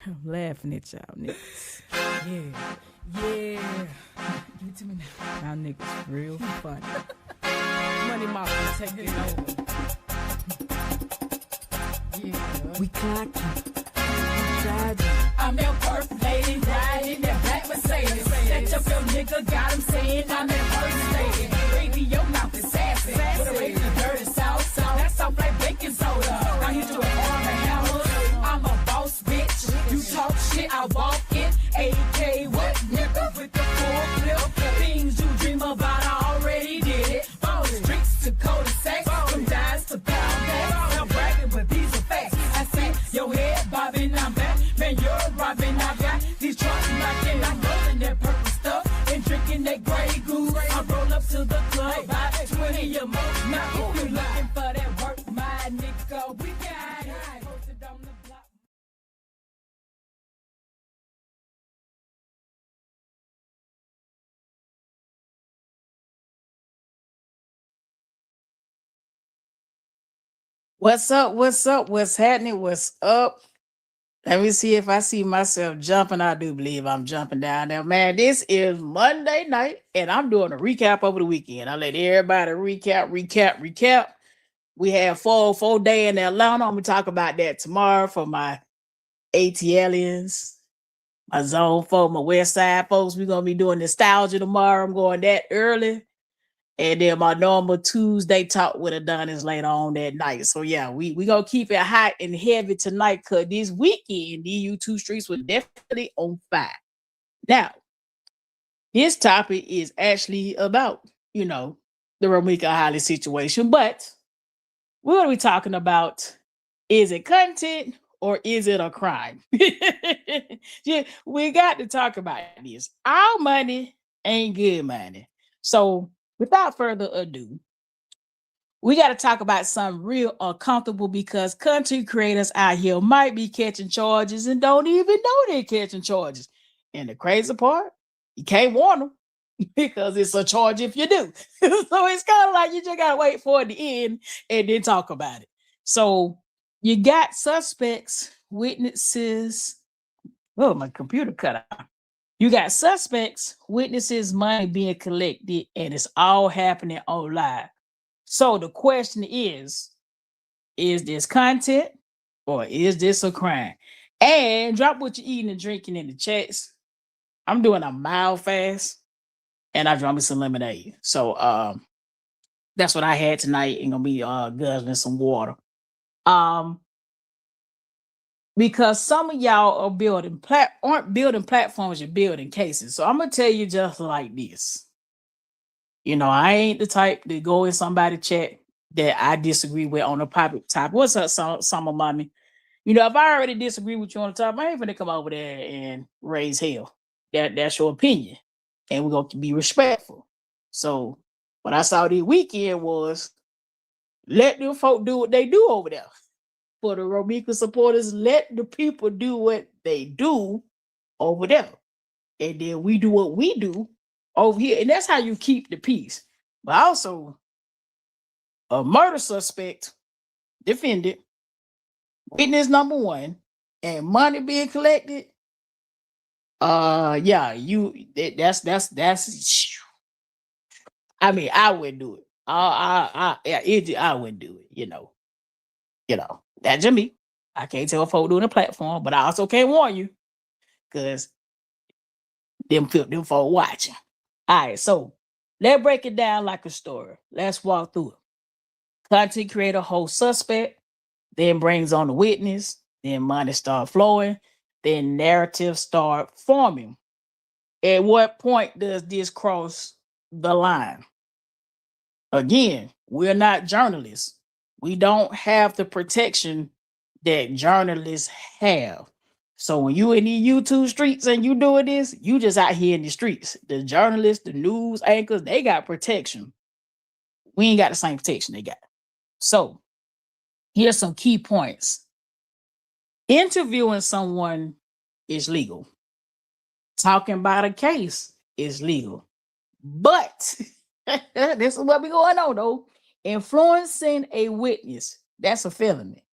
I'm laughing at y'all niggas. Yeah. Give it to me now. Y'all niggas real funny. Money Mafia taking over. Yeah. We clocking. I'm your perfect lady, riding that black Mercedes. That up your nigga, got him saying I'm that first lady. Baby, your mouth is sassy. With a raising dirty sauce. That soft like baking soda. I hit you with arm and hammer. I'm a boss, bitch. You talk shit, I walk it. AK, what nigga with the full clip? Things you dream about, I already did it. From the streets to cul-de-sacs, from dimes to pound bags. I'm bragging, but these are facts. I see your head bobbing, I'm back. Man, you're robbing, I got these trucks knocking. I'm rolling that purple stuff and drinking that gray goose. I roll up to the club, buy 20 or more. Now, if you looking for that work, my nigga, we got it. Posted on the block. What's up? What's happening? What's up? Let me see if I see myself jumping. I do believe I'm jumping down there. Man, this is Monday night, and I'm doing a recap over the weekend. I let everybody recap. We have 404 day in Atlanta. I'm going to talk about that tomorrow for my ATLians, my Zone 4, my West Side folks. We're going to be doing nostalgia tomorrow. I'm going that early. And then my normal Tuesday talk with Eddonis later on that night. So yeah, we gonna keep it hot and heavy tonight because this weekend, the YouTube streets were definitely on fire. Now, this topic is actually about, the Romika Holly situation, but we're gonna be talking about, is it content or is it a crime? Yeah, we got to talk about this. Our money ain't good money. So without further ado, we got to talk about something real uncomfortable because content creators out here might be catching charges and don't even know they're catching charges. And the crazy part, you can't warn them because it's a charge if you do. So it's kind of like you just got to wait for it to end and then talk about it. So you got suspects, witnesses. Oh, my computer cut out. You got suspects, witnesses, money being collected, and it's all happening on live. So the question is this content or is this a crime? And drop what you're eating and drinking in the chats. I'm doing a mild fast, and I drank me some lemonade. So that's what I had tonight. And gonna be guzzling some water. Because some of y'all are aren't building platforms, you're building cases. So I'm gonna tell you just like this. I ain't the type to go in somebody chat that I disagree with on a topic. What's up, Summer Mommy? If I already disagree with you on the topic, I ain't gonna come over there and raise hell. That's your opinion, and we're gonna be respectful. So what I saw this weekend was let them folk do what they do over there. For the Romika supporters, let the people do what they do over there. And then we do what we do over here. And that's how you keep the peace. But also, a murder suspect defended, witness number one, and money being collected. That's I mean, I wouldn't do it. I wouldn't do it, That's just me. I can't tell folk doing a platform, but I also can't warn you because them folk watching. All right, so let's break it down like a story. Let's walk through it. Content creator holds suspect, then brings on the witness, then money start flowing, then narrative start forming. At what point does this cross the line? Again, we're not journalists. We don't have the protection that journalists have. So when you in the YouTube streets and you doing this, you just out here in the streets. The journalists, the news anchors, they got protection. We ain't got the same protection they got. So here's some key points. Interviewing someone is legal. Talking about a case is legal. But this is what be going on though. Influencing a witness, that's a felony.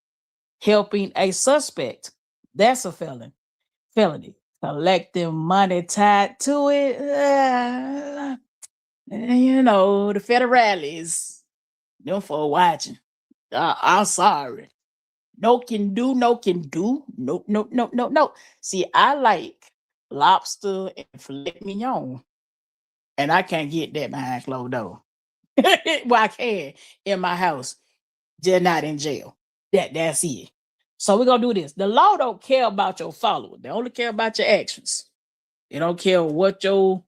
Helping a suspect, that's a felony. felony. Collecting money tied to it. You know, the federales, them for watching. I'm sorry. No can do, no can do. No, no, no, no, no. See, I like lobster and filet mignon, and I can't get that behind closed door. Well, I can in my house, just not in jail. That's it. So we're gonna do this. The law don't care about your followers. They only care about your actions. They don't care what your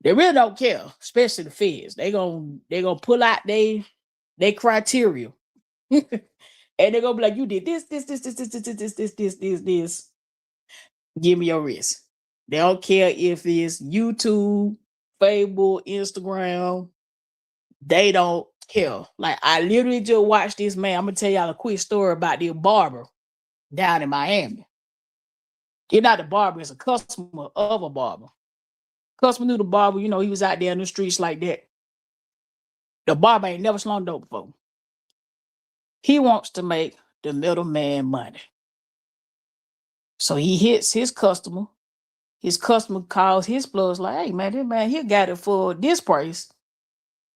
they really don't care, especially the feds. They gonna pull out they criteria. And they're gonna be like, you did this. Give me your risk. They don't care if it's YouTube, Facebook, Instagram. They don't care. Like I literally just watched this man. I'm gonna tell y'all a quick story about the barber down in Miami. It's not the barber, it's a customer of a barber. Customer knew the barber, you know, he was out there in the streets like that. The barber ain't never slung dope before. He wants to make the middleman money. So he hits his customer. His customer calls his plugs like, hey man, this man here got it for this price.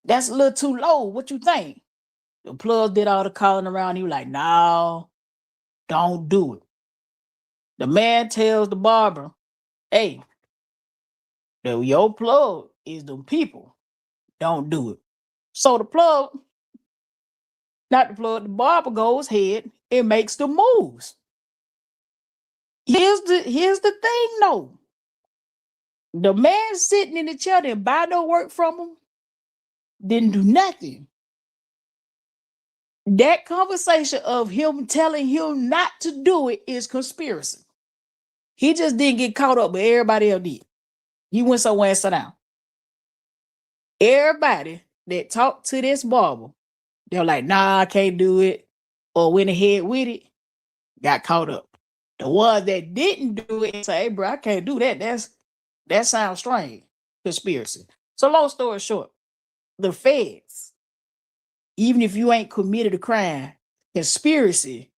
That's a little too low. What you think? The plug did all the calling around. He was like, no, don't do it. The man tells the barber, hey, your plug is the people. Don't do it. So the plug, not the plug, the barber goes ahead and makes the moves. Here's the thing though. The man sitting in the chair didn't buy no work from him, didn't do nothing. That conversation of him telling him not to do it is conspiracy. He just didn't get caught up, but everybody else did. He went somewhere and sat down. Everybody that talked to this barber, they're like, nah, I can't do it, or went ahead with it, got caught up. The ones that didn't do it and say, hey, bro, I can't do that. That sounds strange. Conspiracy. So long story short, the feds, even if you ain't committed a crime, conspiracy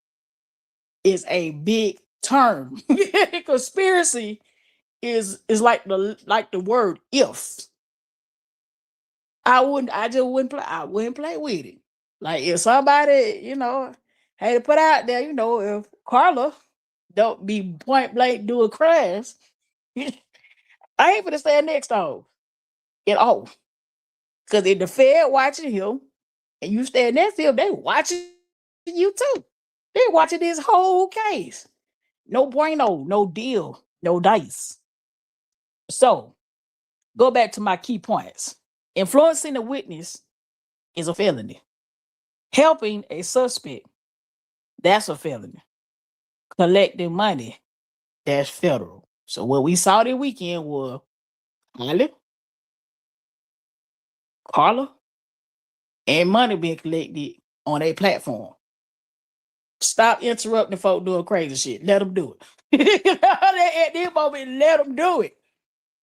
is a big term. Conspiracy is like the word if. I wouldn't play with it. Like if somebody, you know, had to put out there, you know, if Carla don't be point blank doing crimes, I ain't gonna stand next to it all. Because if the Fed watching him and you stand next to him, they watching you too. They watching this whole case. No bueno, no deal, no dice. So go back to my key points. Influencing a witness is a felony. Helping a suspect, that's a felony. Collecting money, that's federal. So what we saw this weekend was Carla, and money being collected on a platform. Stop interrupting folk doing crazy shit. Let them do it. At this moment, let them do it.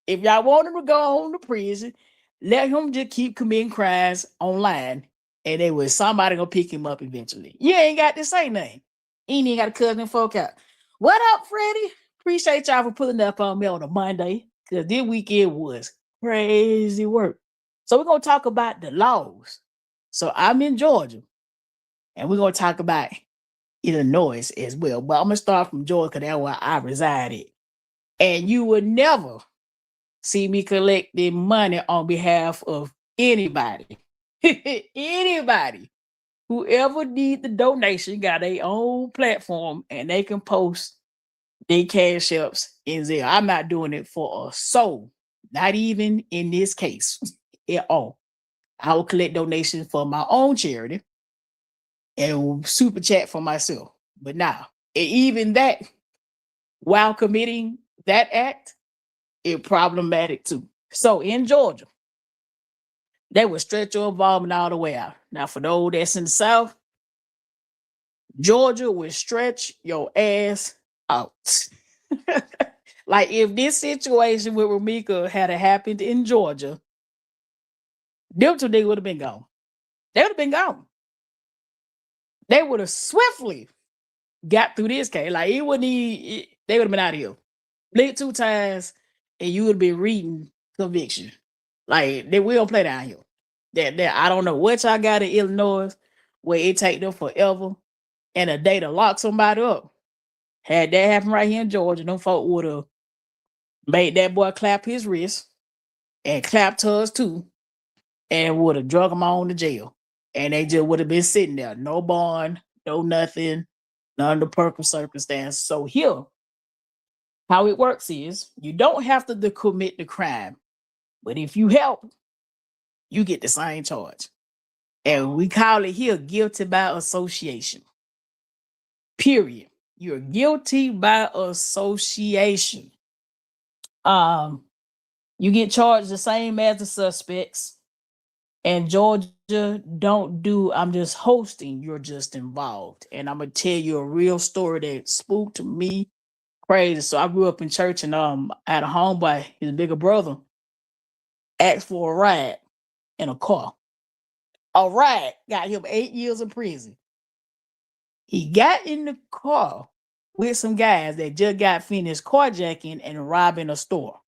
If y'all want him to go home to prison, let him just keep committing crimes online, and they will somebody gonna pick him up eventually. You ain't got to say nothing. You ain't even got to cut them folk out. What up, Freddie? Appreciate y'all for pulling up on me on a Monday, because this weekend was crazy work. So we're gonna talk about the laws. So I'm in Georgia, and we're gonna talk about Illinois as well. But I'm gonna start from Georgia because that's where I resided. And you would never see me collecting money on behalf of anybody. Anybody. Whoever need the donation got their own platform and they can post their cash apps in there. I'm not doing it for a soul. Not even in this case at all. I will collect donations for my own charity and super chat for myself. But now, even that, while committing that act, it's problematic too. So in Georgia, they would stretch your involvement all the way out. Now, for those that's in the South, Georgia would stretch your ass out. Like if this situation with Ramika had happened in Georgia, them two niggas would have been gone. They would have been gone. They would have swiftly got through this case. Like it wouldn't even, They would have been out of here. Blink 2 times, and you would be reading conviction. Like they will play down here. That I don't know what y'all got in Illinois where it take them forever and a day to lock somebody up. Had that happen right here in Georgia, them folk would have made that boy clap his wrist and clapped hers too, and would have drug him on to jail. And they just would have been sitting there, no bond, no nothing, none of the perfect circumstance. So here, how it works is you don't have to commit the crime, but if you help, you get the same charge. And we call it here guilty by association. Period. You're guilty by association. You get charged the same as the suspects. And Georgia don't do, I'm just hosting, you're just involved. And I'm gonna tell you a real story that spooked me crazy. So I grew up in church and I had a homeboy, his bigger brother, asked for a ride in a car. A ride got him 8 years in prison. He got in the car with some guys that just got finished carjacking and robbing a store.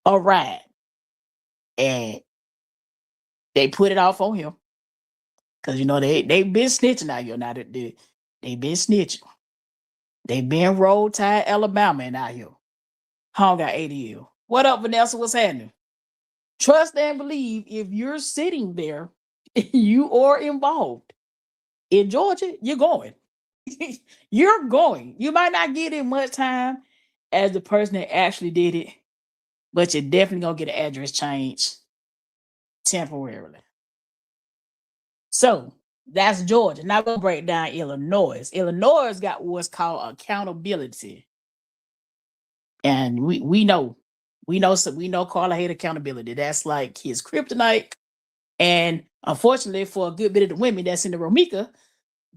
A ride. And they put it off on him. Because, you know, they been snitching out here now. They been snitching. They been roll tide Alabama and out here. Home got 80 years. What up, Vanessa? What's happening? Trust and believe if you're sitting there, you are involved. In Georgia, you're going. You're going. You might not get in much time as the person that actually did it, but you're definitely going to get an address change temporarily. So that's Georgia. Now we're going to break down Illinois. Illinois got what's called accountability. And we know Carla hate accountability. That's like his kryptonite. And unfortunately, for a good bit of the women that's in the Romika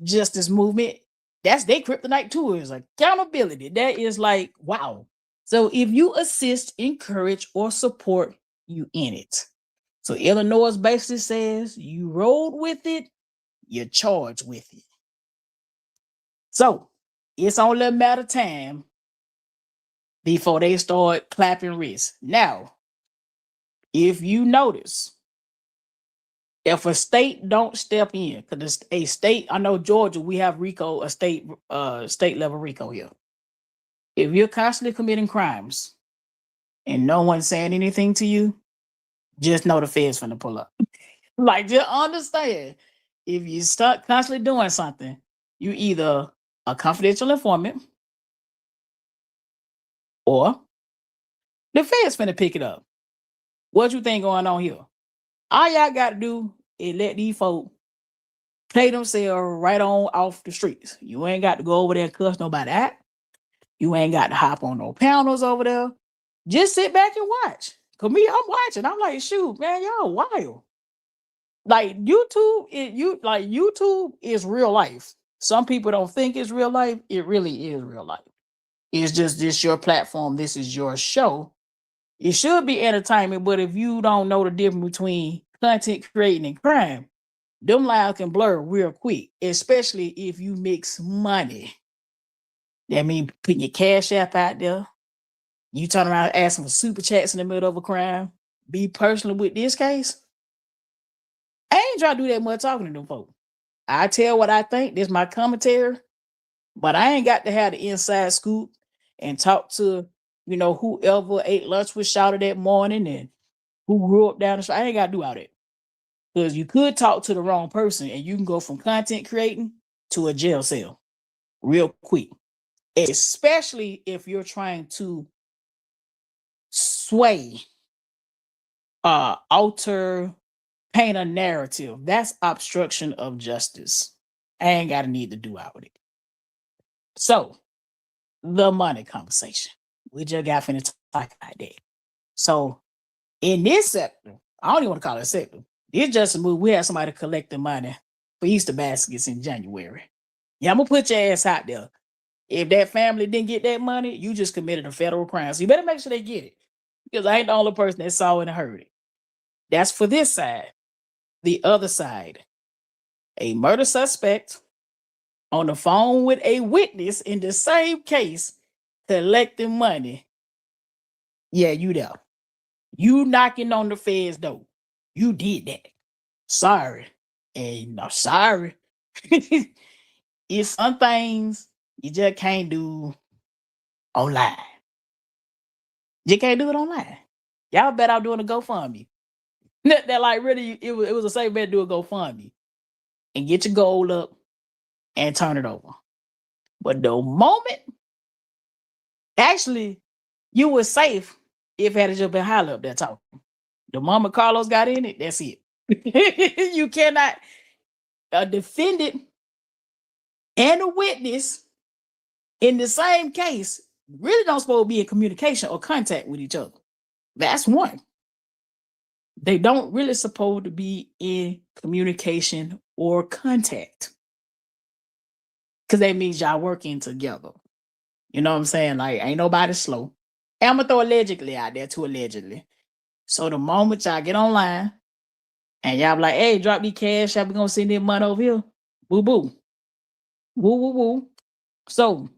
justice movement, that's their kryptonite too. Is accountability. That is like, wow. So if you assist, encourage, or support, you in it. So Illinois basically says you rolled with it, you're charged with it. So it's only a matter of time before they start clapping wrists. Now, if you notice, if a state don't step in, because a state, I know Georgia, we have RICO, a state level RICO here. If you're constantly committing crimes and no one's saying anything to you, just know the feds finna pull up. Like, just understand, if you start constantly doing something, you either a confidential informant or the feds finna pick it up. What you think going on here? All y'all got to do is let these folk play themselves right on off the streets. You ain't got to go over there and cuss nobody out. You ain't got to hop on no panels over there. Just sit back and watch. Cause me, I'm watching. I'm like, shoot, man, y'all wild. Like YouTube is real life. Some people don't think it's real life. It really is real life. It's just this your platform. This is your show. It should be entertainment, but if you don't know the difference between content creating and crime, them lines can blur real quick, especially if you mix money. That means putting your cash app out there. You turn around asking for super chats in the middle of a crime. Be personal with this case. I ain't trying to do that much talking to them folks. I tell what I think. This is my commentary. But I ain't got to have the inside scoop and talk to, whoever ate lunch with Shouter that morning and who grew up down the street. I ain't got to do all that. Because you could talk to the wrong person and you can go from content creating to a jail cell real quick. Especially if you're trying to sway, alter, paint a narrative. That's obstruction of justice. I ain't got to need to do all of it. So, the money conversation. We just got finished talking about that. So, in this sector, I don't even want to call it a sector. It's just a move. We had somebody collect the money for Easter baskets in January. Yeah, I'm going to put your ass out there. If that family didn't get that money, you just committed a federal crime. So you better make sure they get it. Because I ain't the only person that saw it and heard it. That's for this side. The other side. A murder suspect on the phone with a witness in the same case collecting money, yeah, you there. You knocking on the Fed's door. You did that. Sorry. And I'm sorry. It's some things you just can't do online. You can't do it online. Y'all bet I'm doing a GoFundMe. That like really, it was a safe bet to do a GoFundMe and get your gold up and turn it over. But the moment, actually, you were safe if it had just been Holler up there talking. The moment Carlos got in it, that's it. You cannot, a defendant and a witness in the same case really don't supposed to be in communication or contact with each other. That's one. They don't really supposed to be in communication or contact. Because that means y'all working together. You know what I'm saying? Like, ain't nobody slow. And I'm going to throw allegedly out there too, allegedly. So the moment y'all get online and y'all be like, hey, drop me cash, y'all be going to send that money over here. Boo, boo. Woo, woo, woo. So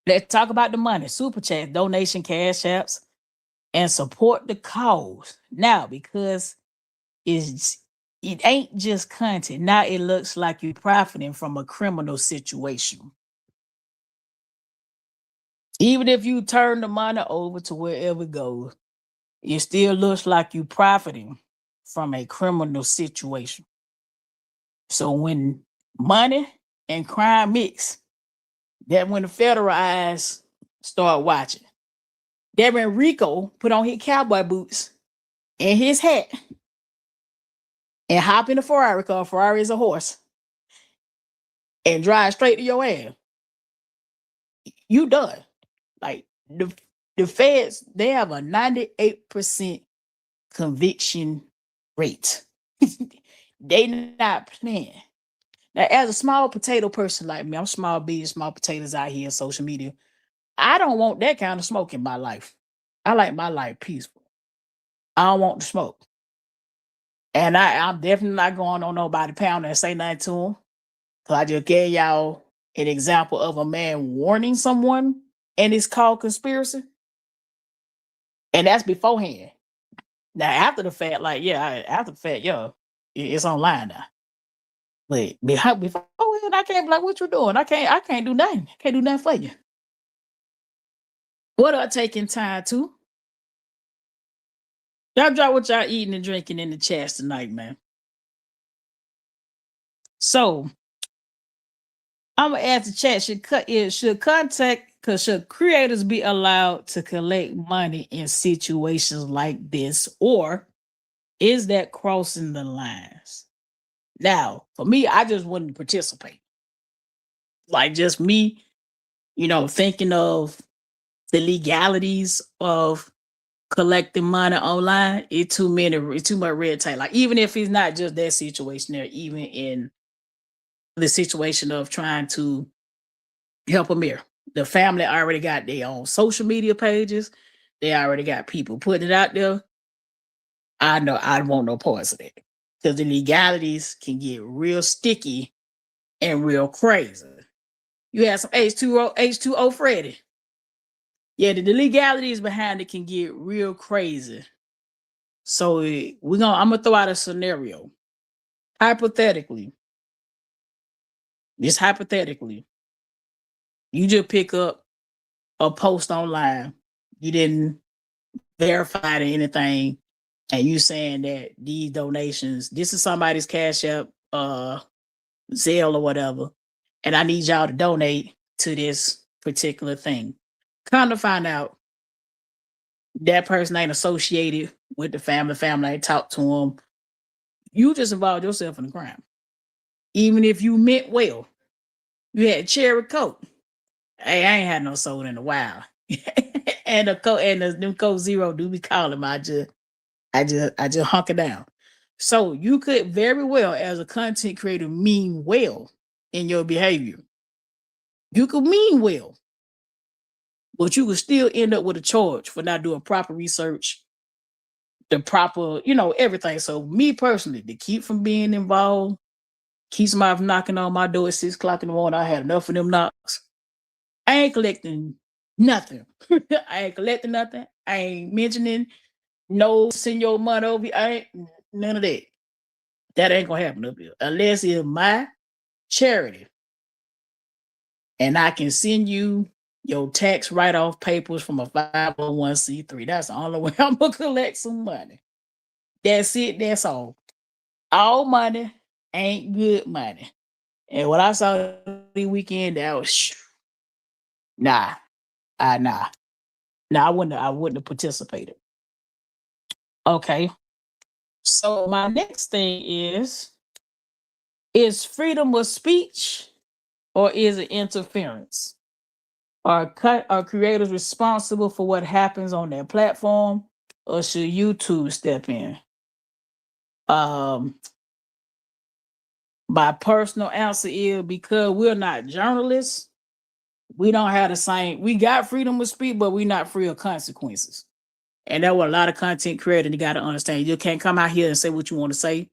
let's talk about the money. Super chat, donation, cash apps, and support the cause. Now, because it ain't just content. Now it looks like you're profiting from a criminal situation. Even if you turn the money over to wherever it goes, it still looks like you profiting from a criminal situation. So when money and crime mix, that when the federal eyes start watching. That when Rico put on his cowboy boots and his hat and hop in a Ferrari, because Ferrari is a horse, and drive straight to your ass, you done. Like the feds, they have a 98% conviction rate. They not playing. Now, as a small potato person like me, I'm small beans, small potatoes out here in social media. I don't want that kind of smoke in my life. I like my life peaceful. I don't want the smoke. And I'm definitely not going on nobody pound and say nothing to him. So I just gave y'all an example of a man warning someone, and it's called conspiracy. And that's beforehand. Now, after the fact, like, yeah, after the fact, yeah, it's online now. But beforehand, I can't be like, what you doing? I can't do nothing. I can't do nothing for you. What are taking time to? Y'all drop what y'all eating and drinking in the chats tonight, man. So I'm gonna ask the chat: should creators be allowed to collect money in situations like this, or is that crossing the lines? Now, for me, I just wouldn't participate. Like just me, thinking of the legalities of collecting money online, it's too much red tape. Like even if it's not just that situation there, even in the situation of trying to help them here. The family already got their own social media pages. They already got people putting it out there. I know I don't want no parts of that. Because the legalities can get real sticky and real crazy. You have some H2O Freddy. Yeah, the legalities behind it can get real crazy. So I'm gonna throw out a scenario. Hypothetically, you just pick up a post online. You didn't verify it or anything, and you saying that these donations, this is somebody's Cash App, Zelle or whatever, and I need y'all to donate to this particular thing. Come to find out, that person ain't associated with the family. Family ain't talked to them. You just involved yourself in the crime. Even if you meant well, you had cherry coke. Hey, I ain't had no soda in a while. And the new Coke Zero do be calling. I just hunker down. So you could very well, as a content creator, mean well in your behavior. You could mean well, but you could still end up with a charge for not doing proper research, the proper, everything. So me personally, to keep from being involved keep somebody from knocking on my door at 6 o'clock in the morning. I had enough of them knocks. I ain't collecting nothing. I ain't collecting nothing. I ain't mentioning no send your money over. I ain't none of that. That ain't gonna happen up here unless it's my charity, and I can send you your tax write-off papers from a 501c3. That's the only way I'm gonna collect some money. That's it. That's all. All money ain't good money. And what I saw the weekend, that was nah, nah. I wouldn't have participated. Okay. So my next thing is freedom of speech or is it interference? Are creators responsible for what happens on their platform or should YouTube step in? My personal answer is because we're not journalists, we don't have the same, we got freedom of speech, but we're not free of consequences. And that's what a lot of content creators, you got to understand. You can't come out here and say what you want to say.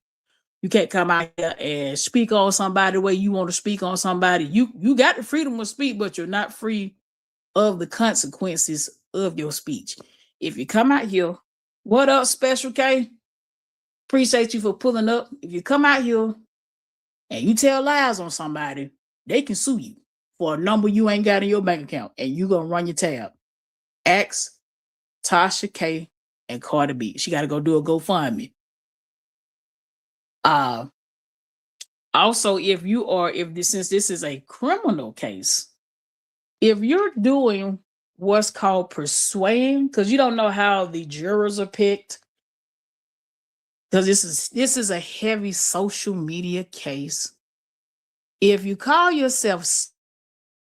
You can't come out here and speak on somebody the way you want to speak on somebody. You got the freedom of speech, but you're not free of the consequences of your speech. If you come out here, what up, Special K? Appreciate you for pulling up. If you come out here and you tell lies on somebody, they can sue you for a number you ain't got in your bank account, and you gonna run your tab. Ask Tasha K and Cardi B. She got to go do a GoFundMe. Also, since this is a criminal case, if you're doing what's called persuading, because you don't know how the jurors are picked, because this is a heavy social media case. If you call yourself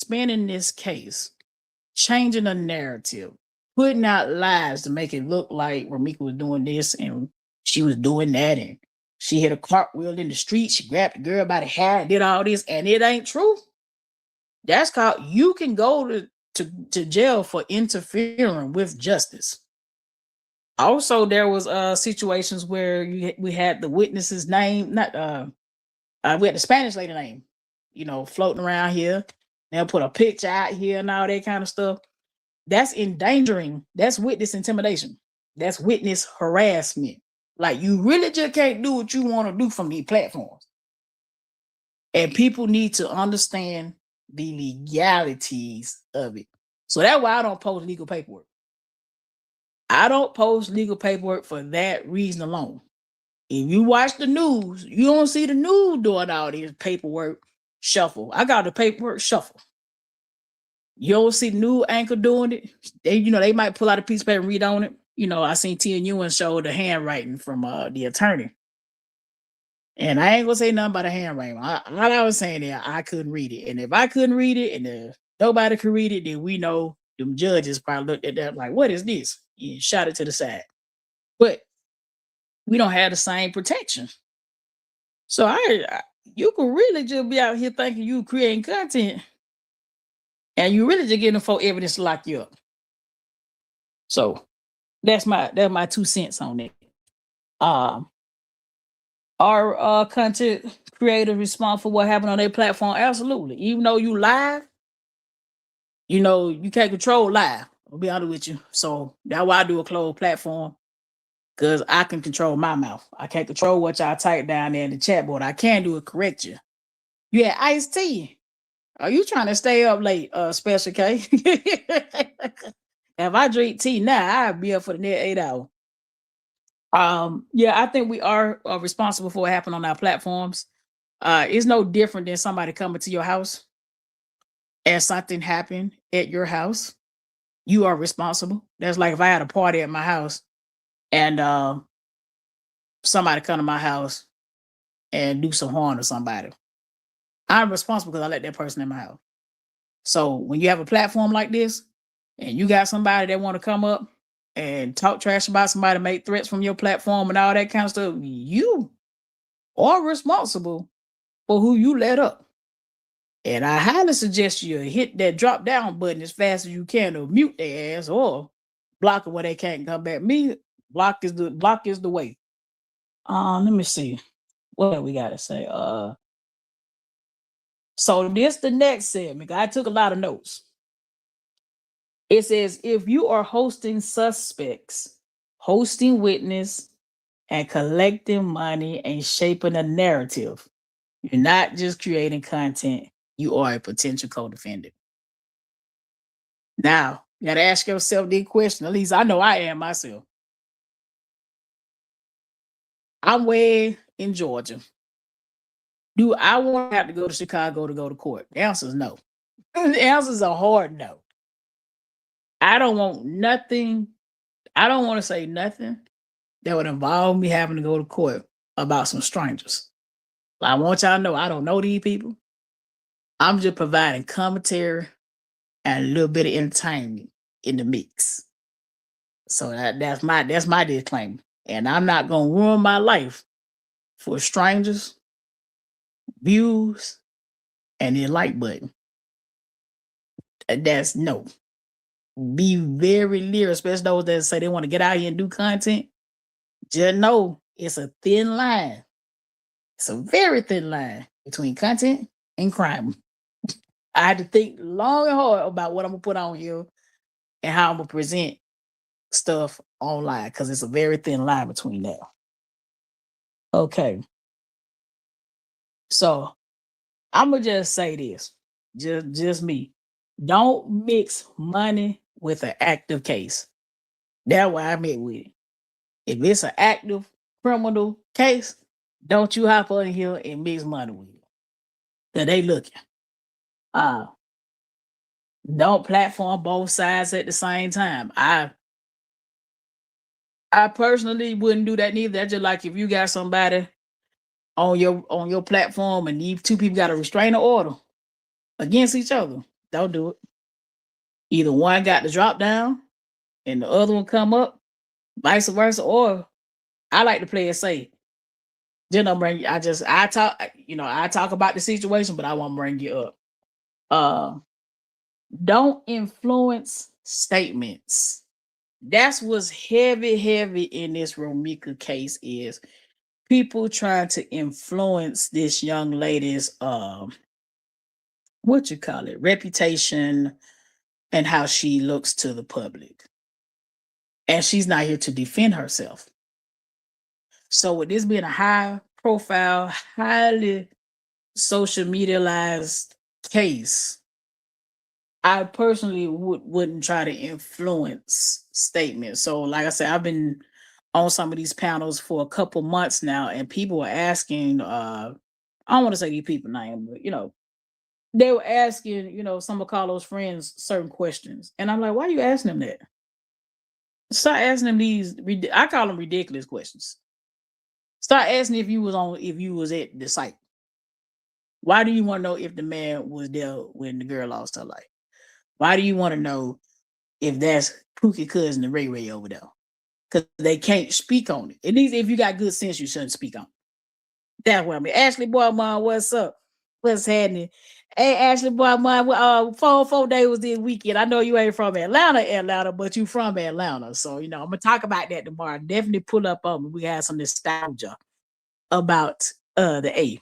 spinning this case, changing the narrative, putting out lies to make it look like Ramika was doing this and she was doing that, and she hit a cartwheel in the street, she grabbed the girl by the hair and did all this, and it ain't true. That's called, you can go to jail for interfering with justice. Also, there was situations where we had the witness's name, we had the Spanish lady name, floating around here. They'll put a picture out here and all that kind of stuff. That's endangering. That's witness intimidation. That's witness harassment. Like, you really just can't do what you want to do from these platforms. And people need to understand the legalities of it. So that's why I don't post legal paperwork. I don't post legal paperwork for that reason alone. If you watch the news, you don't see the news doing all this paperwork shuffle. I got the paperwork shuffle. You don't see the new anchor doing it. They might pull out a piece of paper and read on it. I seen Tia Ewan show the handwriting from the attorney. And I ain't gonna say nothing about the handwriting. All I was saying there, I couldn't read it. And if I couldn't read it and if nobody could read it, then we know them judges probably looked at that like, what is this? And shot it to the side. But we don't have the same protection. So you could really just be out here thinking you creating content and you really just getting for evidence to lock you up. So that's my 2 cents on it. Are content creators responsible for what happened on their platform? Absolutely. Even though you live, you can't control live. I'll be honest with you. So that's why I do a closed platform, because I can control my mouth. I can't control what y'all type down there in the chat board. I can do it, correct you. You had iced tea. Are you trying to stay up late, Special K? If I drink tea now, I'll be up for the next 8 hours. Yeah, I think we are responsible for what happened on our platforms. It's no different than somebody coming to your house and something happened at your house. You are responsible. That's like if I had a party at my house and somebody come to my house and do some harm to somebody. I'm responsible because I let that person in my house. So when you have a platform like this and you got somebody that want to come up and talk trash about somebody, make threats from your platform and all that kind of stuff, you are responsible for who you let up. And I highly suggest you hit that drop down button as fast as you can to mute their ass or block it where they can't come back. Block is the way. Let me see what we got to say. So this the next segment. I took a lot of notes. It says if you are hosting suspects, hosting witness, and collecting money and shaping a narrative, you're not just creating content, you are a potential co-defendant. Now, you gotta ask yourself the question. At least I know I am myself. I'm way in Georgia. Do I want to have to go to Chicago to go to court? The answer is no. The answer is a hard no. I don't want nothing. I don't want to say nothing that would involve me having to go to court about some strangers. I want y'all to know I don't know these people. I'm just providing commentary and a little bit of entertainment in the mix. So that's my disclaimer. And I'm not gonna ruin my life for strangers, views, and the like button. That's no. Be very leery, especially those that say they want to get out here and do content. Just know it's a thin line. It's a very thin line between content and crime. I had to think long and hard about what I'm gonna put on here and how I'm gonna present stuff online because it's a very thin line between that. Okay. So I'm gonna just say this. Just me. Don't mix money with an active case. That's why I met with it. If it's an active criminal case, don't you hop on here and mix money with it. Cause they looking. Uh don't platform both sides at the same time. I personally wouldn't do that neither. That's just like if you got somebody on your platform and these two people got a restraining order against each other. Don't do it. Either one got the drop down and the other one come up, vice versa, or I like to play it safe. Then I talk about the situation, but I won't bring you up. Uh don't influence statements. That's what's heavy in this Romika case is people trying to influence this young lady's what you call it, reputation and how she looks to the public. And she's not here to defend herself. So with this being a high profile, highly social medialized case, I personally wouldn't try to influence statements. So like I said, I've been on some of these panels for a couple months now, and people are asking, I don't want to say these people name, but they were asking, some of Carlos' friends certain questions. And I'm like, why are you asking them that? Start asking them these, I call them ridiculous questions. Start asking if you was at the site. Why do you want to know if the man was there when the girl lost her life? Why do you want to know if that's Pookie cousin and Ray Ray over there? Because they can't speak on it. At least if you got good sense, you shouldn't speak on it. That's what I mean. Ashley Boymon, what's up? What's happening? Hey, Ashley Boymon, 4 days was this weekend. I know you ain't from Atlanta, but you from Atlanta. So, I'm going to talk about that tomorrow. Definitely pull up on me. We have some nostalgia about the A.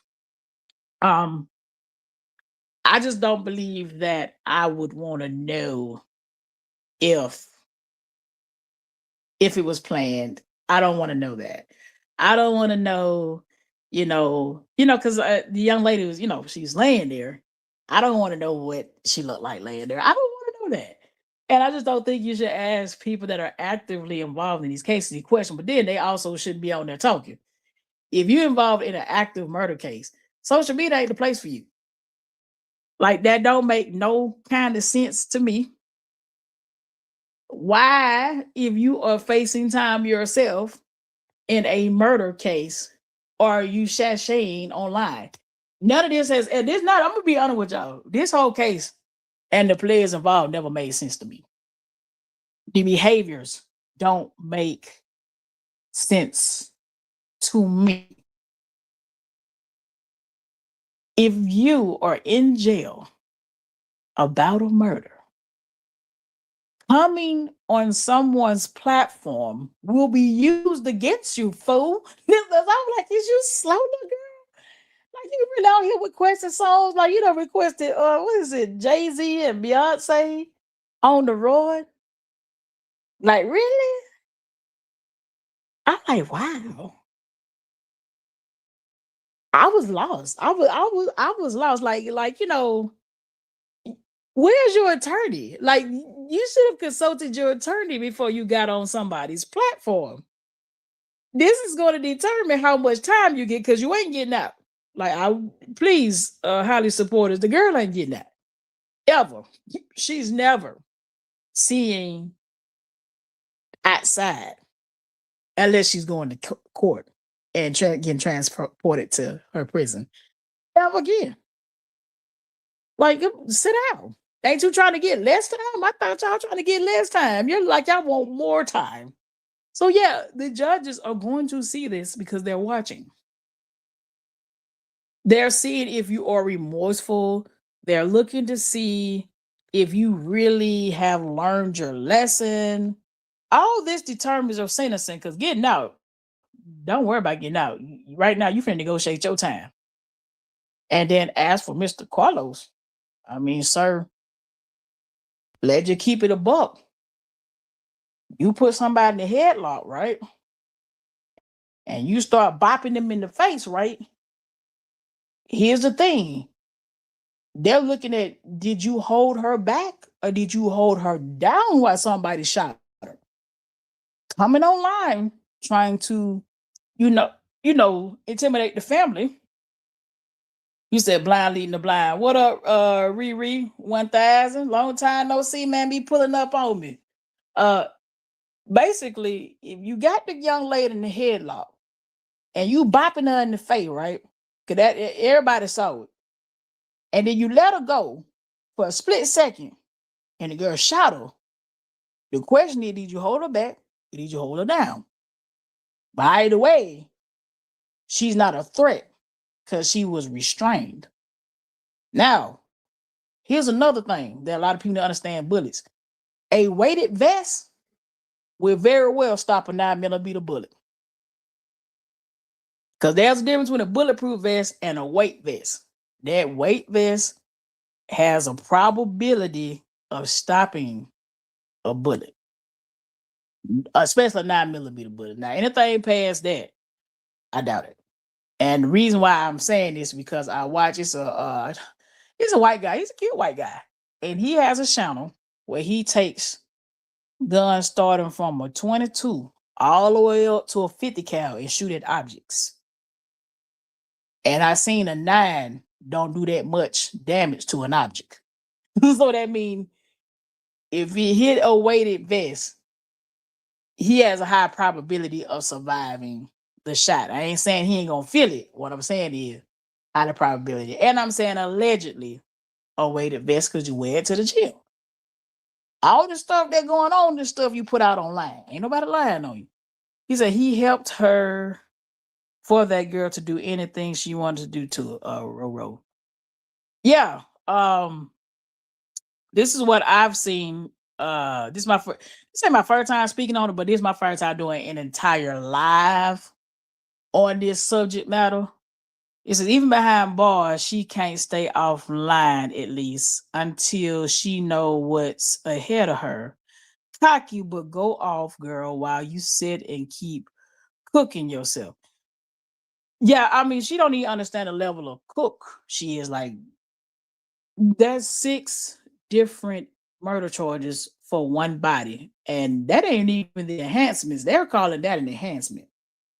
I just don't believe that I would want to know if it was planned. I don't want to know that. I don't want to know, because the young lady was, she's laying there. I don't want to know what she looked like laying there. I don't want to know that. And I just don't think you should ask people that are actively involved in these cases the question, but then they also shouldn't be on there talking. If you're involved in an active murder case, social media ain't the place for you. Like that don't make no kind of sense to me. Why, if you are facing time yourself in a murder case, are you sashaying online? None of this has, and this not, I'm gonna be honest with y'all. This whole case and the players involved never made sense to me. The behaviors don't make sense to me. If you are in jail about a murder, coming on someone's platform will be used against you, fool. I'm like, is you slow, little girl? Like you really out here requesting songs like you done requested what is it, Jay-Z and Beyonce on the road? Like really? I'm like, wow. I was lost. I was lost. Like, where's your attorney? Like you should have consulted your attorney before you got on somebody's platform. This is going to determine how much time you get because you ain't getting out. Like I please highly support us. The girl ain't getting out. Ever. She's never seeing outside unless she's going to court and getting transported to her prison. Never again. Like, sit down. Ain't you trying to get less time? I thought y'all trying to get less time. You're like, y'all want more time. So, yeah, the judges are going to see this because they're watching. They're seeing if you are remorseful. They're looking to see if you really have learned your lesson. All this determines your sentencing because getting out, don't worry about getting out. Right now, you finna negotiate your time. And then ask for Mr. Carlos. I mean, sir, let you keep it a buck. You put somebody in the headlock, right? And you start bopping them in the face, right? Here's the thing. They're looking at, did you hold her back or did you hold her down while somebody shot her? Coming online, trying to, intimidate the family. You said blind leading the blind. What up, Riri 1000? Long time no see, man. Be pulling up on me. Basically, if you got the young lady in the headlock and you bopping her in the face, right? Cause that everybody saw it. And then you let her go for a split second and the girl shot her. The question is, did you hold her back or did you hold her down? By the way, she's not a threat because she was restrained. Now, here's another thing that a lot of people don't understand bullets. A weighted vest will very well stop a 9mm bullet. Because there's a difference between a bulletproof vest and a weight vest. That weight vest has a probability of stopping a bullet, especially a 9mm bullet. Now, anything past that, I doubt it. And the reason why I'm saying this is because I watch it's a white guy. He's a cute white guy, and he has a channel where he takes guns starting from a 22 all the way up to a 50 cal and shoot at objects. And I seen a 9 don't do that much damage to an object. So that means if he hit a weighted vest, he has a high probability of surviving the shot. I ain't saying he ain't gonna feel it. What I'm saying is high probability. And I'm saying allegedly a weighted vest because you wear it to the gym. All the stuff that going on, this stuff you put out online. Ain't nobody lying on you. He said he helped her for that girl to do anything she wanted to do to Roro. Yeah. This is what I've seen. This ain't my first time speaking on it, but this is my first time doing an entire live on this subject matter. It says even behind bars, she can't stay offline at least until she know what's ahead of her. Cocky, but go off, girl, while you sit and keep cooking yourself. Yeah, I mean, she don't even understand the level of cook she is. Like, there's 6 different murder charges for one body, and that ain't even the enhancements. They're calling that an enhancement.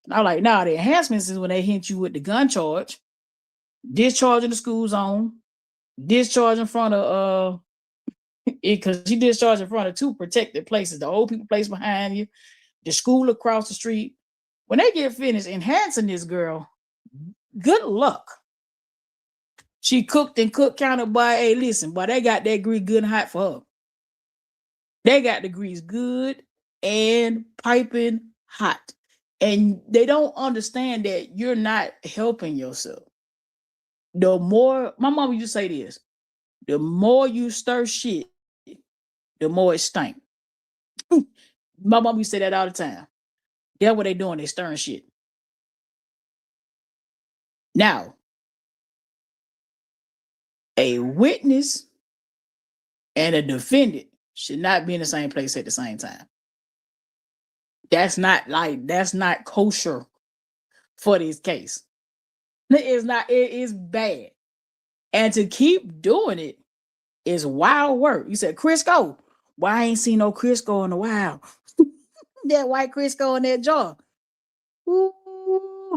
And I'm like, nah, the enhancements is when they hit you with the gun charge, discharge in the school zone, discharge in front of because you discharge in front of 2 protected places, the old people place behind you, the school across the street. When they get finished enhancing this girl, good luck. She cooked and cooked counted by, hey, listen, boy, they got that grease good and hot for her. They got the grease good and piping hot. And they don't understand that you're not helping yourself. The more, my mom used to say this, the more you stir shit, the more it stink. My mom used to say that all the time. That's what they doing, they stirring shit. Now, A witness and a defendant should not be in the same place at the same time. That's not kosher for this case. It's not, it is bad. And to keep doing it is wild work. You said Crisco. Why I ain't seen no Crisco in a while? That white Crisco in that jar. Ooh,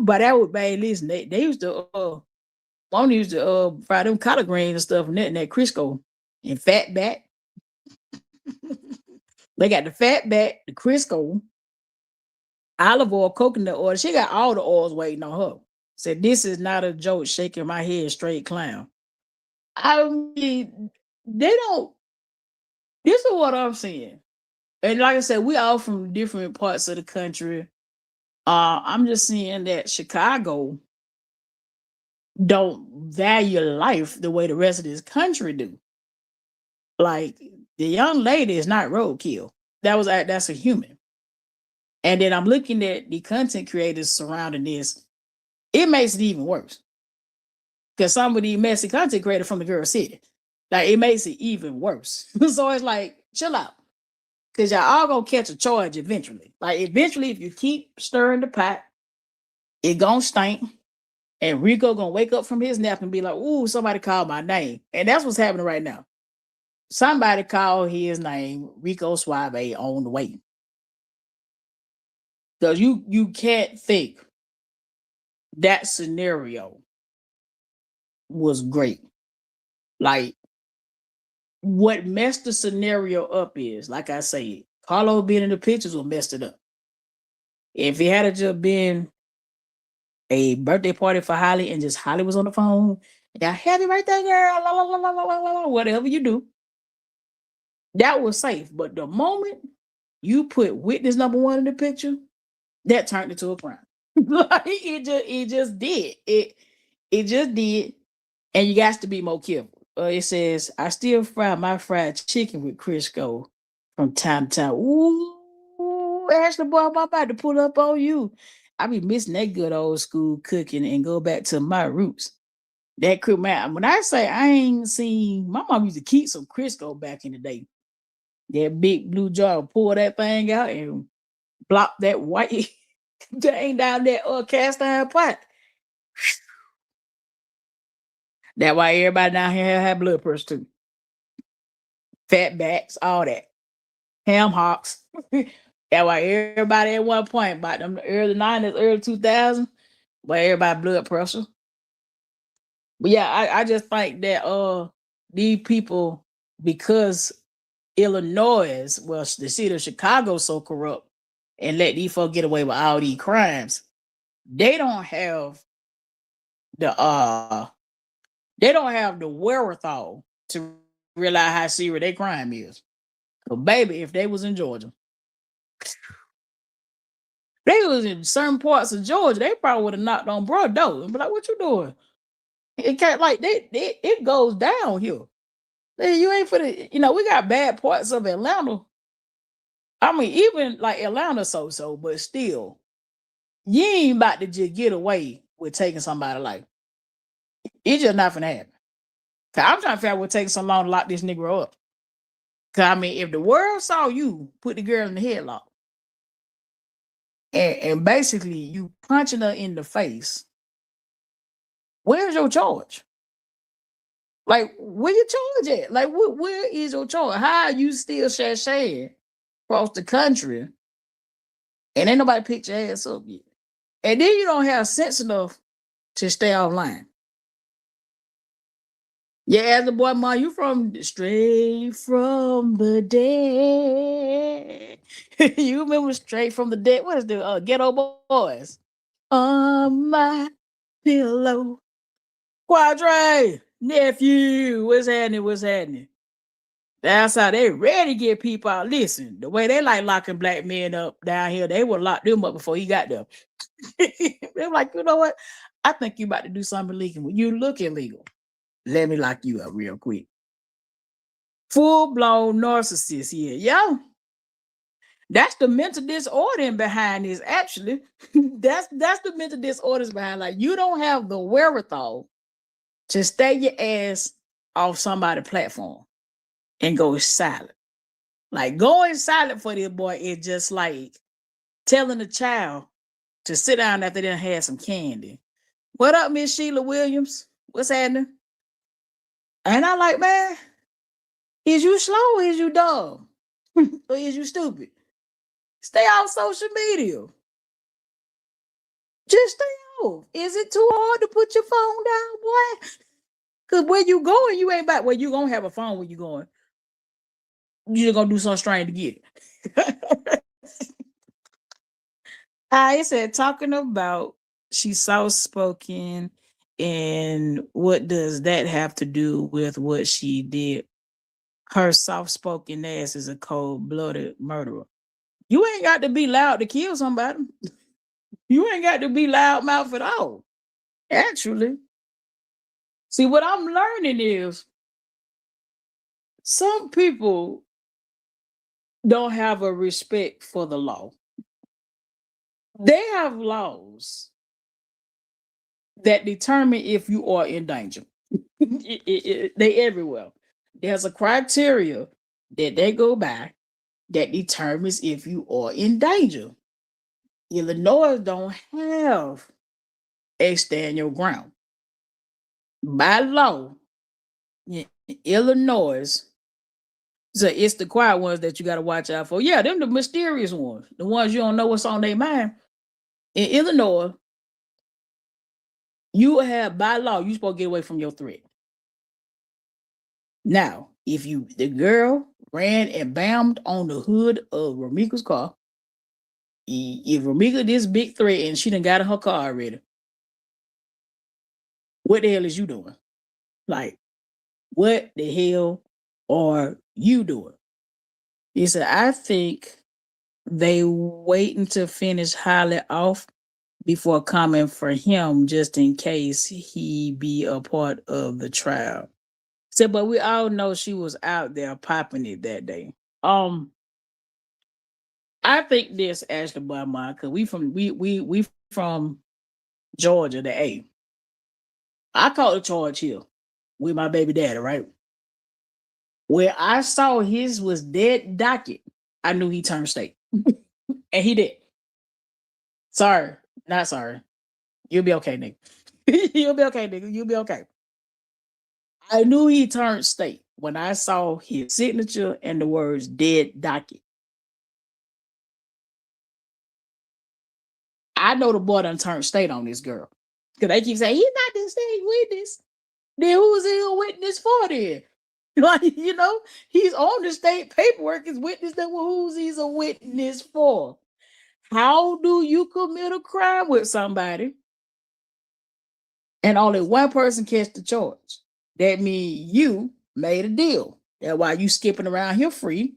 but that was bad. Listen, they used to mom used to fry them collard greens and stuff and that Crisco and fat back. They got the fat back, the Crisco, olive oil, coconut oil. She got all the oils waiting on her. Said, this is not a joke, shaking my head straight clown. I mean, they don't, this is what I'm saying. And like I said, we all from different parts of the country. I'm just seeing that Chicago don't value life the way the rest of this country do. Like the young lady is not roadkill. That's a human. And then I'm looking at the content creators surrounding this. It makes it even worse. Because some of the messy content creators from the girl city, like it makes it even worse. So it's like, chill out. Because y'all all gonna catch a charge eventually. Like eventually, if you keep stirring the pot, it gonna stink. And Rico gonna wake up from his nap and be like, ooh, somebody called my name. And that's what's happening right now. Somebody called his name, Rico Suave, on the way. Because you can't think that scenario was great. Like, what messed the scenario up is, like I say, Carlo being in the pictures will messed it up. If it had just been a birthday party for Holly and just Holly was on the phone, yeah, happy birthday, girl, la, la, la, la, la, la, la, whatever you do, that was safe. But the moment you put witness number one in the picture, that turned into a crime. Like it just did. It just did. And you got to be more careful. It says, I still fry my fried chicken with Crisco from time to time. Ooh, Ashley, boy, I'm about to pull up on you. I be missing that good old school cooking and go back to my roots. That could matter. When I say I ain't seen, my mom used to keep some Crisco back in the day. That big blue jar, pull that thing out and blop that white thing down that cast iron pot. That's why everybody down here have blood pressure too. Fat backs, all that. Ham hocks. That's why everybody at one point, about them early 90s, early 2000s, but everybody blood pressure. But yeah, I just think that these people, because Illinois, well, the city of Chicago so corrupt and let these folks get away with all these crimes, they don't have the wherewithal to realize how serious their crime is. But baby, if they was in Georgia, they was in certain parts of Georgia, they probably would have knocked on broad door and be like, "What you doing?" It can't like it goes downhill. You ain't for the, we got bad parts of Atlanta. I mean, even like Atlanta so, but still, you ain't about to just get away with taking somebody's life. It's just not gonna happen. Cause I'm trying to figure out what takes so long to lock this Negro up. Cause I mean, if the world saw you put the girl in the headlock and basically you punching her in the face, where's your charge? Like, where your charge at? Like, where is your charge? How are you still sashaying across the country and ain't nobody picked your ass up yet? And then you don't have sense enough to stay offline. Yeah, as the boy, Ma, you from straight from the dead. You remember straight from the dead? What is the Ghetto Boys? On my pillow. Quadre, nephew, what's happening? What's happening? That's how they ready to get people out. Listen, the way they like locking black men up down here, they would lock them up before he got there. They're like, you know what? I think you about to do something illegal. You look illegal. Let me lock you up real quick. Full-blown narcissist here. Yeah. That's the mental disorder behind this, actually. That's the mental disorders behind. Like, you don't have the wherewithal to stay your ass off somebody's platform and go silent. Like going silent for this boy is just like telling a child to sit down after they done had some candy. What up, Miss Sheila Williams? What's happening? And I like, man, is you slow or is you dumb? Or is you stupid? Stay off social media. Just stay off. Is it too hard to put your phone down, boy? Because where you going, you ain't back. Where you gonna have a phone when you going. You're gonna do something strange to get it. I said talking about she's soft spoken, and what does that have to do with what she did? Her soft spoken ass is a cold blooded murderer. You ain't got to be loud to kill somebody. You ain't got to be loud mouth at all. Actually, see what I'm learning is some people don't have a respect for the law. They have laws that determine if you are in danger. They everywhere. There's a criteria that they go by that determines if you are in danger. Illinois don't have a stand your ground. By law, in Illinois, so it's the quiet ones that you got to watch out for. Yeah, them the mysterious ones, the ones you don't know what's on their mind. In Illinois, you have by law, you supposed to get away from your threat. Now, if the girl ran and bammed on the hood of Ramika's car, if Ramika this big threat and she done got in her car already, what the hell is you doing? Like, what the hell are you doing? He said, I think they waiting to finish Holly off before coming for him just in case he be a part of the trial. So, but we all know she was out there popping it that day. I think this Ashley Barmont, because we from Georgia, the A. I caught the charge here with my baby daddy, right? Where I saw his was dead docket, I knew he turned state. And he did. Sorry, not sorry. You'll be okay, nigga. You'll be okay, nigga. You'll be okay. I knew he turned state when I saw his signature and the words dead docket. I know the boy done turned state on this girl. Because they keep saying, he's not the state witness. Then who's he a witness for then? Like, you know, he's on the state paperwork as witness that who's he's a witness for. How do you commit a crime with somebody and only one person catch the charge? That means you made a deal. That's why you skipping around here free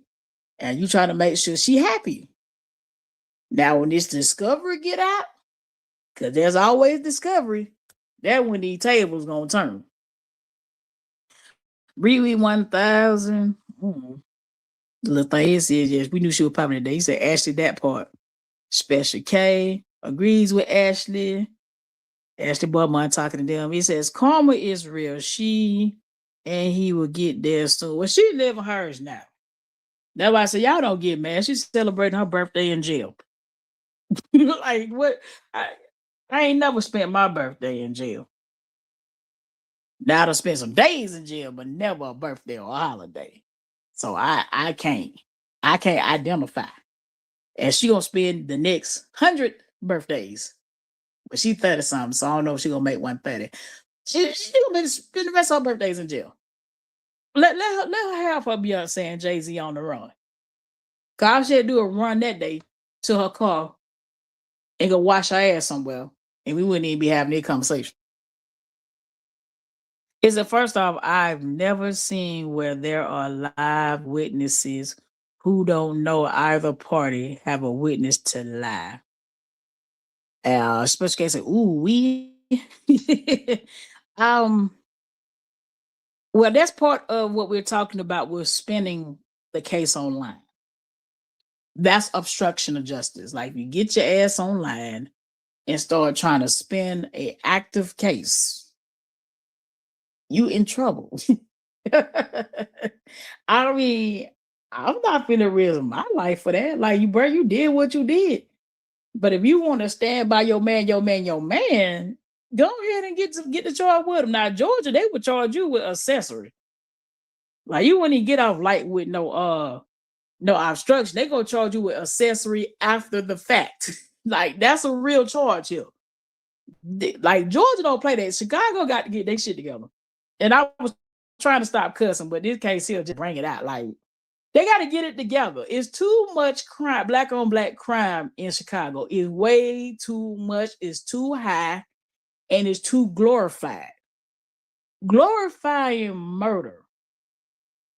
and you trying to make sure she happy. Now, when this discovery get out, because there's always discovery, that when these tables gonna turn. Riri 1000. The little thing says, yes, we knew she was popping today. He said, Ashley, that part. Special K agrees with Ashley. Ashley Bubman talking to them. He says, karma is real. She and he will get there soon. Well, she living hers now. That's why I said, y'all don't get mad. She's celebrating her birthday in jail. Like, what? I ain't never spent my birthday in jail. Now I spent some days in jail, but never a birthday or a holiday. So I can't identify. And she gonna spend the next 100 birthdays. But she 30 something, so I don't know if she gonna make 130. She gonna spend the rest of her birthdays in jail. Let her have her Beyonce and Jay-Z on the run. Cause all she had to do a run that day to her car and go wash her ass somewhere, and we wouldn't even be having this conversation. It's the first time I've never seen where there are live witnesses who don't know either party have a witness to lie. Special case, well, that's part of what we're talking about with spinning the case online. That's obstruction of justice. Like, you get your ass online and start trying to spin an active case, you in trouble. I mean, I'm not finna risk my life for that. Like you, bro, you did what you did. But if you want to stand by your man, your man, your man, go ahead and get the charge with him. Now, Georgia, they would charge you with accessory. Like you wouldn't even get off light with no obstruction. They gonna charge you with accessory after the fact. Like that's a real charge here. Like Georgia don't play that. Chicago got to get their shit together. And I was trying to stop cussing, but this case here just bring it out. Like they got to get it together. It's too much crime, black on black crime in Chicago. It's way too much. It's too high, and it's too glorified. Glorifying murder,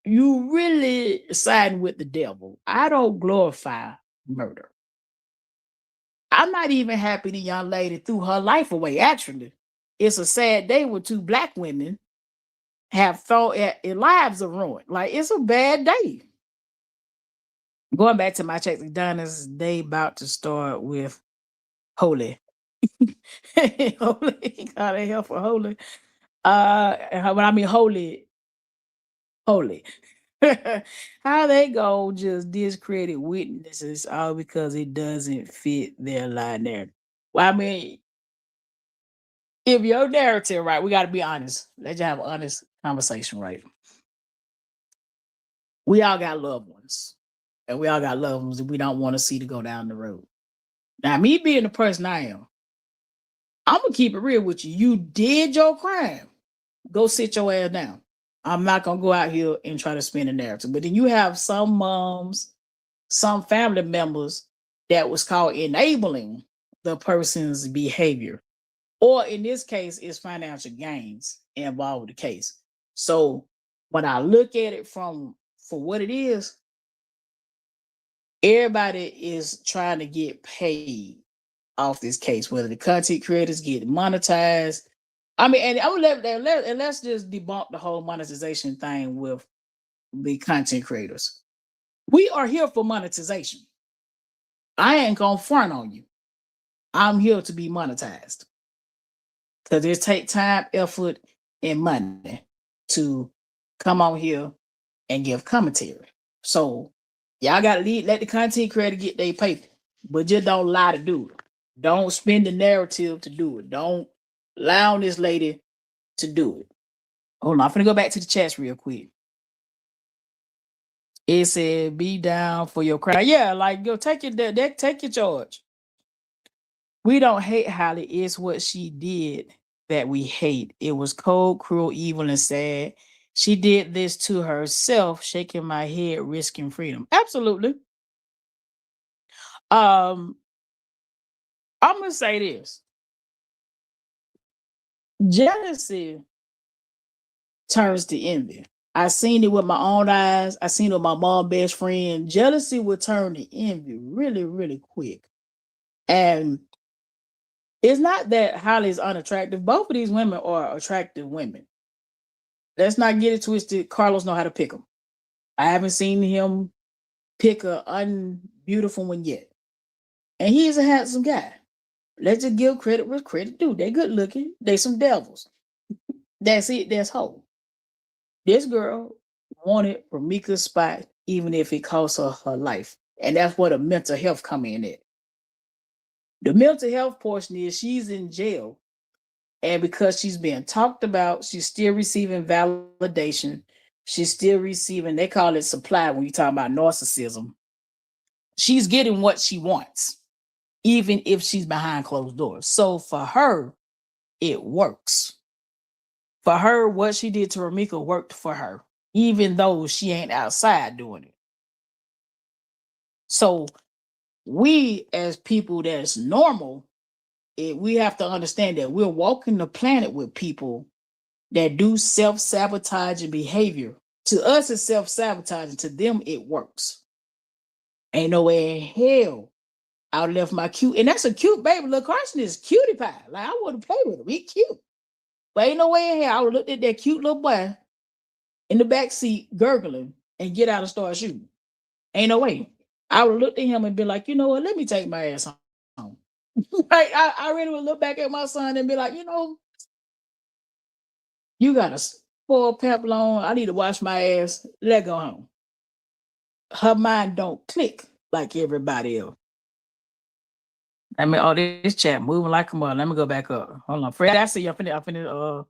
you really siding with the devil. I don't glorify murder. I'm not even happy the young lady threw her life away. Actually, it's a sad day when two black women have thought lives are ruined. Like it's a bad day. Going back to my checks, Eddonis, they about to start with holy. Holy, God, they help for holy. When I mean holy. How they go just discredit witnesses all because it doesn't fit their line narrative. Well, I mean, if your narrative, right, we got to be honest. Let's just have an honest conversation, right? We all got loved ones, and we all got loved ones that we don't want to see to go down the road. Now, me being the person I am, I'm gonna keep it real with you. You did your crime. Go sit your ass down. I'm not gonna go out here and try to spin a narrative. But then you have some moms, some family members that was called enabling the person's behavior. Or in this case, it's financial gains involved with the case. So when I look at it from for what it is, everybody is trying to get paid off this case, whether the content creators get monetized. I mean, and I'm gonna let's just debunk the whole monetization thing with the content creators. We are here for monetization. I ain't gonna front on you. I'm here to be monetized because it take time, effort, and money to come on here and give commentary. So y'all gotta let the content creator get their paper, but just don't lie to do it. Don't spin the narrative to do it. Don't lie on this lady to do it. Hold on, I'm gonna go back to the chats real quick. It said, "Be down for your crowd." Yeah, like go take take your charge. We don't hate Holly. It's what she did that we hate. It was cold, cruel, evil, and sad. She did this to herself, shaking my head, risking freedom. Absolutely. Um, I'm gonna say this: jealousy turns to envy. I seen it with my own eyes. I seen it with my mom's best friend. Jealousy will turn to envy really, really quick. And it's not that Holly is unattractive. Both of these women are attractive women. Let's not get it twisted. Carlos know how to pick them. I haven't seen him pick a unbeautiful one yet. And he is a handsome guy. Let's just give credit where credit due. They good looking. They some devils. That's it. That's whole. This girl wanted Ramika's spot, even if it cost her her life. And that's where the mental health come in at. The mental health portion is she's in jail. And because she's being talked about, she's still receiving validation. She's still receiving, they call it supply when you talk about narcissism. She's getting what she wants, even if she's behind closed doors. So for her, it works. For her, what she did to Ramika worked for her, even though she ain't outside doing it. So we as people that's normal, we have to understand that we're walking the planet with people that do self-sabotaging behavior. To us, it's self-sabotaging. To them, it works. Ain't no way in hell I would left my cute, and that's a cute baby. Little Carson is cutie pie. Like I want to play with him. He cute. But ain't no way in hell I would look at that cute little boy in the back seat gurgling and get out and start shooting. Ain't no way. I would look at him and be like, you know what? Let me take my ass home. Like I really would look back at my son and be like, you know, you gotta for a pep loan. I need to wash my ass. Let go home. Her mind don't click like everybody else. I mean, oh, this chat moving like a mother. Let me go back up. Hold on. Fred, I see you.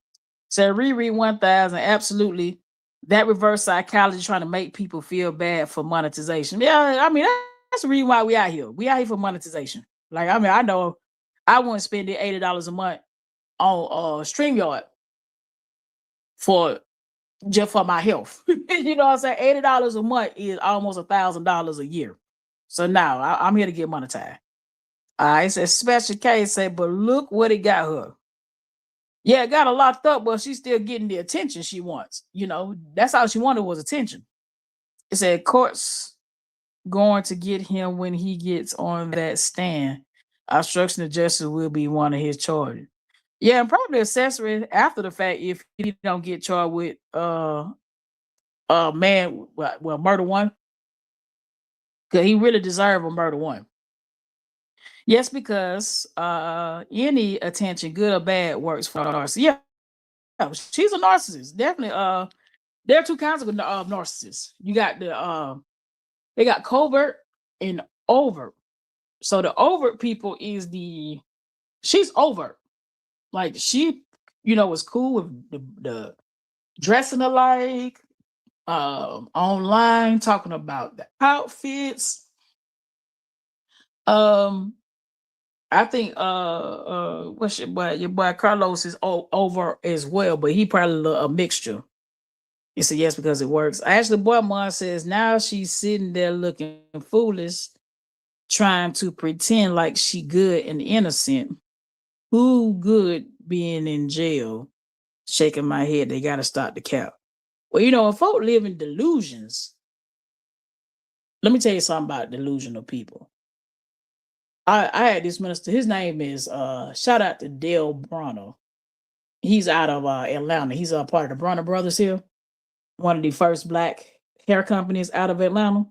Say reread 1000. Absolutely. That reverse psychology trying to make people feel bad for monetization. Yeah, I mean, that's the reason why we out here. We out here for monetization. Like, I mean, I know I wouldn't spend the $80 a month on StreamYard for just for my health. You know what I'm saying? $80 a month is almost $1,000 a year. So now I'm here to get monetized. It's a special case, say, but look what it got her. Yeah, it got her locked up, but she's still getting the attention she wants. You know, that's all she wanted was attention. It said courts going to get him when he gets on that stand. Obstruction of justice will be one of his charges. Yeah, and probably accessory after the fact if he don't get charged with man, well, murder one. Cause he really deserved a murder one. Yes, because any attention, good or bad, works for us. Yeah, she's a narcissist. Definitely. There are two kinds of narcissists. You got they got covert and overt. So the overt people is she's overt. Like she, was cool with the dressing alike, online talking about the outfits. I think what's your boy Carlos is over as well, but he probably a mixture. He said yes because it works. Actually, boy Mom says now she's sitting there looking foolish, trying to pretend like she good and innocent. Who good being in jail? Shaking my head. They gotta stop the cap. Well, if folk live in delusions, let me tell you something about delusional people. I had this minister. His name is shout out to Dale Bronner. He's out of Atlanta. He's a part of the Bronner Brothers here, one of the first black hair companies out of Atlanta.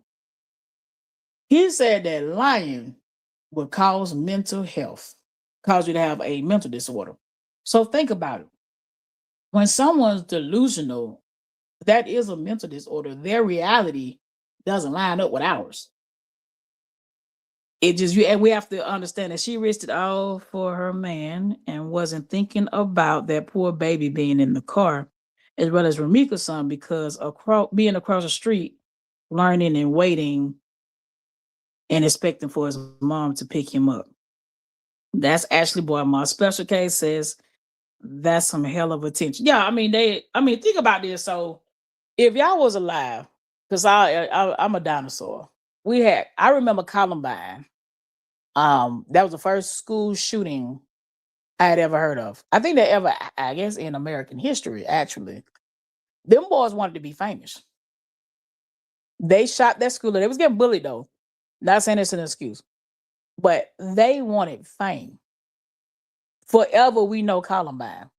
He said that lying would cause mental health, cause you to have a mental disorder. So think about it. When someone's delusional, that is a mental disorder. Their reality doesn't line up with ours. And we have to understand that she risked it all for her man and wasn't thinking about that poor baby being in the car, as well as Ramika's son, because being across the street, learning and waiting and expecting for his mom to pick him up. That's Ashley Boy. My special case says that's some hell of attention. Yeah, think about this. So if y'all was alive, because I'm a dinosaur. I remember Columbine. That was the first school shooting I had ever heard of. I think that I guess in American history, actually. Them boys wanted to be famous. They shot that school. They was getting bullied though. Not saying it's an excuse. But they wanted fame. Forever we know Columbine.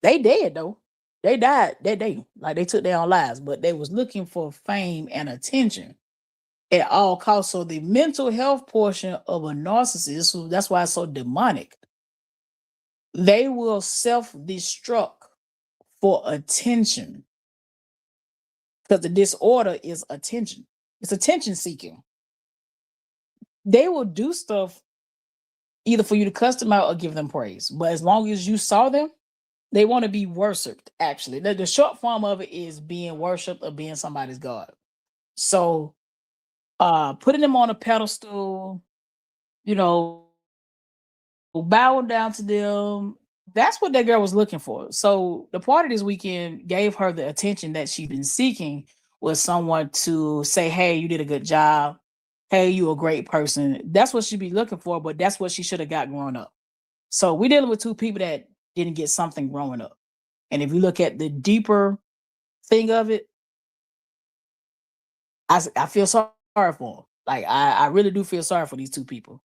They dead though. They died that day. Like they took their own lives, but they was looking for fame and attention at all costs. So the mental health portion of a narcissist, that's why it's so demonic. They will self-destruct for attention. Because the disorder is attention. It's attention seeking. They will do stuff either for you to cuss them out or give them praise. But as long as you saw them, they want to be worshipped, actually. The short form of it is being worshipped or being somebody's God. So putting them on a pedestal, bowing down to them, that's what that girl was looking for. So the party this weekend gave her the attention that she'd been seeking, was someone to say, hey, you did a good job. Hey, you a great person. That's what she'd be looking for, but that's what she should have got growing up. So we're dealing with two people that didn't get something growing up. And if you look at the deeper thing of it, I feel sorry for them. Like, I really do feel sorry for these two people.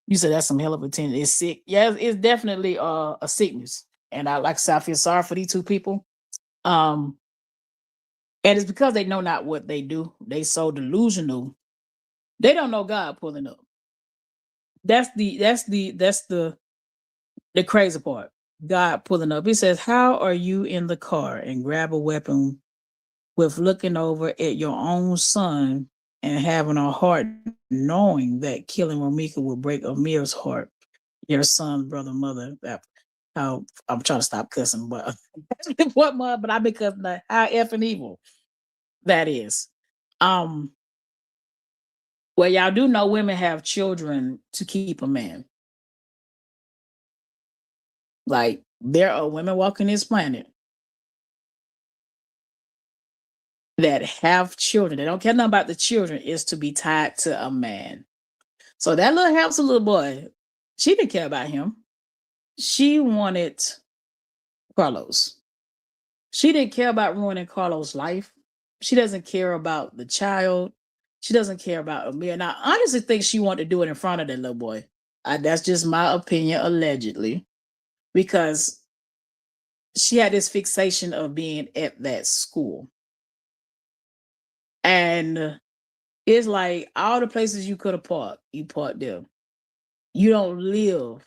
You said that's some hell of a attention. It's sick. Yeah, it's definitely a sickness. And I feel sorry for these two people. And it's because they know not what they do. They so delusional. They don't know God pulling up. That's the crazy part. God pulling up. He says, how are you in the car and grab a weapon with looking over at your own son and having a heart knowing that killing Ramika will break Amir's heart, your son, brother, mother. How I'm trying to stop cussing, but what mother? But I've been cussing that how effing evil that is. Well, y'all do know women have children to keep a man. Like there are women walking this planet that have children. They don't care nothing about the children, is to be tied to a man. So that little handsome little boy, she didn't care about him. She wanted Carlos. She didn't care about ruining Carlos' life. She doesn't care about the child. She doesn't care about Amir. Now, I honestly think she wanted to do it in front of that little boy. That's just my opinion, allegedly, because she had this fixation of being at that school. And it's like all the places you could have parked, you parked there. You don't live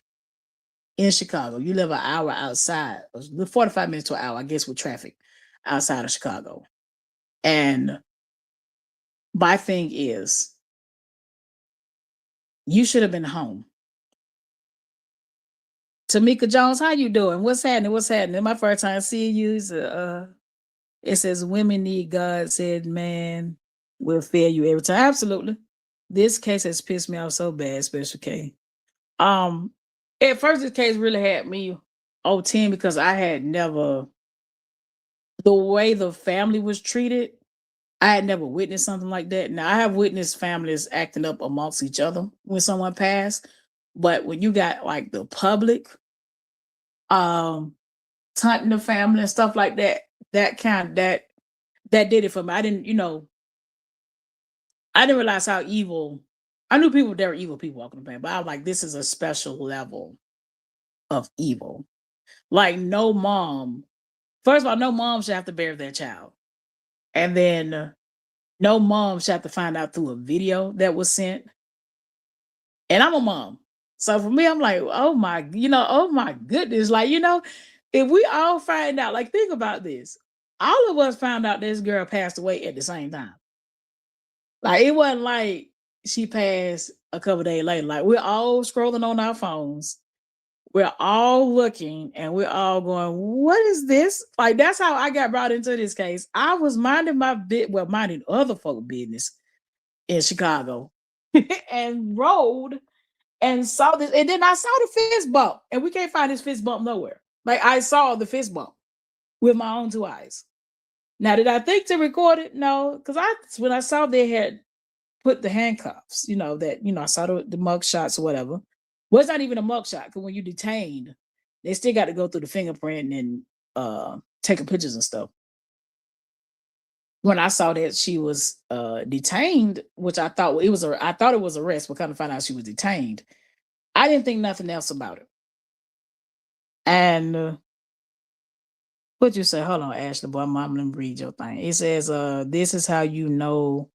in Chicago. You live an hour outside, 45 minutes to an hour, I guess, with traffic outside of Chicago. And my thing is, you should have been home. Tamika Jones, how you doing? What's happening? What's happening? My first time seeing you. It says women need God, said man will fail you every time. Absolutely. This case has pissed me off so bad, Special K. At first this case really had me on 10 because I had never, the way the family was treated, I had never witnessed something like that. Now I have witnessed families acting up amongst each other when someone passed, but when you got like the public taunting the family and stuff like that, that did it for me. I didn't realize how evil. I knew people, there were evil people walking the planet, but I was like, this is a special level of evil. Like no mom, first of all, no mom should have to bury their child. And then no mom should have to find out through a video that was sent. And I'm a mom. So for me, I'm like, oh my goodness. Like, if we all find out, like, think about this. All of us found out this girl passed away at the same time. Like, it wasn't like she passed a couple days later. Like, we're all scrolling on our phones. We're all looking and we're all going, what is this? Like, that's how I got brought into this case. I was minding minding other folk business in Chicago and rode and saw this. And then I saw the fist bump and we can't find this fist bump nowhere. Like, I saw the fist bump with my own two eyes. Now, did I think to record it? No, because when I saw they had put the handcuffs, I saw the mug shots or whatever. Well, it's not even a mug shot because when you're detained, they still got to go through the fingerprint and taking pictures and stuff. When I saw that she was detained, which I thought it was arrest, but kind of found out she was detained. I didn't think nothing else about it. And what you say? Hold on, Ashley, boy, I'm gonna read your thing. It says, this is how you know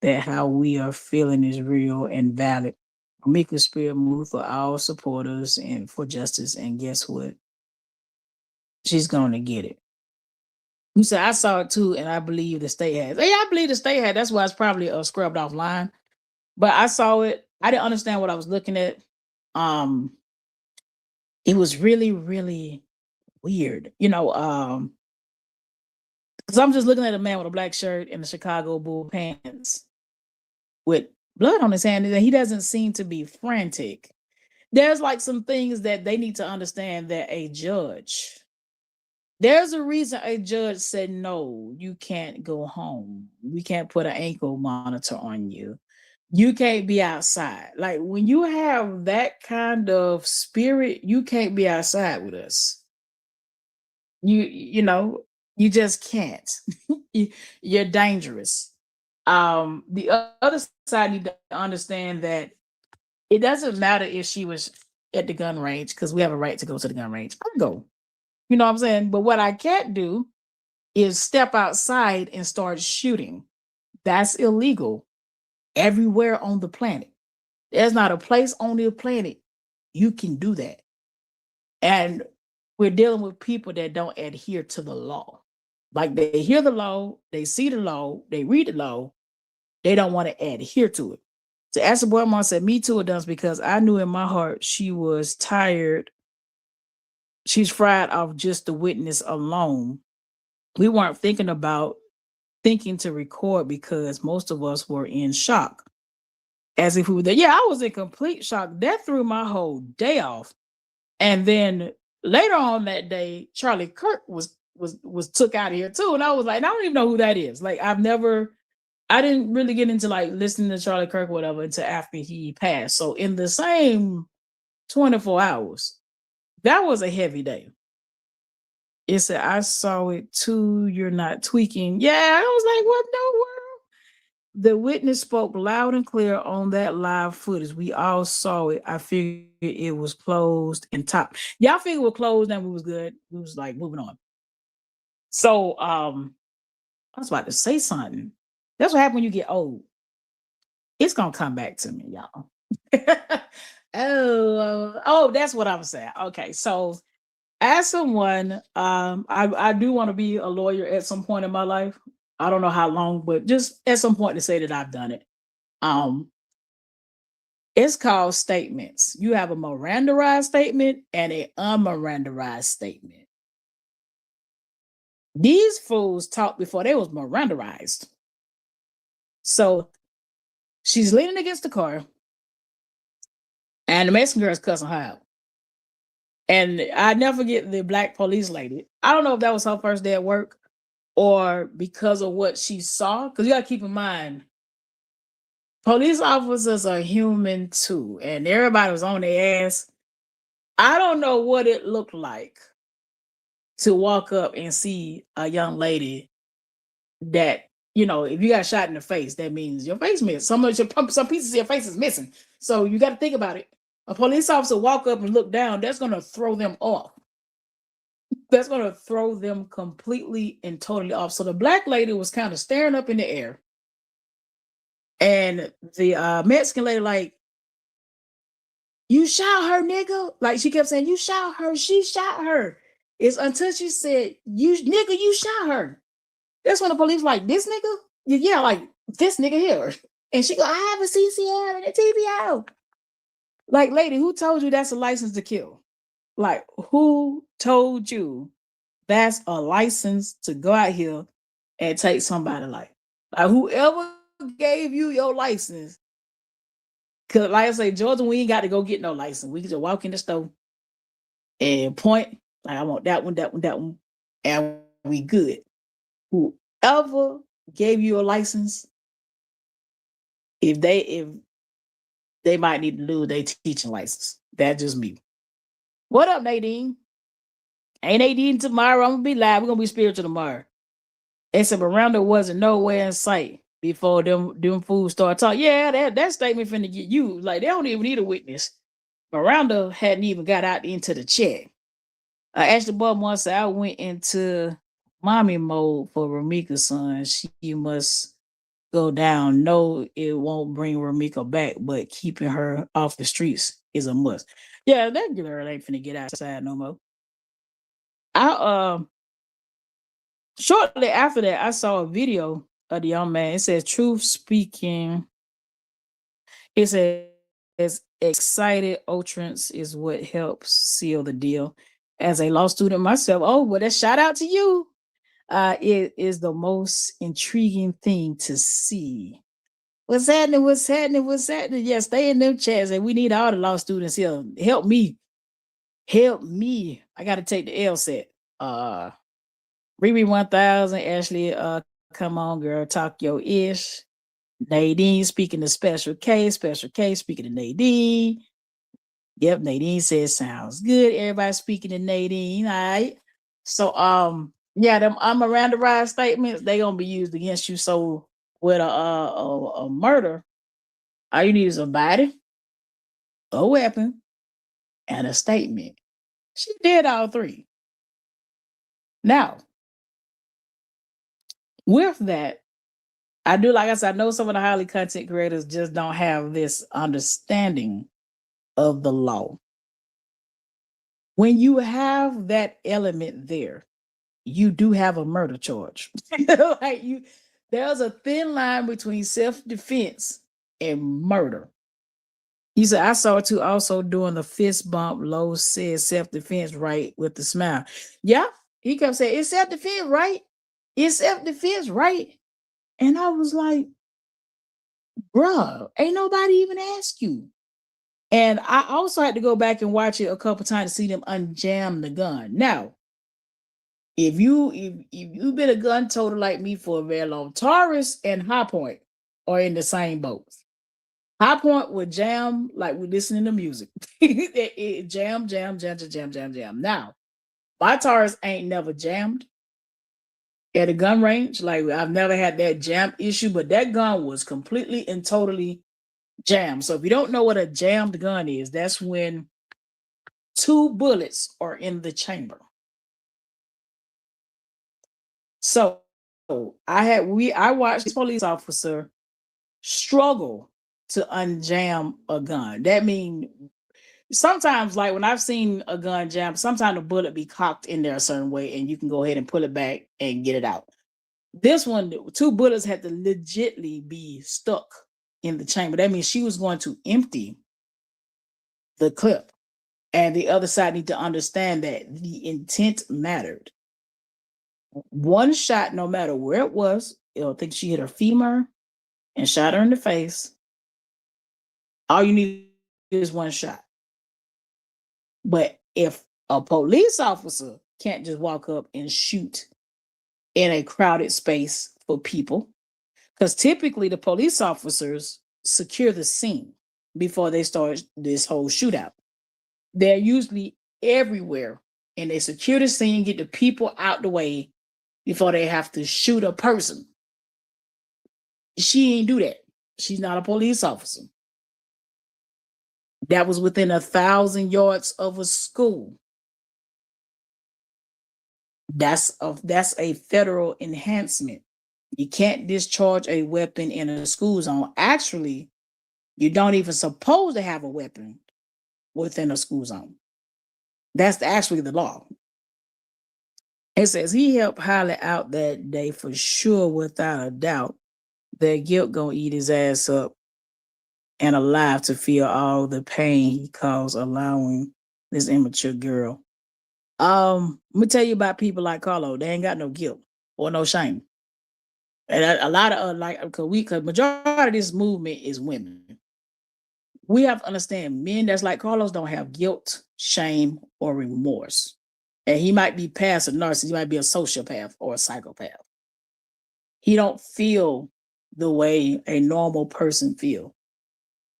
that how we are feeling is real and valid. Mika Spirit move for all supporters and for justice. And guess what? She's going to get it. You said, I saw it too, and I believe the state has. Yeah, I believe the state had. That's why it's probably scrubbed offline. But I saw it. I didn't understand what I was looking at. It was really, really weird. Because I'm just looking at a man with a black shirt and the Chicago Bull pants with blood on his hand, and he doesn't seem to be frantic. There's like some things that they need to understand that there's a reason a judge said, no, you can't go home. We can't put an ankle monitor on you. You can't be outside. Like when you have that kind of spirit, you can't be outside with us. You just can't. You're dangerous. The other side need to understand that it doesn't matter if she was at the gun range, because we have a right to go to the gun range. I'll go. You know what I'm saying? But what I can't do is step outside and start shooting. That's illegal everywhere on the planet. There's not a place on the planet you can do that. And we're dealing with people that don't adhere to the law. Like they hear the law, they see the law, they read the law, they don't want to adhere to it. So as the boy mom said, me too, it does, because I knew in my heart she was tired. She's fried off just the witness alone. We weren't thinking to record because most of us were in shock. As if we were there. Yeah, I was in complete shock. That threw my whole day off. And then later on that day, Charlie Kirk was took out of here too. And I was like, I don't even know who that is. Like I didn't really get into like listening to Charlie Kirk or whatever until after he passed. So in the same 24 hours, that was a heavy day. It said, I saw it too. You're not tweaking. Yeah, I was like, what in the world? The witness spoke loud and clear on that live footage. We all saw it. I figured it was closed and top. Y'all figured it was closed and we was good. We was like moving on. So I was about to say something. That's what happens when you get old. It's gonna come back to me, y'all. Oh, that's what I was saying. Okay, so as someone, I do want to be a lawyer at some point in my life. I don't know how long, but just at some point to say that I've done it. Um, it's called statements. You have a Mirandarized statement and an unmirandarized statement. These fools talked before they was Mirandarized. So she's leaning against the car, and the Mexican girl is cussing her out. And I never forget the black police lady. I don't know if that was her first day at work or because of what she saw. Because you got to keep in mind, police officers are human too, and everybody was on their ass. I don't know what it looked like to walk up and see a young lady that, if you got shot in the face, that means your face missed. Some pieces of your face is missing. So you got to think about it. A police officer walk up and look down, that's going to throw them off. That's going to throw them completely and totally off. So the black lady was kind of staring up in the air. And the Mexican lady, like, you shot her, nigga. Like, she kept saying, you shot her. She shot her. It's until she said, you shot her. That's when the police like, this nigga? Yeah, like, this nigga here. And she go, I have a CCL and a TBO. Like, lady, who told you that's a license to kill? Like, who told you that's a license to go out here and take somebody's life? Like, whoever gave you your license, because like I say, Georgia, we ain't got to go get no license. We can just walk in the store and point, like, I want that one, and we good. Whoever gave you a license, if they might need to lose their teaching license. That's just me. What up, Nadine? Ain't Nadine tomorrow? I'm gonna be live. We're gonna be spiritual tomorrow. They said Miranda wasn't nowhere in sight before them fools start talking. Yeah, that statement finna get you. Like, they don't even need a witness. Miranda hadn't even got out into the chat. Ashley Bob once said, I went into mommy mode for Ramika's son. She must go down. No, it won't bring Ramika back, but keeping her off the streets is a must. Yeah, that girl ain't finna get outside no more. I shortly after that, I saw a video of the young man. It says, truth speaking. It says, excited utterance is what helps seal the deal. As a law student myself, well, that shout out to you. It is the most intriguing thing to see. What's happening? Yeah, stay in them chats, and we need all the law students here. Help me. I got to take the LSAT. Riri 1000, Ashley, come on, girl, talk your ish. Nadine speaking to special case speaking to Nadine. Yep, Nadine says sounds good. Everybody speaking to Nadine. All right. So yeah, them unmirandarized statements, they gonna be used against you. So with a murder, all you need is a body, a weapon, and a statement. She did all three. Now, with that, I do, like I said, I know some of the highly content creators just don't have this understanding of the law. When you have that element there, you do have a murder charge. Like there's a thin line between self-defense and murder. He said, I saw it too, also doing the fist bump. Lowe said self-defense, right? With the smile. Yeah. He kept saying, it's self-defense, right? It's self-defense, right? And I was like, bruh, ain't nobody even ask you. And I also had to go back and watch it a couple times to see them unjam the gun. Now, if you've been a gun toter like me for a very long, Taurus and High Point are in the same boat. High Point would jam like we're listening to music. It jam, jam, jam, jam, jam, jam, jam. Now, my Taurus ain't never jammed at a gun range. Like I've never had that jam issue, but that gun was completely and totally jammed. So if you don't know what a jammed gun is, that's when two bullets are in the chamber. So I watched this police officer struggle to unjam a gun. That means sometimes, like when I've seen a gun jam, sometimes the bullet be cocked in there a certain way, and you can go ahead and pull it back and get it out. This one, two bullets had to legitly be stuck in the chamber. That means she was going to empty the clip, and the other side need to understand that the intent mattered. One shot, no matter where it was, I think she hit her femur and shot her in the face. All you need is one shot. But if a police officer can't just walk up and shoot in a crowded space for people, because typically the police officers secure the scene before they start this whole shootout. They're usually everywhere and they secure the scene, get the people out the way before they have to shoot a person. She ain't do that. She's not a police officer. That was within 1,000 yards of a school. That's a federal enhancement. You can't discharge a weapon in a school zone. Actually, you don't even supposed to have a weapon within a school zone. That's actually the law. It says he helped highlight out that day for sure, without a doubt. That guilt gonna eat his ass up and alive to feel all the pain he caused allowing this immature girl. Let me tell you about people like Carlo. They ain't got no guilt or no shame. And a lot of because majority of this movement is women. We have to understand men that's like Carlos don't have guilt, shame, or remorse. And he might be past a narcissist, he might be a sociopath or a psychopath. He don't feel the way a normal person feel.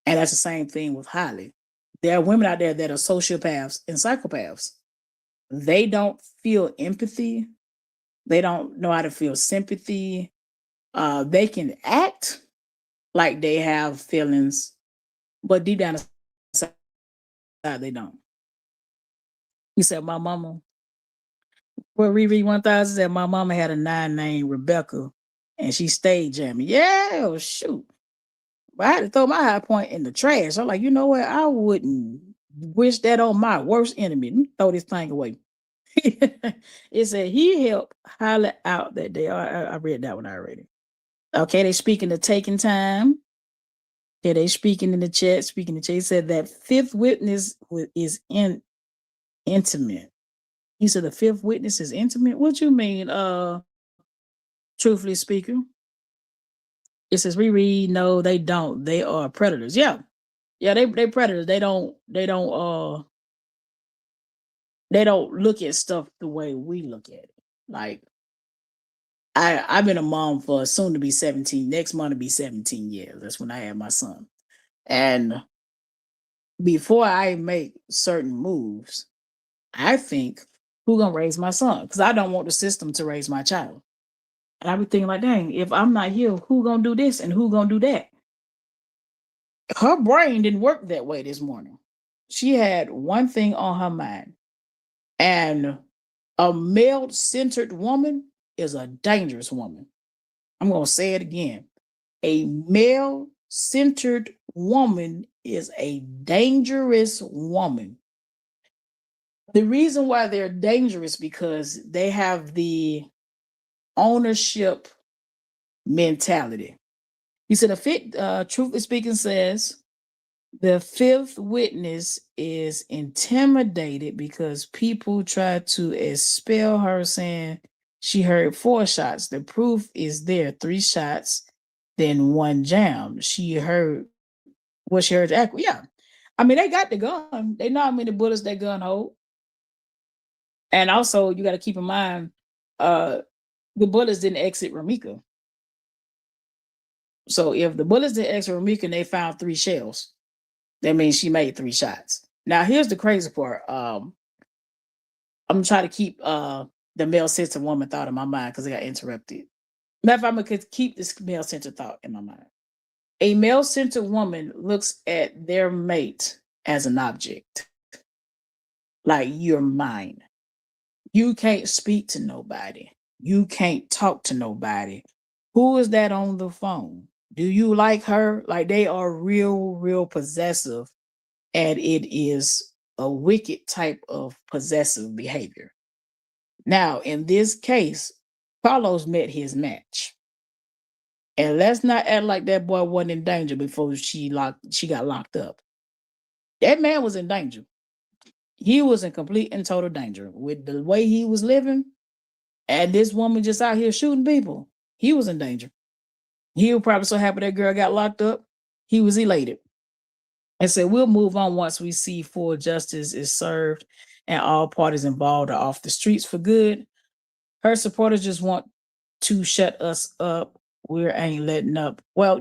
And that's the same thing with Holly. There are women out there that are sociopaths and psychopaths. They don't feel empathy. They don't know how to feel sympathy. They can act like they have feelings, but deep down inside, they don't. He said, my mama, well, Riri 1000 said, my mama had a 9 named Rebecca, and she stayed jamming. Yeah, shoot. But I had to throw my High Point in the trash. I'm like, you know what? I wouldn't wish that on my worst enemy. Let me throw this thing away. It said he helped highlight out that day. I read that one already. Okay, they speaking of taking time. Okay, they speaking in the chat. Speaking in the chat, he said that fifth witness is intimate. He said the fifth witness is intimate. What you mean? Truthfully speaking, it says reread. No, they don't. They are predators. Yeah, they predators. They don't look at stuff the way we look at it. Like I've been a mom for soon to be 17. Next month to be 17 years. That's when I had my son. And before I make certain moves, I think, who gonna raise my son? Because I don't want the system to raise my child. And I be thinking like, dang, if I'm not here, who gonna do this and who gonna do that? Her brain didn't work that way this morning. She had one thing on her mind. And a male-centered woman is a dangerous woman. I'm gonna say it again. A male-centered woman is a dangerous woman. The reason why they're dangerous because they have the ownership mentality. He said, truthfully speaking, says the fifth witness is intimidated because people try to expel her, saying she heard 4 shots. The proof is there 3 shots, then one jam. She heard what she heard. Yeah. I mean, they got the gun. They know how many bullets that gun hold. And also, you got to keep in mind, uh, the bullets didn't exit Ramika. So if the bullets didn't exit Ramika and they found 3 shells, that means she made 3 shots. Now, here's the crazy part. I'm trying to keep the male centered woman thought in my mind because I got interrupted. Matter of fact, I'm gonna keep this male centered thought in my mind. A male centered woman looks at their mate as an object, like you're mine. You can't speak to nobody. You can't talk to nobody. Who is that on the phone? Do you like her? Like they are real possessive, and it is a wicked type of possessive behavior. Now, in this case, Carlos met his match. And let's not act like that boy wasn't in danger before she got locked up. That man was in danger. He was in complete and total danger with the way he was living. And this woman just out here shooting people. He was in danger. He was probably so happy that girl got locked up. He was elated. And said, we'll move on once we see full justice is served and all parties involved are off the streets for good. Her supporters just want to shut us up. We ain't letting up. Well,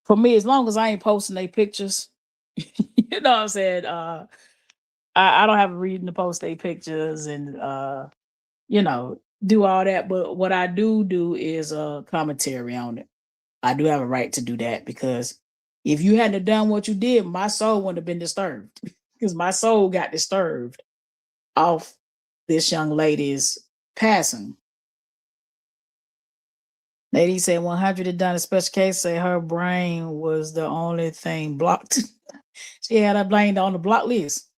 for me, as long as I ain't posting their pictures, you know what I'm saying? I don't have a reason to post their pictures and do all that. But what I do is a commentary on it. I do have a right to do that because if you hadn't done what you did, my soul wouldn't have been disturbed because my soul got disturbed off this young lady's passing. Lady said 100 had done a special case, say her brain was the only thing blocked. She had her brain on the block list.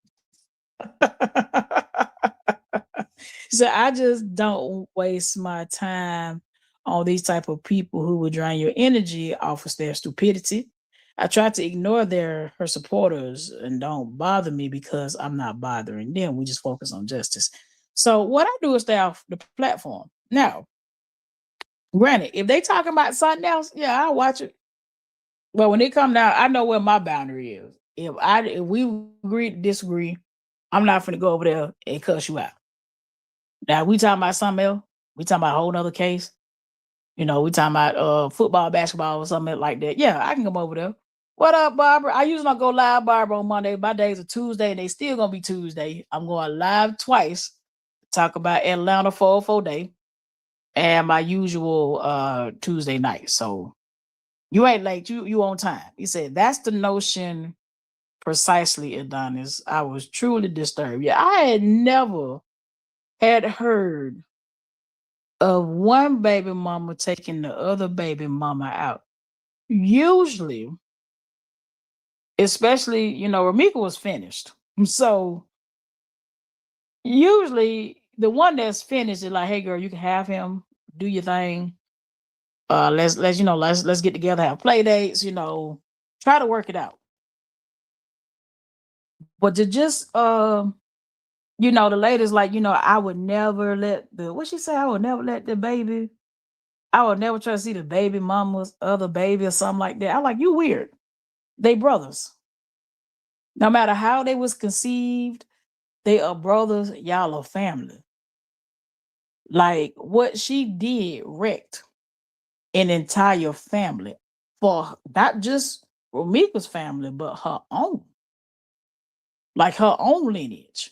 So I just don't waste my time on these type of people who would drain your energy off of their stupidity. I try to ignore her supporters and don't bother me because I'm not bothering them. We just focus on justice. So what I do is stay off the platform. Now, granted, if they talking about something else, yeah, I'll watch it. But when it come down, I know where my boundary is. If we agree to disagree, I'm not gonna go over there and cuss you out. Now we talking about something else. We talking about a whole nother case. We talking about football, basketball, or something like that. Yeah, I can come over there. What up, Barbara? I usually don't go live, Barbara, on Monday. My days are Tuesday, and they still gonna be Tuesday. I'm going live twice. Talk about Atlanta 404 day and my usual Tuesday night. So you ain't late. You on time. He said that's the notion precisely, Eddonis. I was truly disturbed. Yeah, I had never had heard of one baby mama taking the other baby mama out. Usually, especially, Ramika was finished. So usually the one that's finished is like, hey girl, you can have him, do your thing. Let's get together, have play dates, try to work it out. But to just the lady's like, I would never let what she say, I would never let the baby, I would never try to see the baby mama's other baby or something like that. I'm like, you weird. They brothers. No matter how they was conceived, they are brothers, y'all are family. Like what she did wrecked an entire family for not just Romika's family, but her own. Like her own lineage.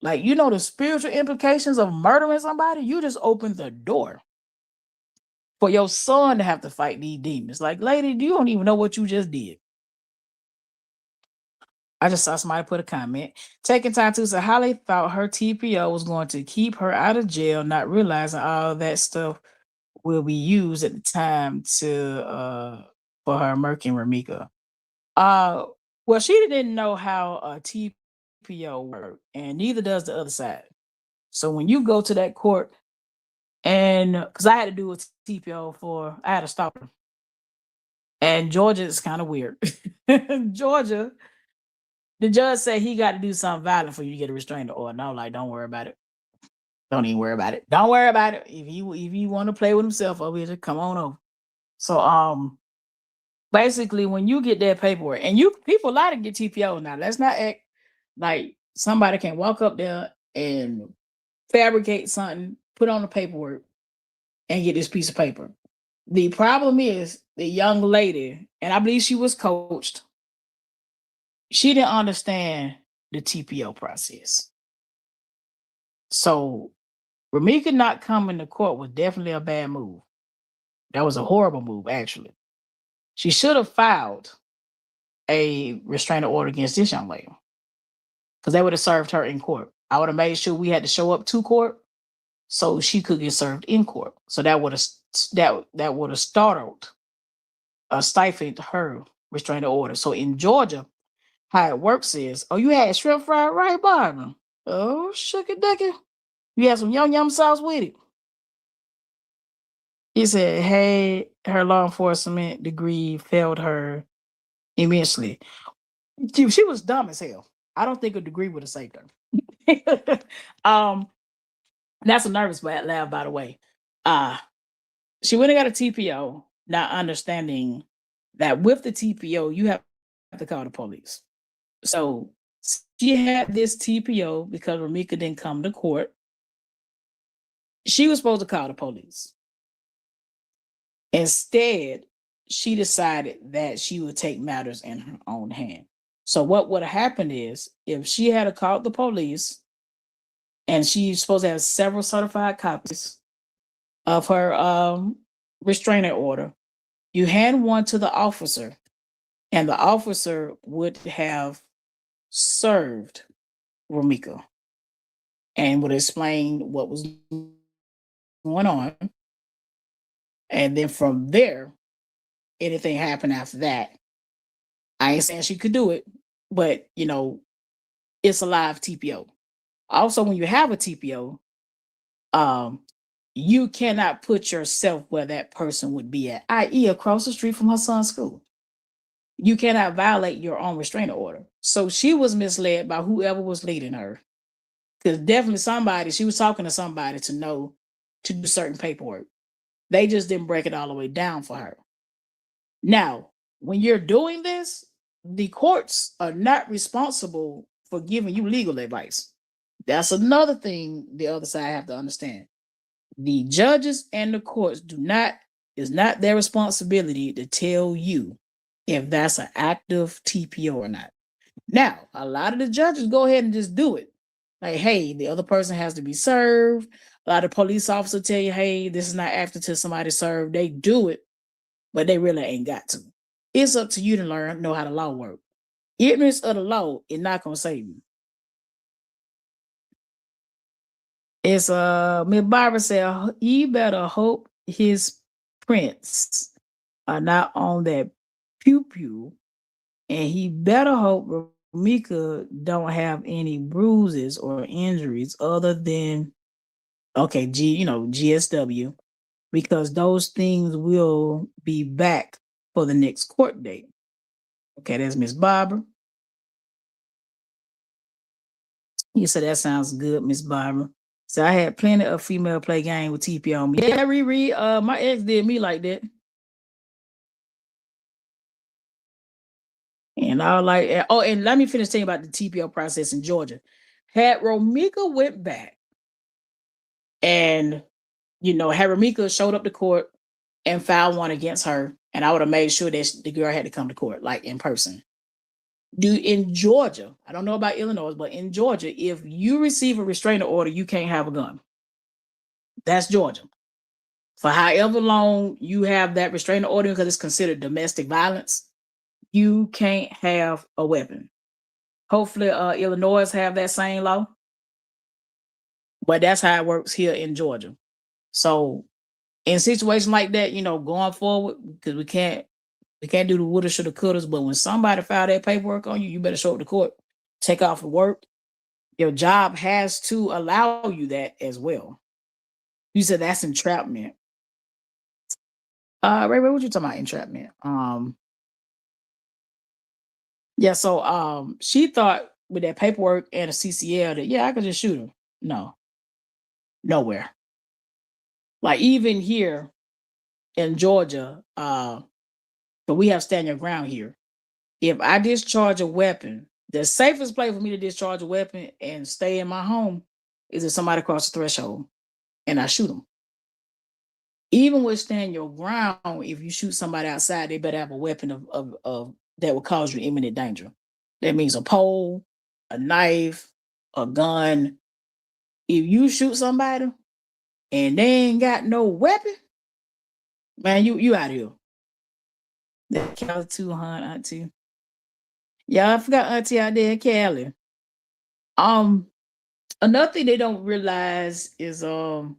Like, the spiritual implications of murdering somebody, you just opened the door for your son to have to fight these demons. Like, lady, you don't even know what you just did. I just saw somebody put a comment. Taking time to say how they thought her TPO was going to keep her out of jail, not realizing all that stuff will be used at the time for her murking Ramika. Well, she didn't know how TPO TPO work, and neither does the other side. So when you go to that court, and because I had to do a TPO I had to stop her. And Georgia is kind of weird. Georgia, the judge said he got to do something violent for you to get a restraining order. And I was like, don't worry about it. Don't even worry about it. Don't worry about it. If you want to play with himself over here, just come on over. So basically when you get that paperwork, and people lie to get TPO now. Let's not act like somebody can walk up there and fabricate something, put on the paperwork, and get this piece of paper. The problem is the young lady, and I believe she was coached, she didn't understand the TPO process. So Ramika not coming to court was definitely a bad move. That was a horrible move, actually. She should have filed a restraining order against this young lady because they would have served her in court. I would have made sure we had to show up to court so she could get served in court. So that would have startled, stifled her restraining order. So in Georgia, how it works is, oh, you had shrimp fried right, Barbara? Oh, shucky ducky. You had some yum sauce with it. He said, hey, her law enforcement degree failed her immensely. She was dumb as hell. I don't think a degree would have saved her. That's a nervous laugh, by the way. She went and got a TPO, not understanding that with the TPO, you have to call the police. So she had this TPO because Ramika didn't come to court. She was supposed to call the police. Instead, she decided that she would take matters in her own hand. So what would have happened is, if she had called the police, and she's supposed to have several certified copies of her restraining order, you hand one to the officer, and the officer would have served Ramika and would explain what was going on. And then from there, anything happened after that. I ain't saying she could do it, but it's a live TPO. Also, when you have a TPO, you cannot put yourself where that person would be at, i.e., across the street from her son's school. You cannot violate your own restraining order. So she was misled by whoever was leading her. Because definitely she was talking to somebody to know to do certain paperwork. They just didn't break it all the way down for her. Now, when you're doing this, the courts are not responsible for giving you legal advice. That's another thing the other side have to understand. The judges and the courts is not their responsibility to tell you if that's an active TPO or not. Now, a lot of the judges go ahead and just do it. Like, hey, the other person has to be served. A lot of police officers tell you, hey, this is not active till somebody served. They do it, but they really ain't got to. It's up to you to know how the law works. Ignorance of the law is not going to save you. It's Miss Barbara said, he better hope his prints are not on that pew, and he better hope Ramika don't have any bruises or injuries other than GSW, because those things will be back for the next court date. Okay, that's Miss Barbara. You said that sounds good, Miss Barbara. So I had plenty of female play game with TP on me. Yeah, Riri, my ex did me like that. And I was like, and let me finish telling you about the TPO process in Georgia. Had Ramika went back and, had Ramika showed up to court and filed one against her, and I would have made sure that the girl had to come to court, like in person. In Georgia, I don't know about Illinois, but in Georgia, if you receive a restraining order, you can't have a gun. That's Georgia. For however long you have that restraining order, because it's considered domestic violence, you can't have a weapon. Hopefully, Illinois have that same law, but that's how it works here in Georgia. So, in situations like that, going forward, because we can't do the woulda, shoulda, couldas. But when somebody file that paperwork on you, you better show up to court, take off of work, Your job has to allow you that as well. You said that's entrapment. Ray, what you talking about entrapment? Yeah, so she thought with that paperwork and a CCL that yeah, I could just shoot her. No, nowhere. Like even here in Georgia, but we have stand your ground here. If I discharge a weapon, the safest place for me to discharge a weapon and stay in my home is if somebody cross the threshold and I shoot them. Even with stand your ground, if you shoot somebody outside, they better have a weapon of that will cause you imminent danger. That means a pole, a knife, a gun. If you shoot somebody and they ain't got no weapon, man, you out here. That Cali too, huh, Auntie? Yeah, I forgot Auntie out there in Cali. Another thing they don't realize is when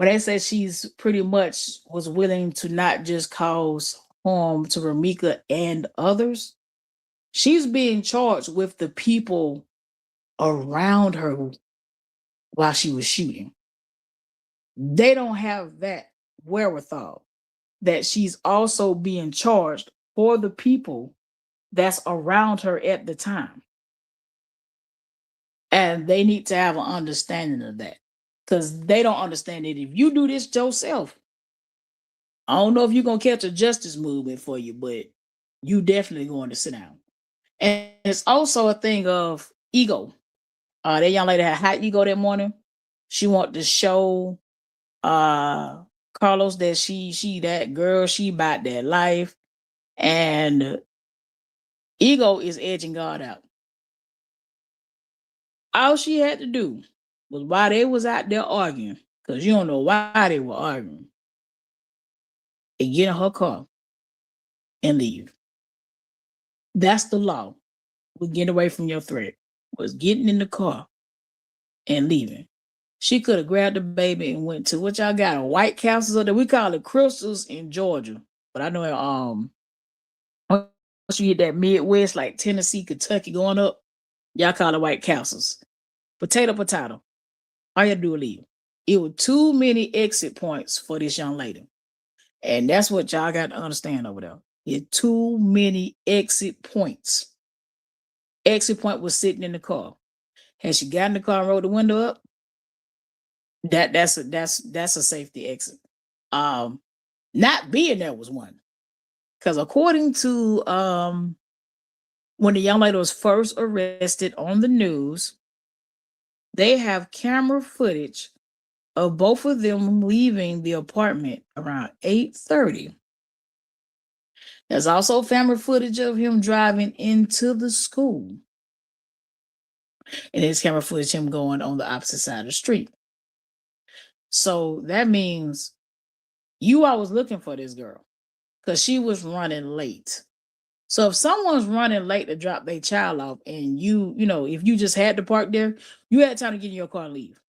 they say she's pretty much was willing to not just cause harm to Ramika and others, she's being charged with the people around her while she was shooting. They don't have that wherewithal that she's also being charged for the people that's around her at the time. And they need to have an understanding of that because they don't understand that if you do this yourself, I don't know if you're going to catch a justice movement for you, but you definitely going to sit down. And it's also a thing of ego. That young lady had high ego that morning. She wanted to show Carlos that she that girl, she about that life. And ego is edging God out. All she had to do was while they was out there arguing, because you don't know why they were arguing, and get in her car and leave. That's the law. We're getting away from your threat. Was getting in the car and leaving. She could have grabbed the baby and went to what y'all got a White Castle that we call it Crystals in Georgia. But I know once you hit that Midwest like Tennessee, Kentucky going up, y'all call it White Castles. Potato. All you had to do was leave. It was too many exit points for this young lady. And that's what y'all got to understand over there. It's too many exit points. Exit point was sitting in the car. Had she got in the car and rolled the window up, that's a safety exit. Not being there was one. Because according to when the young lady was first arrested on the news, they have camera footage of both of them leaving the apartment around 8:30. There's also camera footage of him driving into the school. And there's camera footage of him going on the opposite side of the street. So that means you always looking for this girl because she was running late. So if someone's running late to drop their child off and you know, if you just had to park there, you had time to get in your car and leave.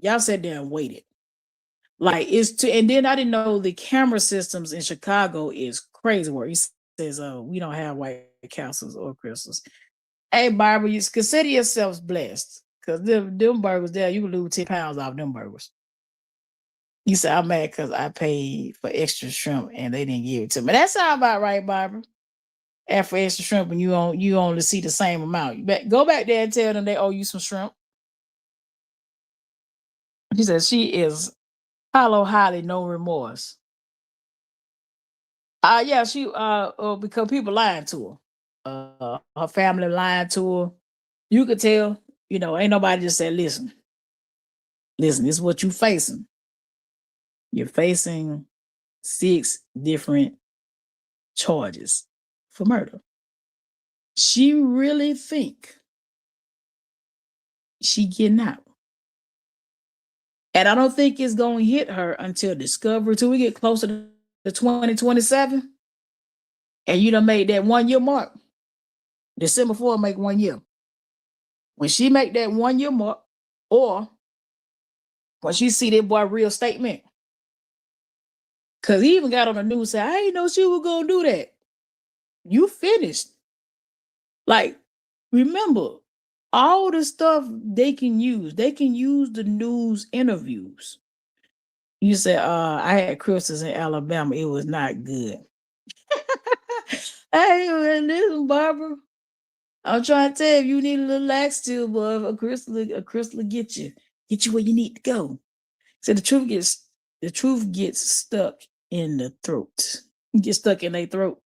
Y'all sat there and waited. Like and then I didn't know the camera systems in Chicago is crazy work. He says, we don't have White Castles or Crystals. Hey, Barbara, you consider yourselves blessed because them burgers there, you can lose 10 pounds off them burgers. You said, I'm mad because I paid for extra shrimp and they didn't give it to me. That sounds about right, Barbara. And for extra shrimp and you only see the same amount. Go back there and tell them they owe you some shrimp. She said she is hollow, highly, no remorse. Yeah, she because people lying to her. Her family lying to her. You could tell, ain't nobody just said, listen, this is what you facing. You're facing 6 different charges for murder. She really think she getting out. And I don't think it's going to hit her until Discovery, till we get closer to 2027. And you done made that 1 year mark. December 4 make 1 year. When she make that 1 year mark, or when she see that boy real statement, because he even got on the news and said, I didn't know she was going to do that. You finished. Like, remember, all the stuff they can use. They can use the news interviews. You said, I had Christmas in Alabama. It was not good. Hey, listen, Barbara. I'm trying to tell you, you need a little laxative, boy. A crystal will get you where you need to go. So the truth gets stuck in the throat. Get stuck in their throat.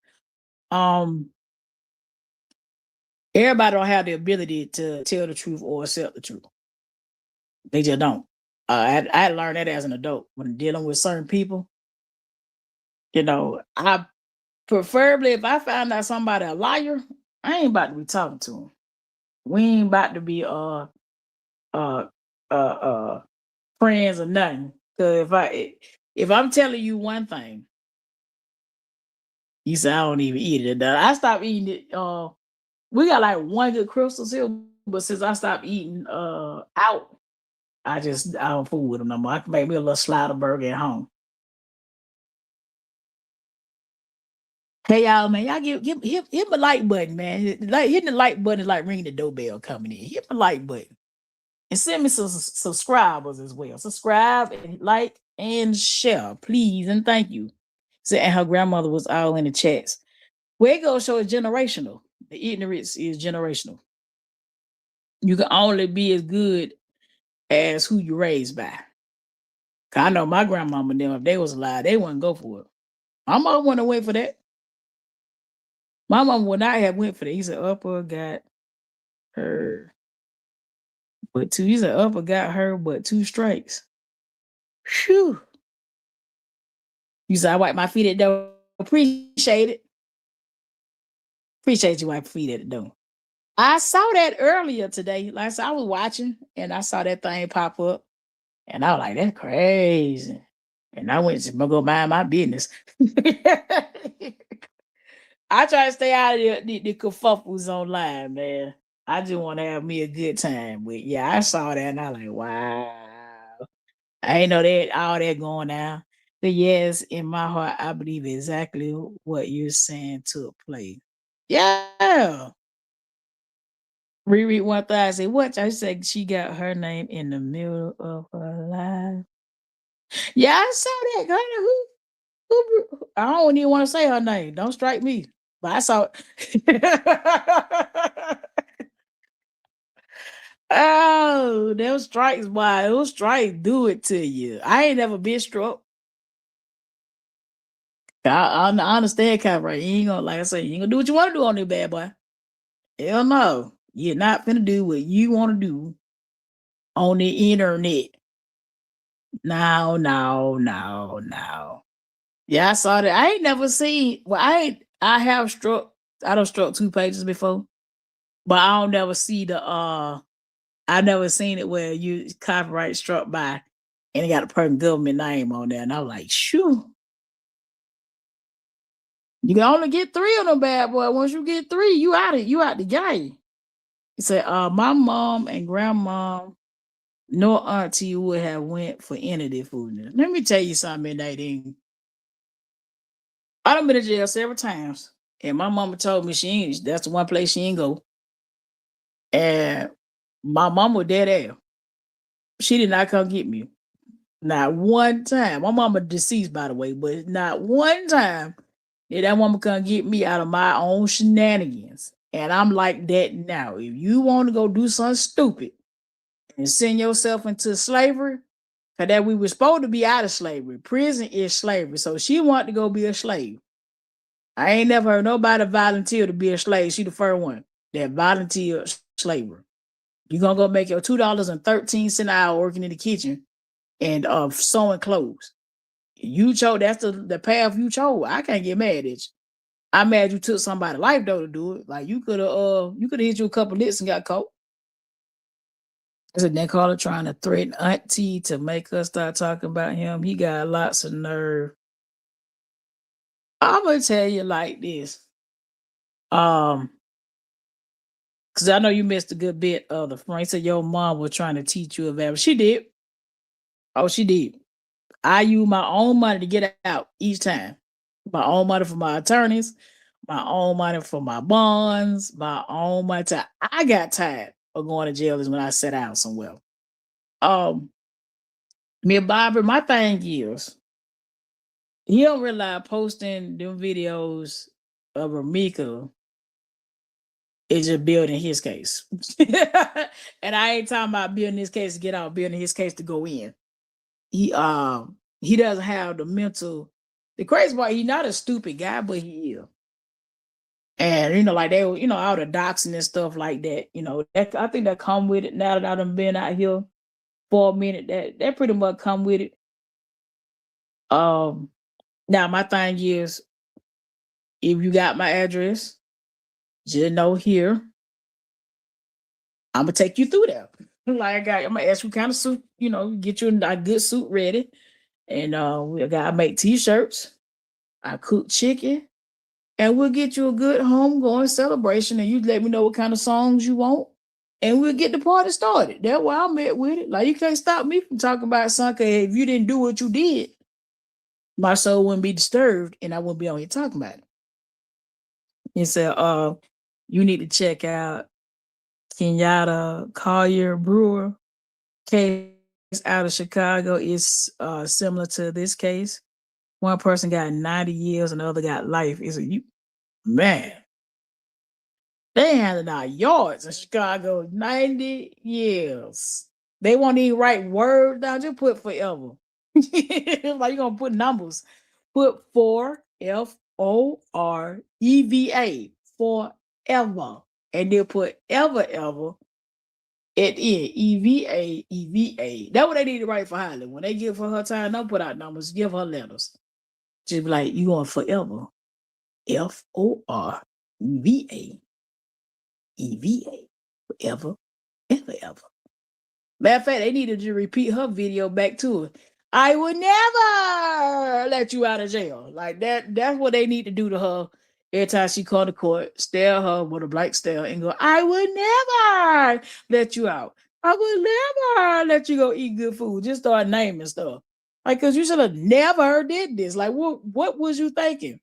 Everybody don't have the ability to tell the truth or accept the truth. They just don't. I learned that as an adult when dealing with certain people. I preferably if I find out somebody a liar, I ain't about to be talking to him. We ain't about to be uh friends or nothing. Cause if I'm telling you one thing, you say I don't even eat it. I stopped eating it. We got like one good crystals here, but since I stopped eating out, I don't fool with them no more. I can make me a little slider burger at home. Hey y'all, man, y'all hit my like button, man. Like hitting the like button is like ringing the doorbell coming in. Hit my like button and send me some subscribers as well. Subscribe and like and share, please and thank you. So, and her grandmother was all in the chats. Where it goes show is generational. The ignorance is generational. You can only be as good as who you raised by. I know my grandmama and them, if they was alive, they wouldn't go for it. My mom wouldn't wait for that. My mom would not have went for that. He said upper got her, but two. He said upper got her, but 2 strikes. Phew. You said I wipe my feet at the door. Appreciate it. Appreciate you wipe feet at the door. I saw that earlier today. Like I said, I was watching and I saw that thing pop up. And I was like, that's crazy. And I went to go mind my business. I try to stay out of the kerfuffles online, man. I just want to have me a good time. But yeah, I saw that and I was like, wow. I ain't know that all that going down. But yes, in my heart, I believe exactly what you're saying took place. Yeah. Reread one thing. I said, what? I said she got her name in the middle of her life. Yeah, I saw that. Who I don't even want to say her name. Don't strike me. But I saw oh, those strikes, boy. Those strikes do it to you. I ain't never been struck. I understand, Kyra. You ain't gonna, like I said, you ain't gonna do what you want to do on this bad boy. Hell no. You're not finna do what you want to do on the internet. No. Yeah, I saw that. I ain't never seen. Well, I have struck. I don't struck 2 pages before, but I don't never see the. I never seen it where you copyright struck by, and it got a person government name on there, and I was like, shoo. You can only get 3 of them bad boy. Once you get 3, you out the game. He said, my mom and grandma, no auntie would have went for any of this food. Let me tell you something, Nadine. I done been to jail several times. And my mama told me that's the one place she ain't go. And my mama was dead ass. She did not come get me. Not one time. My mama deceased, by the way, but not one time did that woman come get me out of my own shenanigans. And I'm like that now. If you want to go do something stupid and send yourself into slavery, because that we were supposed to be out of slavery. Prison is slavery. So she wanted to go be a slave. I ain't never heard nobody volunteer to be a slave. She the first one that volunteered slavery. You're gonna go make your $2.13 an hour working in the kitchen and sewing clothes. You chose, that's the path you chose. I can't get mad at you. I'm mad you took somebody's life though to do it. Like you could have hit you a couple licks and got caught. There's a Nick caller trying to threaten Auntie to make us start talking about him. He got lots of nerve. I'm gonna tell you like this. Because I know you missed a good bit of the front. So your mom was trying to teach you about. She did. Oh, she did. I use my own money to get out each time. My own money for my attorneys, my own money for my bonds, my own money. I got tired. or going to jail is when I sit down somewhere. Um, me and Bobby, my thing is, he don't realize posting them videos of Ramika is just building his case. And I ain't talking about building his case to get out, building his case to go in. He doesn't have the mental. The crazy part, he's not a stupid guy, but he is. And like they, all the doxing and stuff like that. I think that come with it. Now that I done been out here for a minute, that pretty much come with it. Now my thing is, if you got my address, just know here, I'm gonna take you through there. Like I'm gonna ask you kind of suit, get you a good suit ready, and we gotta make t-shirts. I cook chicken, and we'll get you a good homegoing celebration, and you let me know what kind of songs you want, and we'll get the party started. That's why I'm at with it. Like, you can't stop me from talking about something. If you didn't do what you did, my soul wouldn't be disturbed, and I wouldn't be on here talking about it. He said, you need to check out Kenyatta Collier Brewer case out of Chicago. Is similar to this case. One person got 90 years and the other got life. Is a man. They handed out yards in Chicago, 90 years. They won't even write words down, just put forever. Like, you're gonna put numbers. Put FOREVA, forever. And then put ever at EVA. That's what they need to write for Holly. When they give her her time, don't put out numbers, give her letters. Just be like, you going forever. FOREVA. Forever and forever. Matter of fact, they needed to repeat her video back to her. I would never let you out of jail. Like that's what they need to do to her every time she called the court, stare her with a blank stare and go, I would never let you out. I would never let you go eat good food. Just start naming stuff. Like, because you should have never did this. Like, what was you thinking?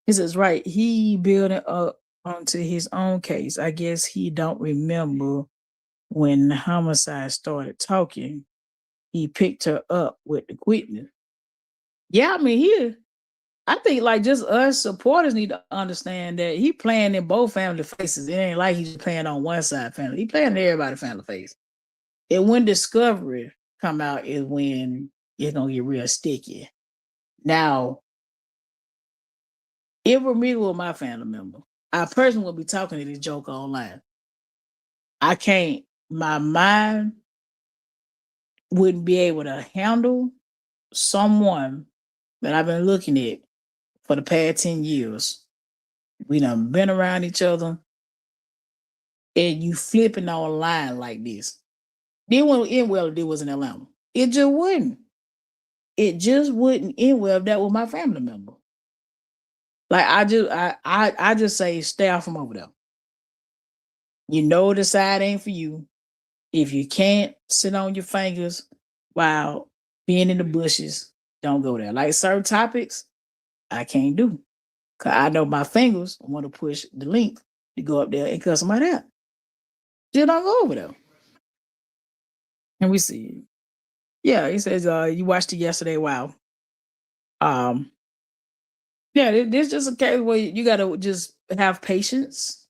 He says, right, he building up onto his own case. I guess he don't remember when the homicide started talking. He picked her up with the quickness. Yeah, I mean, I think like just us supporters need to understand that he playing in both family faces. It ain't like he's playing on one side family. He playing in everybody's family face. And when discovery come out is when it's gonna get real sticky. Now, if Ramiro were my family member, I personally would be talking to this joker online. I can't, my mind wouldn't be able to handle someone that I've been looking at for the past 10 years. We done been around each other, and you flipping online like this. Then when it end well if it was in Atlanta. It just wouldn't. It just wouldn't end well if that was my family member. Like I just say stay off from over there. You know the side ain't for you. If you can't sit on your fingers while being in the bushes, don't go there. Like certain topics, I can't do. Cause I know my fingers want to push the link to go up there and cut somebody out. Just don't go over there. And we see. Yeah, he says, you watched it yesterday. Wow. Yeah, there's just a case where you gotta just have patience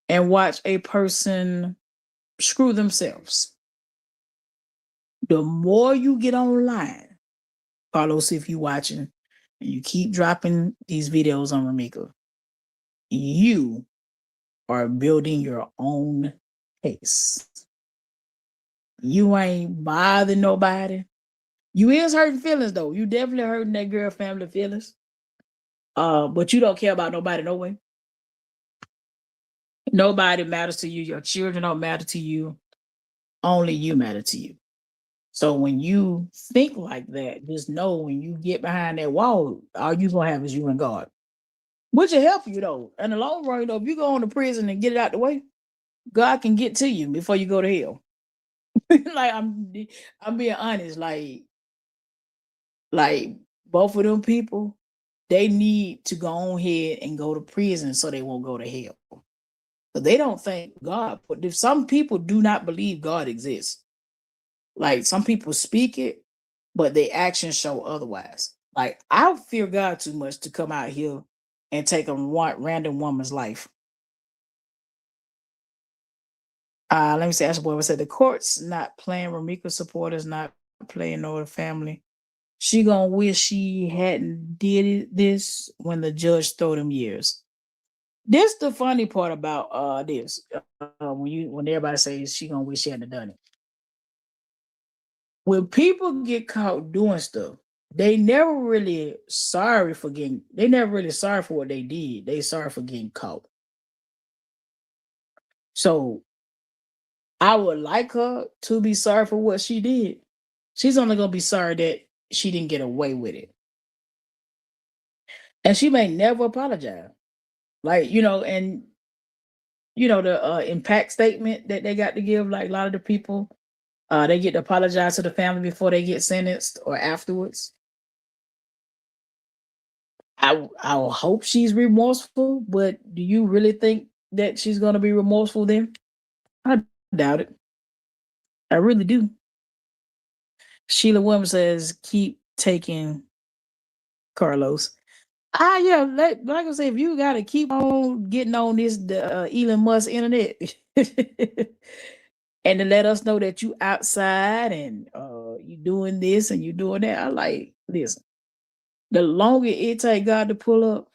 and watch a person screw themselves. The more you get online, Carlos, if you watching and you keep dropping these videos on Ramika, you are building your own case. You ain't bothering nobody. You is hurting feelings though. You definitely hurting that girl family feelings. But you don't care about nobody no way. Nobody matters to you. Your children don't matter to you. Only you matter to you. So when you think like that, just know when you get behind that wall, all you gonna have is you and God. Which will help you though. In the long run, though, if you go into prison and get it out the way, God can get to you before you go to hell. Like I'm being honest. Like both of them people, they need to go on ahead and go to prison so they won't go to hell. But they don't think God. But if some people do not believe God exists, like some people speak it, but their actions show otherwise. Like I fear God too much to come out here and take a random woman's life. Let me say, Ashley Boy said the court's not playing. Ramika supporters not playing over the family. She gonna wish she hadn't did this when the judge threw them years. This the funny part about this. When everybody says she gonna wish she hadn't done it. When people get caught doing stuff, they never really sorry for getting. They never really sorry for what they did. They sorry for getting caught. So I would like her to be sorry for what she did. She's only gonna be sorry that she didn't get away with it, and she may never apologize. Like and the impact statement that they got to give. Like a lot of the people, they get to apologize to the family before they get sentenced or afterwards. I will hope she's remorseful, but do you really think that she's gonna be remorseful then? I doubt it. I really do. Sheila Williams says, keep taking Carlos. Yeah, like I say, if you gotta keep on getting on this Elon Musk internet and to let us know that you outside and you doing this and you doing that, I like listen. The longer it take God to pull up,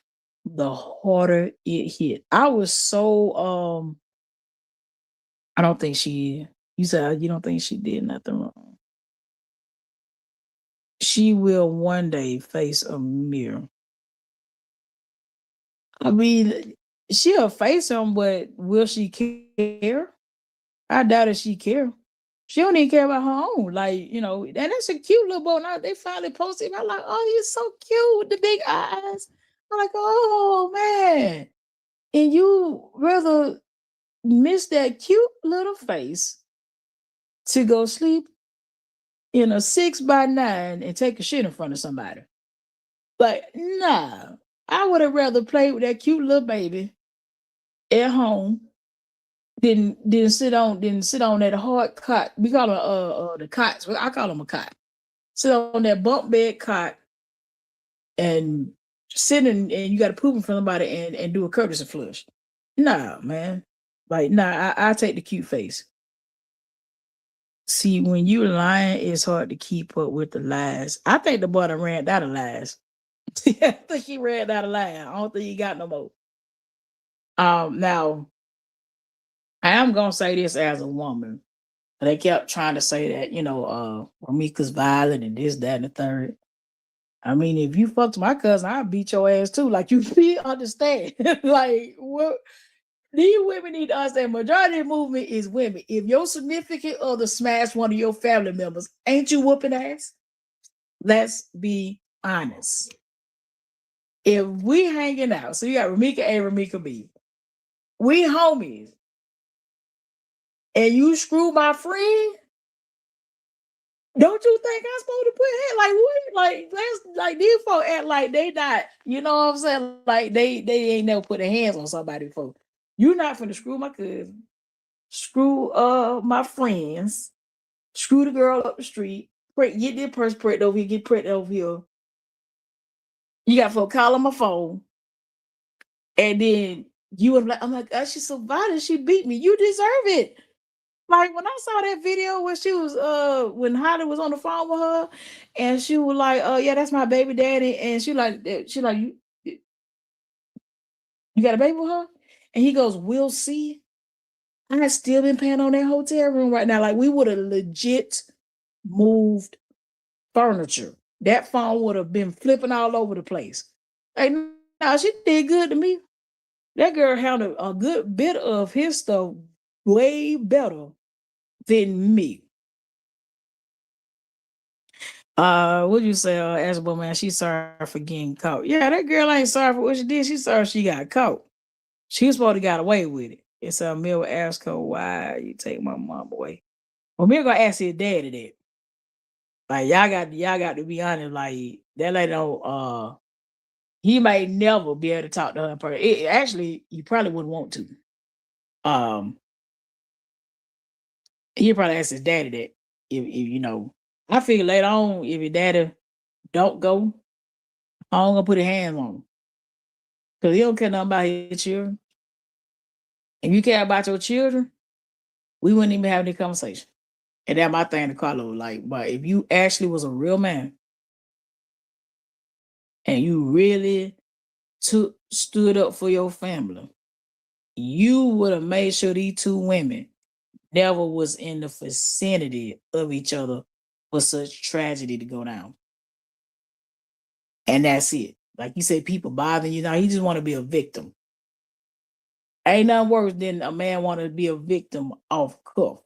the harder it hit. I was so I don't think she you said you don't think she did nothing wrong. She will one day face a mirror. I mean, she'll face him, but will she care? I doubt if she care. She don't even care about her own. Like, and that's a cute little boy. Now they finally posted him. I'm like, oh, he's so cute with the big eyes. I'm like, oh man. And you rather miss that cute little face to go sleep in a 6x9 and take a shit in front of somebody. Like, nah. I would have rather played with that cute little baby at home didn't sit on that hard cot. We call them the cots. I call them a cot. Sit on that bunk bed cot and sit and you got to poop in front of somebody and do a courtesy flush. Nah, man. Like, nah, I take the cute face. See, when you lying, it's hard to keep up with the lies. I think the boy ran out of lies. I think he ran out of lies. I don't think he got no more. Now, I am gonna say this as a woman. They kept trying to say that, Ramika's violent and this, that, and the third. I mean, if you fucked my cousin, I'd beat your ass too. Like, you understand. Like, what these women need to understand. Majority of the movement is women. If your significant other smashed one of your family members, ain't you whooping ass? Let's be honest. If we hanging out, so you got Ramika A, Ramika B, we homies, and you screw my friend, don't you think I'm supposed to put it like what? Like let's like these folks act like they not, you know what I'm saying? Like they ain't never put their hands on somebody before. You're not finna screw my cousin, screw my friends, screw the girl up the street, get this person pregnant over here, get pregnant over here. You got to call on my phone, and then you was like, oh my God, she's so violent, she beat me. You deserve it. Like when I saw that video where she was when Holly was on the phone with her and she was like, oh yeah, that's my baby daddy. And she like you got a baby with her? And he goes, we'll see. I still been paying on that hotel room right now. Like we would have legit moved furniture. That phone would have been flipping all over the place. Like no, she did good to me. That girl handled a good bit of his stuff way better than me. What you say, Ashley, man? She's sorry for getting caught. Yeah, that girl ain't sorry for what she did. She's sorry she got caught. She was supposed to got away with it. It's Mill asked her, why you take my mom away? Well, Mill gonna ask his daddy that. Like y'all got to be honest. Like that lady don't he may never be able to talk to her in person. Actually, you probably wouldn't want to. Um, he probably asked his daddy that I figure later on if your daddy don't go, I'm gonna put a hand on him because he don't care nothing about his children. If you care about your children, we wouldn't even have any conversation. And that's my thing to Carlo. Like, but if you actually was a real man and you really stood up for your family, you would have made sure these two women never was in the vicinity of each other for such tragedy to go down. And that's it. Like you said, people bothering you now. He just want to be a victim. Ain't nothing worse than a man want to be a victim off cuff.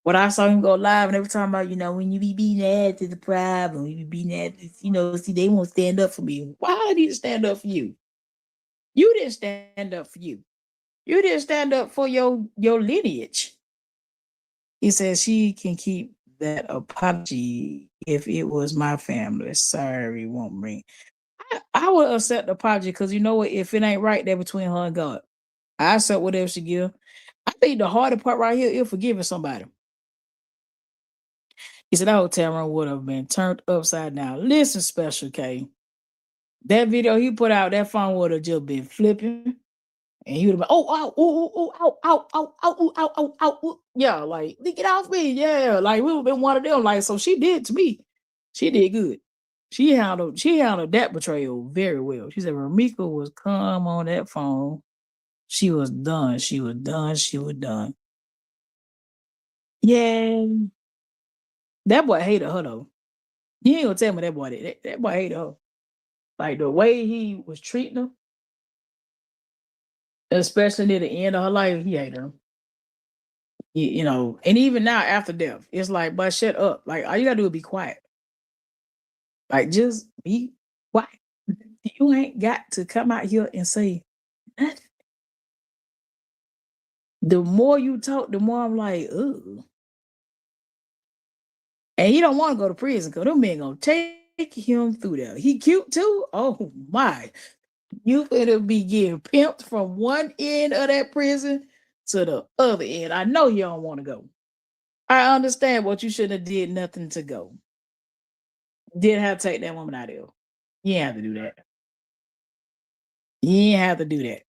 When I saw him go live and every time about, when you be beating ass to the problem, you be beating ass, see, they won't stand up for me. Why did he stand up for you? You didn't stand up for you. You didn't stand up for your lineage. He says she can keep that apology if it was my family. Sorry, won't bring. I would accept the apology because you know what? If it ain't right, that between her and God. I accept whatever she give. I think the harder part right here is forgiving somebody. He said that hotel room would have been turned upside down. Listen, Special K. That video he put out, that phone would have just been flipping. And he would have been, oh, ow, oh, oh, ow, ow, ow, ow, ow, ow, ow, ow. Yeah, like, get off me. Yeah, like, we would have been one of them. Like, so she did to me. She did good. She handled that betrayal very well. She said Ramika was calm on that phone. She was done. She was done. She was done. Yeah. That boy hated her, though. You ain't gonna tell me that boy did. That boy hated her. Like, the way he was treating her, especially near the end of her life, he hated her. And even now after death, it's like, but shut up. Like, all you gotta do is be quiet. Like, just be quiet. You ain't got to come out here and say nothing. The more you talk, the more I'm like, ugh. And he don't want to go to prison because them men gonna take him through there. He cute too. Oh my. You finna be getting pimped from one end of that prison to the other end. I know you don't want to go. I understand what you should have did nothing to go. Didn't have to take that woman out of there. You ain't have to do that. You ain't have to do that.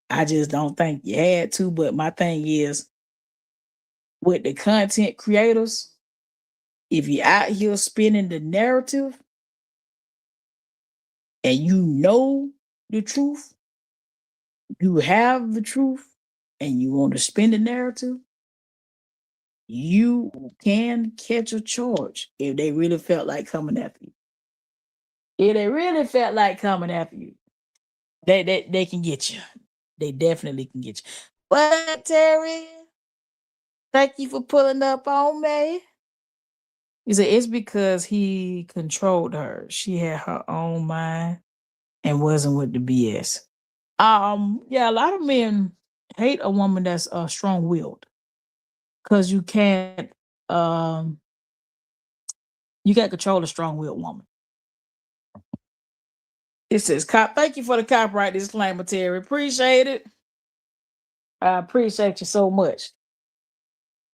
I just don't think you had to. But my thing is, with the content creators, if you're out here spinning the narrative and you know the truth, you have the truth, and you want to spin the narrative, you can catch a charge if they really felt like coming after you. If they really felt like coming after you, they can get you. They definitely can get you. But Terry, thank you for pulling up on me. He said it's because he controlled her. She had her own mind and wasn't with the BS. Yeah, a lot of men hate a woman that's strong-willed because um you can't control a strong-willed woman. It says, thank you for the copyright disclaimer, Terry. Appreciate it. I appreciate you so much.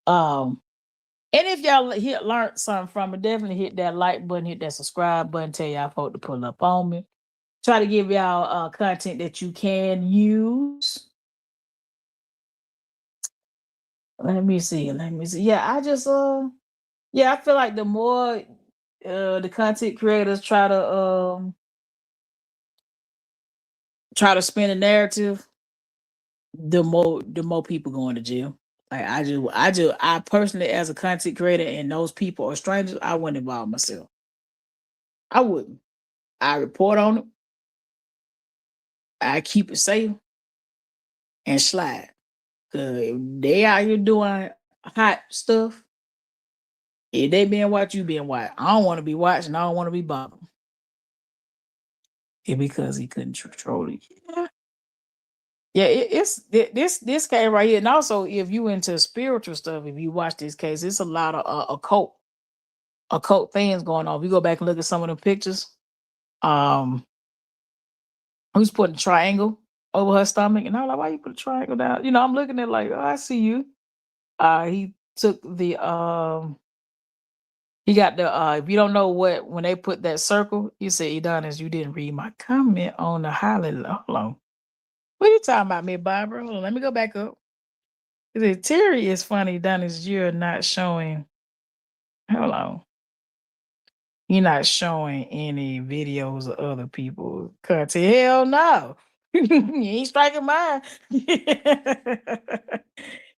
And if y'all learned something from it, definitely hit that like button, hit that subscribe button, tell y'all folk to pull up on me. Try to give y'all content that you can use. Let me see. Yeah, I just I feel like the more the content creators try to spin a narrative, the more people going to jail. Like I personally, as a content creator, and those people are strangers, I wouldn't involve myself. I wouldn't. I report on it. I keep it safe and slide. If they out here doing hot stuff, if they being watched, you being watched. I don't want to be watched, and I don't want to be bothered. It's because he couldn't control it. Yeah, it's this case right here, and also if you into spiritual stuff, if you watch this case, it's a lot of occult things going on. If you go back and look at some of the pictures, who's putting a triangle? over her stomach, and I'm like, why you put a triangle down? I'm looking at like, oh, I see you. He took he got the if you don't know what when they put that circle, you say Eddonis, you didn't read my comment on the highlight. Hold on. What are you talking about, me, Barbara? Hold on, let me go back up. He said, Terry is funny, Eddonis, you're not showing. Hold on. You're not showing any videos of other people content. Hell no. You ain't striking mine.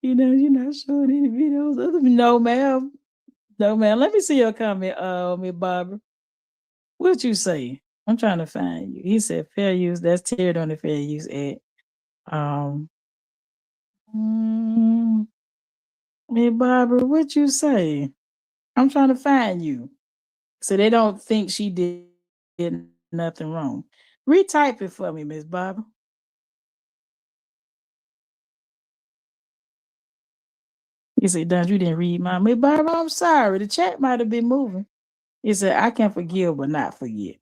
You're not showing any videos of other people. No, ma'am. No, ma'am. Let me see your comment, Miss Barbara. What you say? I'm trying to find you. He said fair use. That's teared on the fair use at um mm, Miss Barbara, what you say? I'm trying to find you. So they don't think she did nothing wrong. Retype it for me, Miss Barbara. He said, Don, you didn't read mine. Miss Barbara, I'm sorry. The chat might have been moving. He said, I can forgive but not forget.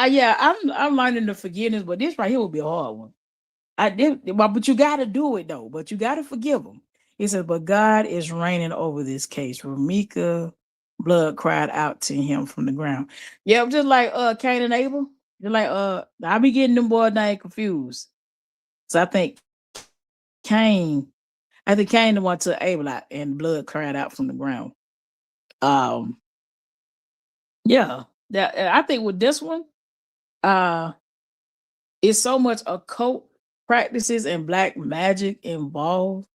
Yeah, I'm learning the forgiveness, but this right here will be a hard one. I did, but you got to do it though. But you got to forgive them. He said, but God is reigning over this case. Ramika blood cried out to him from the ground. Yeah, just like Cain and Abel. Just like I be getting them boys name confused. So Cain, I think Cain the one to Abel out, and blood cried out from the ground. Um, yeah, that I think with this one, uh, it's so much occult practices and black magic involved.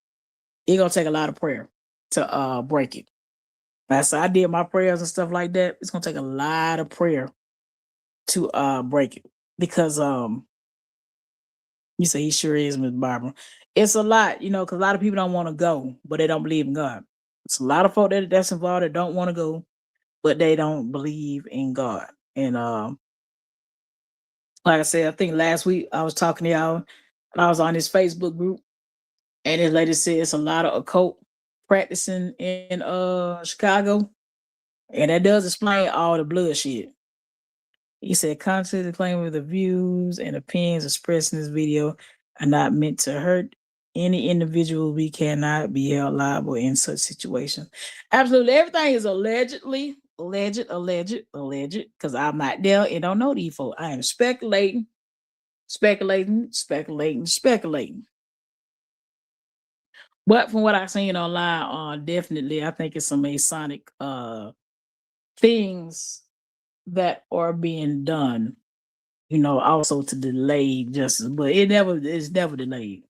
It's gonna take a lot of prayer to break it. So I did my prayers and stuff like that. It's gonna take a lot of prayer to break it. Because you say he sure is, Miss Barbara. It's a lot, because a lot of people don't want to go, but they don't believe in God. It's a lot of folk that's involved that don't want to go, but they don't believe in God. And like I said, I think last week I was talking to y'all, and I was on this Facebook group, and this lady said it's a lot of occult practicing in Chicago, and that does explain all the blood shit. He said, contrary to the claim of the views and opinions expressed in this video are not meant to hurt any individual. We cannot be held liable in such situations. Absolutely. Everything is allegedly, alleged, because I'm not there and don't know these folks. I am speculating. But from what I've seen online, definitely, I think it's some Masonic things that are being done, also to delay justice, but it's never delayed.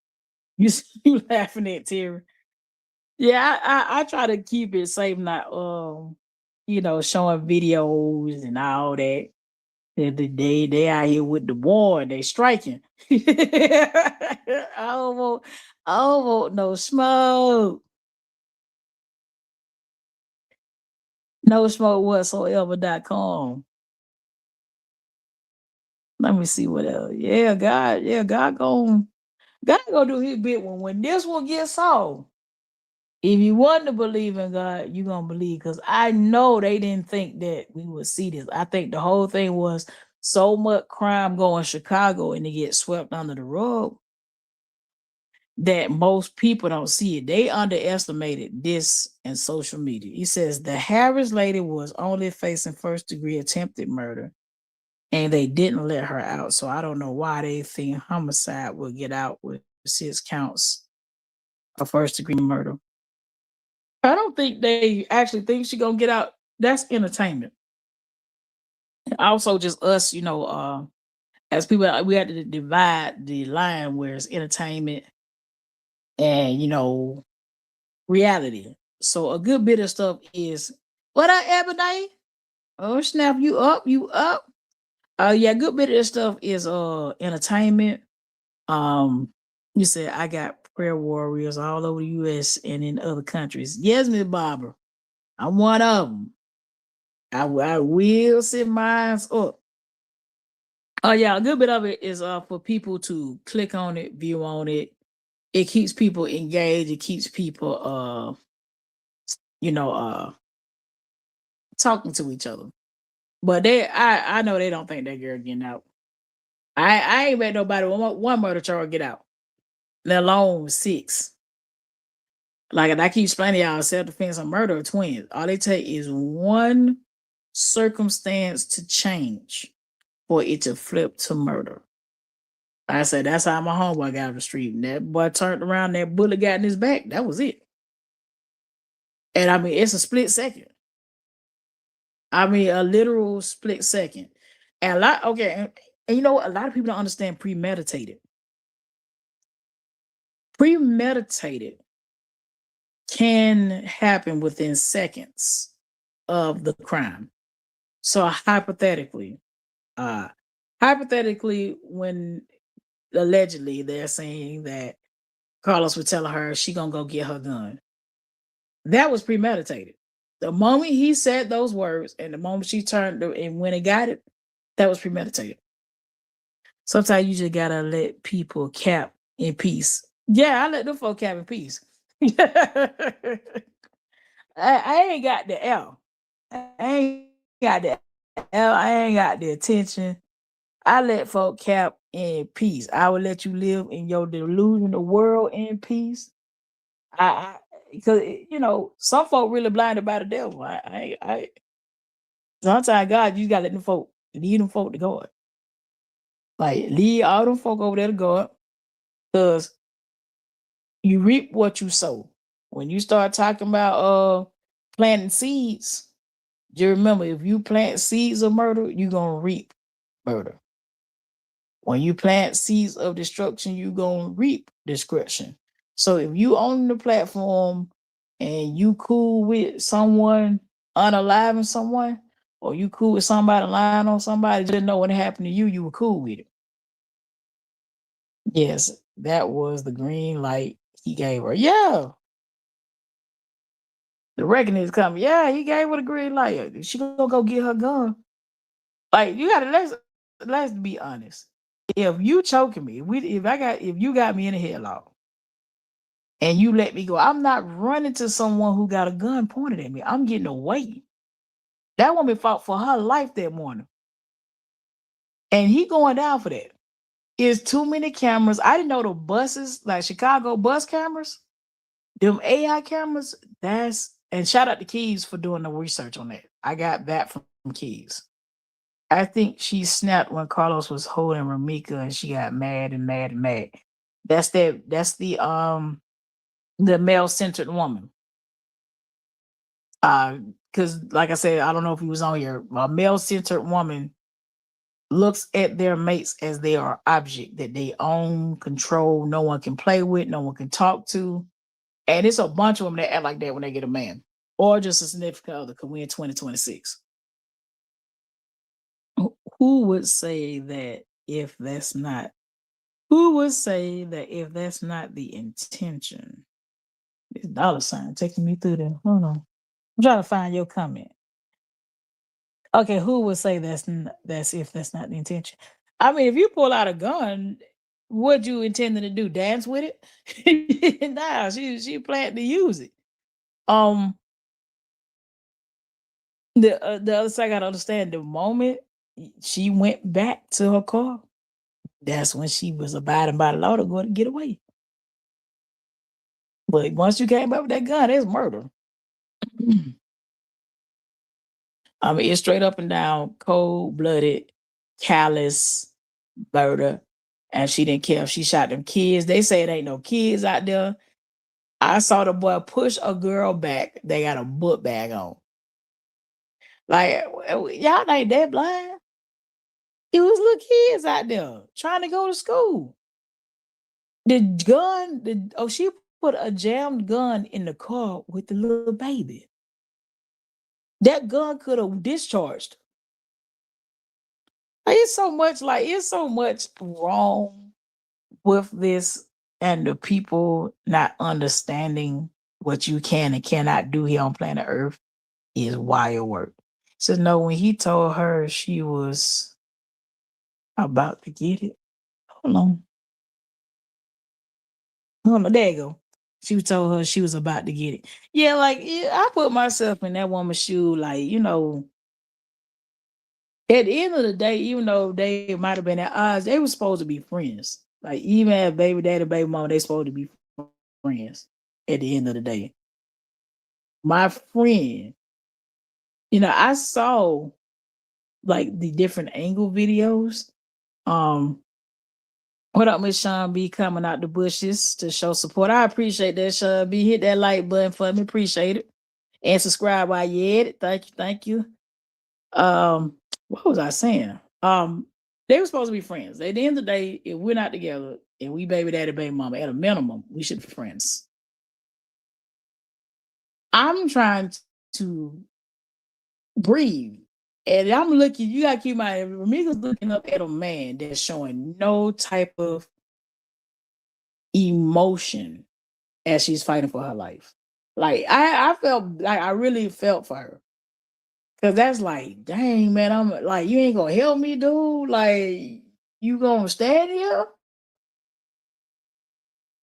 You laughing at Terry? Yeah, I try to keep it safe, not showing videos and all that. They out here with the war, they striking. I don't want no smoke. No smoke whatsoever.com. Let me see what else. God gonna do his bit when this one gets solved. If you want to believe in God, you're gonna believe, because I know they didn't think that we would see this. I think the whole thing was so much crime going Chicago and it get swept under the rug that most people don't see it. They underestimated this in social media. He says the Harris lady was only facing first-degree attempted murder, and they didn't let her out. So I don't know why they think homicide will get out with 6 counts of first-degree murder. I don't think they actually think she's gonna get out. That's entertainment. Also, just us, as people, we had to divide the line where it's entertainment and reality. So a good bit of stuff is what up, Ebony? Oh snap, you up? Yeah, a good bit of this stuff is entertainment. You said I got prayer warriors all over the US and in other countries. Yes, Miss Barbara. I'm one of them. I will set mine up. Oh yeah, a good bit of it is for people to click on it, view on it. It keeps people engaged. It keeps people talking to each other. But I know they don't think that girl getting out. I ain't met nobody with one murder charge get out. Let alone six. Like and I keep explaining y'all, self defense and murder are twins. All they take is one circumstance to change for it to flip to murder. I said that's how my homeboy got off the street. And that boy turned around, that bullet got in his back. That was it. And I mean, it's a split second. I mean, a literal split second. And a lot, okay, and you know what? A lot of people don't understand premeditated. Premeditated can happen within seconds of the crime. So uh, hypothetically, when allegedly they're saying that Carlos was telling her she gonna go get her gun, that was premeditated. The moment he said those words and the moment she turned and when it got it, that was premeditated. Sometimes you just gotta let people cap in peace. Yeah, I let them folk cap in peace. I ain't got the L. I ain't got the L. I ain't got the attention. I let folk cap in peace. I will let you live in your delusional world in peace. I because you know some folk really blinded by the devil. I sometimes God, you gotta let them folk lead them folk to God. Like lead all them folk over there to God, because you reap what you sow. When you start talking about planting seeds, just remember if you plant seeds of murder, you're gonna reap murder. When you plant seeds of destruction, you're gonna reap destruction. So if you own the platform and you cool with someone unaliving someone, or you cool with somebody lying on somebody, just know when it happened to you, you were cool with it. Yes, that was the green light he gave her. Yeah, the reckoning is coming. Yeah, he gave her the green light. She gonna go get her gun. Like you gotta let's be honest. If you choking me, if you got me in a headlock and you let me go, I'm not running to someone who got a gun pointed at me. I'm getting away. That woman fought for her life that morning. And he going down for that. It's too many cameras. I didn't know the buses, like Chicago bus cameras, them AI cameras, that's and shout out to Keys for doing the research on that. I got that from Keys. I think she snapped when Carlos was holding Ramika and she got mad and mad and mad. That's the male centered woman. Because like I said, I don't know if he was on here. A male centered woman looks at their mates as they are object that they own, control, no one can play with, no one can talk to. And it's a bunch of them that act like that when they get a man or just a significant other because we're in 2026. Who would say that if that's not who would say that if that's not the intention? This dollar sign taking me through there. Hold on. I'm trying to find your comment. Okay, who would say that's if that's not the intention? I mean, if you pull out a gun, what you intending to do? Dance with it? Nah, she planned to use it. Um, the other side gotta understand the moment she went back to her car, that's when she was abiding by the law to go and get away. But once you came up with that gun, it's murder. I mean, it's straight up and down, cold blooded, callous murder. And she didn't care if she shot them kids. They say it ain't no kids out there. I saw the boy push a girl back. They got a book bag on. Like, y'all ain't that blind. It was little kids out there trying to go to school. The gun, she put a jammed gun in the car with the little baby. That gun could have discharged. It's so much wrong with this and the people not understanding what you can and cannot do here on planet Earth is wild work. So no, when he told her she was about to get it, hold on. Hold on, there you go. She told her she was about to get it. Yeah, like I put myself in that woman's shoe, like, At the end of the day, even though they might have been at odds, they were supposed to be friends. Like even as baby daddy, baby mama, they supposed to be friends at the end of the day. My friend, I saw like the different angle videos. Um, what up, Miss Sean B coming out the bushes to show support. I appreciate that, Sean B. Hit that like button for me. Appreciate it. And subscribe while you at it. Thank you. Thank you. What was I saying? They were supposed to be friends. At the end of the day, if we're not together and we baby daddy, baby mama, at a minimum, we should be friends. I'm trying to breathe. And I'm looking, you gotta keep my Ramica's looking up at a man that's showing no type of emotion as she's fighting for her life. Like I felt like I really felt for her. Cause that's like, dang man, I'm like, you ain't gonna help me, dude. Like, you gonna stand here?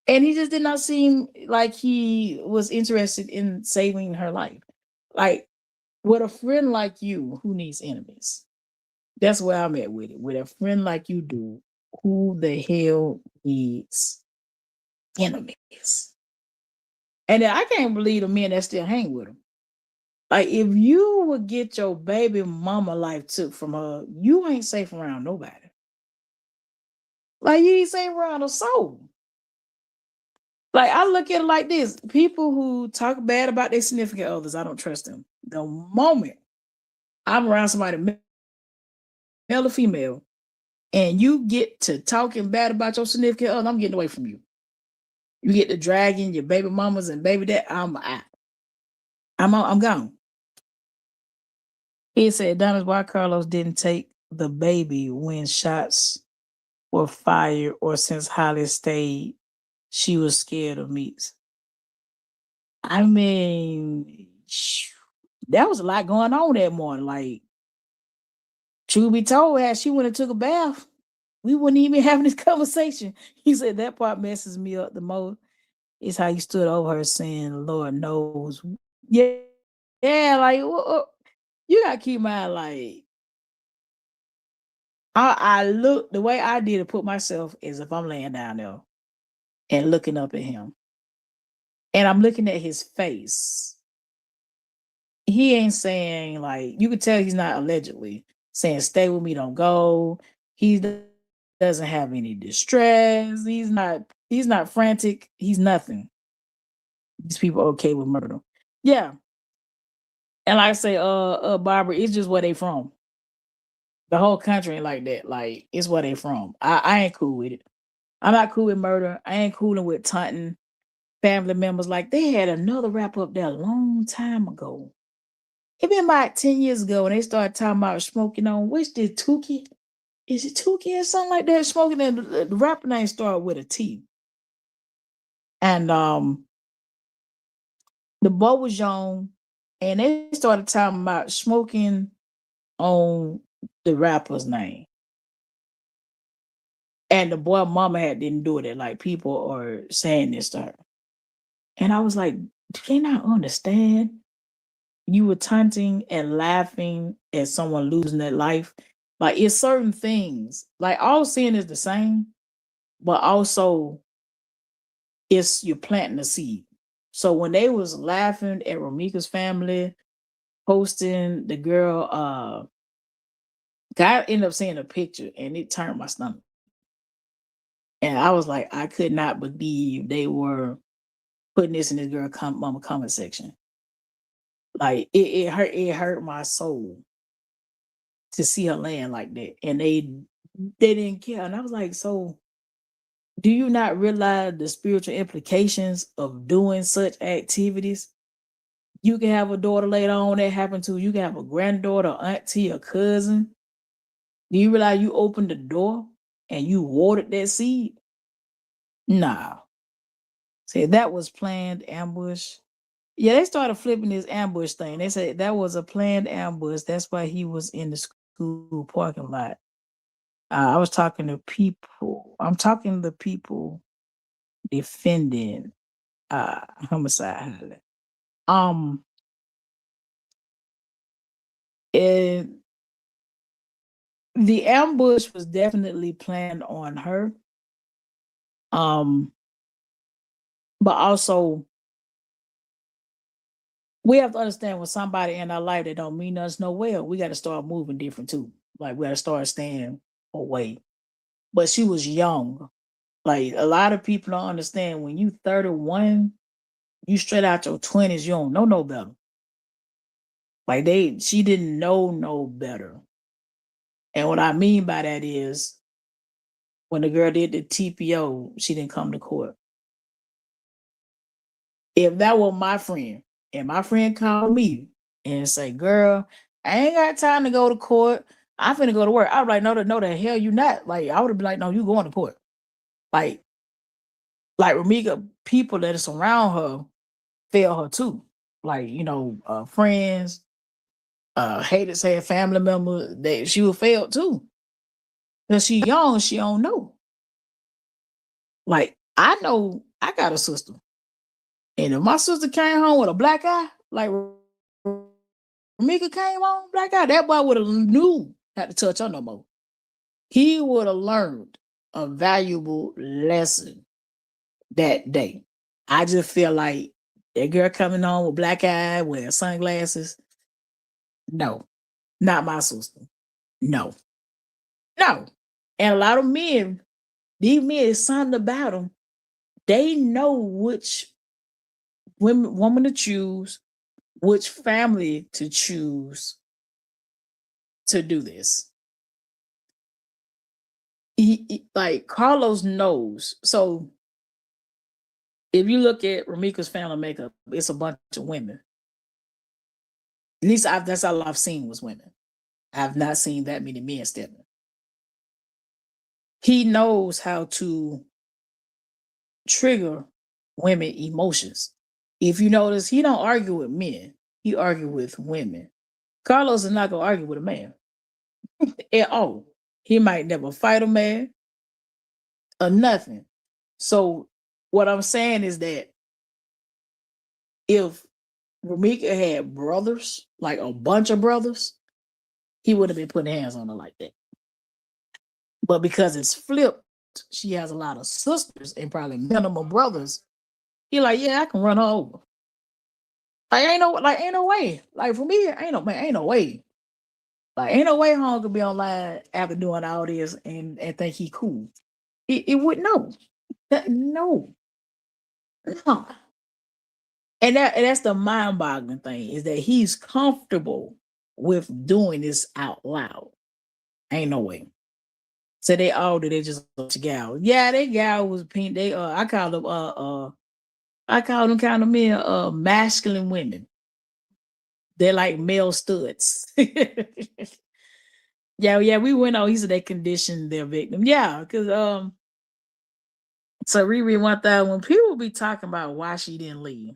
And he just did not seem like he was interested in saving her life. Like, with a friend like you, who needs enemies? That's where I'm at with it. With a friend like you do, who the hell needs enemies? And I can't believe the men that still hang with him. Like, if you would get your baby mama life took from her, you ain't safe around nobody. Like, you ain't safe around a soul. Like, I look at it like this: people who talk bad about their significant others, I don't trust them. The moment I'm around somebody, male or female, and you get to talking bad about your significant other, I'm getting away from you. You get to dragging your baby mamas and baby dad, I'm out. I'm gone. He said, Donna's why Carlos didn't take the baby when shots were fired or since Holly stayed, she was scared of Meeks. I mean, there was a lot going on that morning. Like, truth be told, as she went and took a bath, we wouldn't even be having this conversation. He said that part messes me up the most is how you stood over her saying, Lord knows. Yeah, yeah, like you gotta keep in mind, like I look the way I did to put myself is if I'm laying down there and looking up at him and I'm looking at his face. He ain't saying like you could tell he's not allegedly saying stay with me, don't go. He doesn't have any distress. He's not frantic. He's nothing. These people are okay with murder. Yeah. And like I say, Barbara, it's just where they from. The whole country ain't like that. Like, it's where they from. I ain't cool with it. I'm not cool with murder. I ain't cooling with taunting family members. Like, they had another rap up there a long time ago. It been about 10 years ago when they started talking about smoking on, which did Tukey? Is it Tukey or something like that? Smoking, and the rapper name started with a T. And the boy was young, and they started talking about smoking on the rapper's name. And the boy mama didn't do it. Like, people are saying this to her. And I was like, do they not understand? You were taunting and laughing at someone losing their life. Like, it's certain things. Like, all sin is the same, but also it's you're planting a seed. So when they was laughing at Ramika's family, posting the girl, God ended up seeing a picture and it turned my stomach. And I was like, I could not believe they were putting this in this girl mama comment section. Like it hurt my soul to see her laying like that. And they didn't care. And I was like, so do you not realize the spiritual implications of doing such activities? You can have a daughter later on that happened to. You can have a granddaughter, auntie, a cousin. Do you realize you opened the door and you watered that seed? Nah. See, that was planned ambush. Yeah, they started flipping this ambush thing. They said that was a planned ambush. That's why he was in the school parking lot. I was talking to people. I'm talking to people defending homicide. Um, and The ambush was definitely planned on her. But also we have to understand when somebody in our life that don't mean us no well, we got to start moving different too. Like we got to start staying away. But she was young. Like a lot of people don't understand when you 31, you straight out your 20s, you don't know no better. Like she didn't know no better. And what I mean by that is when the girl did the TPO, she didn't come to court. If that were my friend, and my friend called me and say, "Girl, I ain't got time to go to court. I'm finna go to work." I was like, "No, the hell you not." Like I would have been like, "No, you going to court." Like Ramika, people that is around her fail her too. Like friends, hated say family members, that she would fail too. Cause she young, she don't know. Like I know I got a sister. And if my sister came home with a black eye, like Ramika came home, black eye, that boy would have knew not to touch her no more. He would have learned a valuable lesson that day. I just feel like that girl coming home with black eye, wearing sunglasses. No, not my sister. No. No. And a lot of men, these men, is something about them. They know which woman to choose, which family to choose to do this. Like Carlos knows. So if you look at Ramika's family makeup, it's a bunch of women. At least that's all I've seen was women. I've not seen that many men stepping. He knows how to trigger women emotions. If you notice, he don't argue with men. He argue with women. Carlos is not gonna argue with a man at all. He might never fight a man or nothing. So what I'm saying is that if Ramika had brothers, like a bunch of brothers, he would have been putting hands on her like that. But because it's flipped, she has a lot of sisters and probably minimal brothers. He like, yeah, I can run her over. Ain't no way. Like for me, ain't no way. Like ain't no way home could be online after doing all this and think he cool. It would no. No. No. And that's the mind-boggling thing is that he's comfortable with doing this out loud. Ain't no way. So they just gal. Yeah, they gal was pink. They I call them kind of men masculine women. They're like male studs. Yeah, we went on. He said they conditioned their victim. Yeah, because so Riri 1000, when people be talking about why she didn't leave,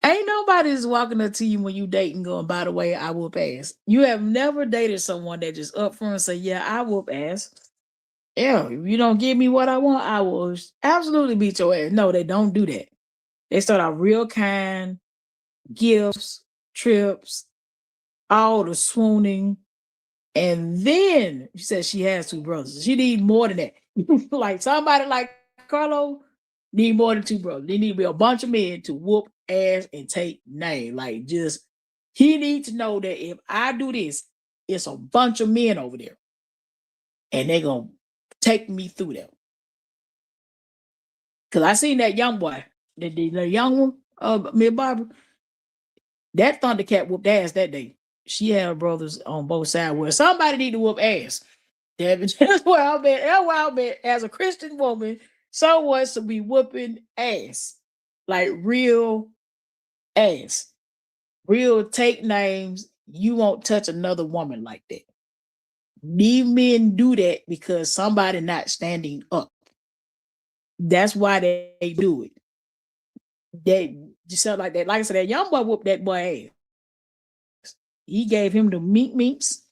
ain't nobody's walking up to you when you dating going, by the way, I whoop ass. You have never dated someone that just up front and say, yeah, I whoop ass. Yeah, if you don't give me what I want, I will absolutely beat your ass. No, they don't do that. They start out real kind, gifts, trips, all the swooning. And then she said she has 2 brothers. She need more than that. Like somebody like Carlo need more than 2 brothers. They need to be a bunch of men to whoop ass and take name. Like just he needs to know that if I do this, it's a bunch of men over there. And they're gonna take me through them. Cause I seen that young boy, the young one, Miss Barbara, that Thundercat whooped ass that day. She had brothers on both sides where somebody need to whoop ass. That's where I've been. That's where I've been as a Christian woman. Someone should be whooping ass, like real ass, real take names. You won't touch another woman like that. These men do that because somebody not standing up. That's why they do it. They just sound like that. Like I said, that young boy whooped that boy ass. He gave him the meats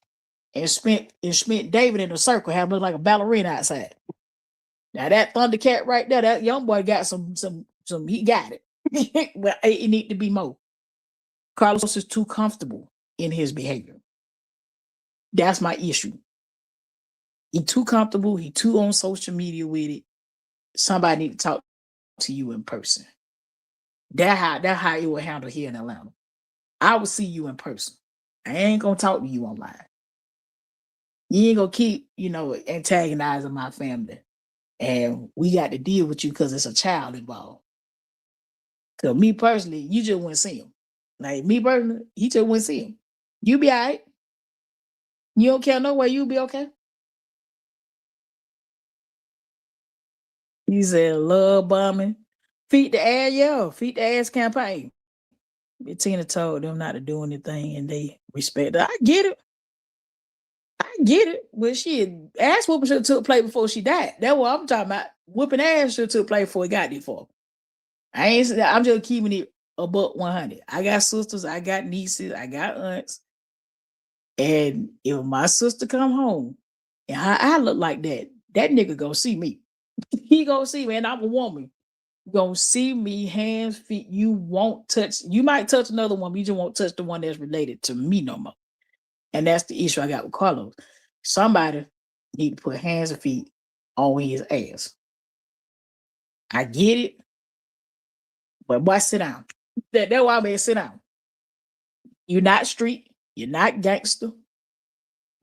and spent David in a circle, have looked like a ballerina outside. Now that Thundercat right there, that young boy got some he got it. But it need to be more. Carlos is too comfortable in his behavior. That's my issue. He too comfortable. He too on social media with it. Somebody need to talk to you in person. That how it will handle here in Atlanta. I will see you in person. I ain't gonna talk to you online. You ain't gonna keep, antagonizing my family. And we got to deal with you because it's a child involved. Cause me personally, you just wouldn't see him. Like me personally, he just wouldn't see him. You be all right. You don't care no way, you be okay. He said love bombing. Feed the ass, yeah. Feed the ass campaign. Tina told them not to do anything and they respect it. I get it. I get it. But shit, ass whooping should have took place before she died. That's what I'm talking about. Whooping ass should have took place before it got there for. I'm just keeping it a buck 100. I got sisters, I got nieces, I got aunts. And if my sister come home and I look like that nigga gonna see me. He gonna see me, and I'm a woman. Gonna see me, hands, feet. You won't touch. You might touch another one, but you just won't touch the one that's related to me no more. And that's the issue I got with Carlos. Somebody need to put hands and feet on his ass. I get it, but boy, sit down. That's why I made sit down. You're not street. You're not gangster.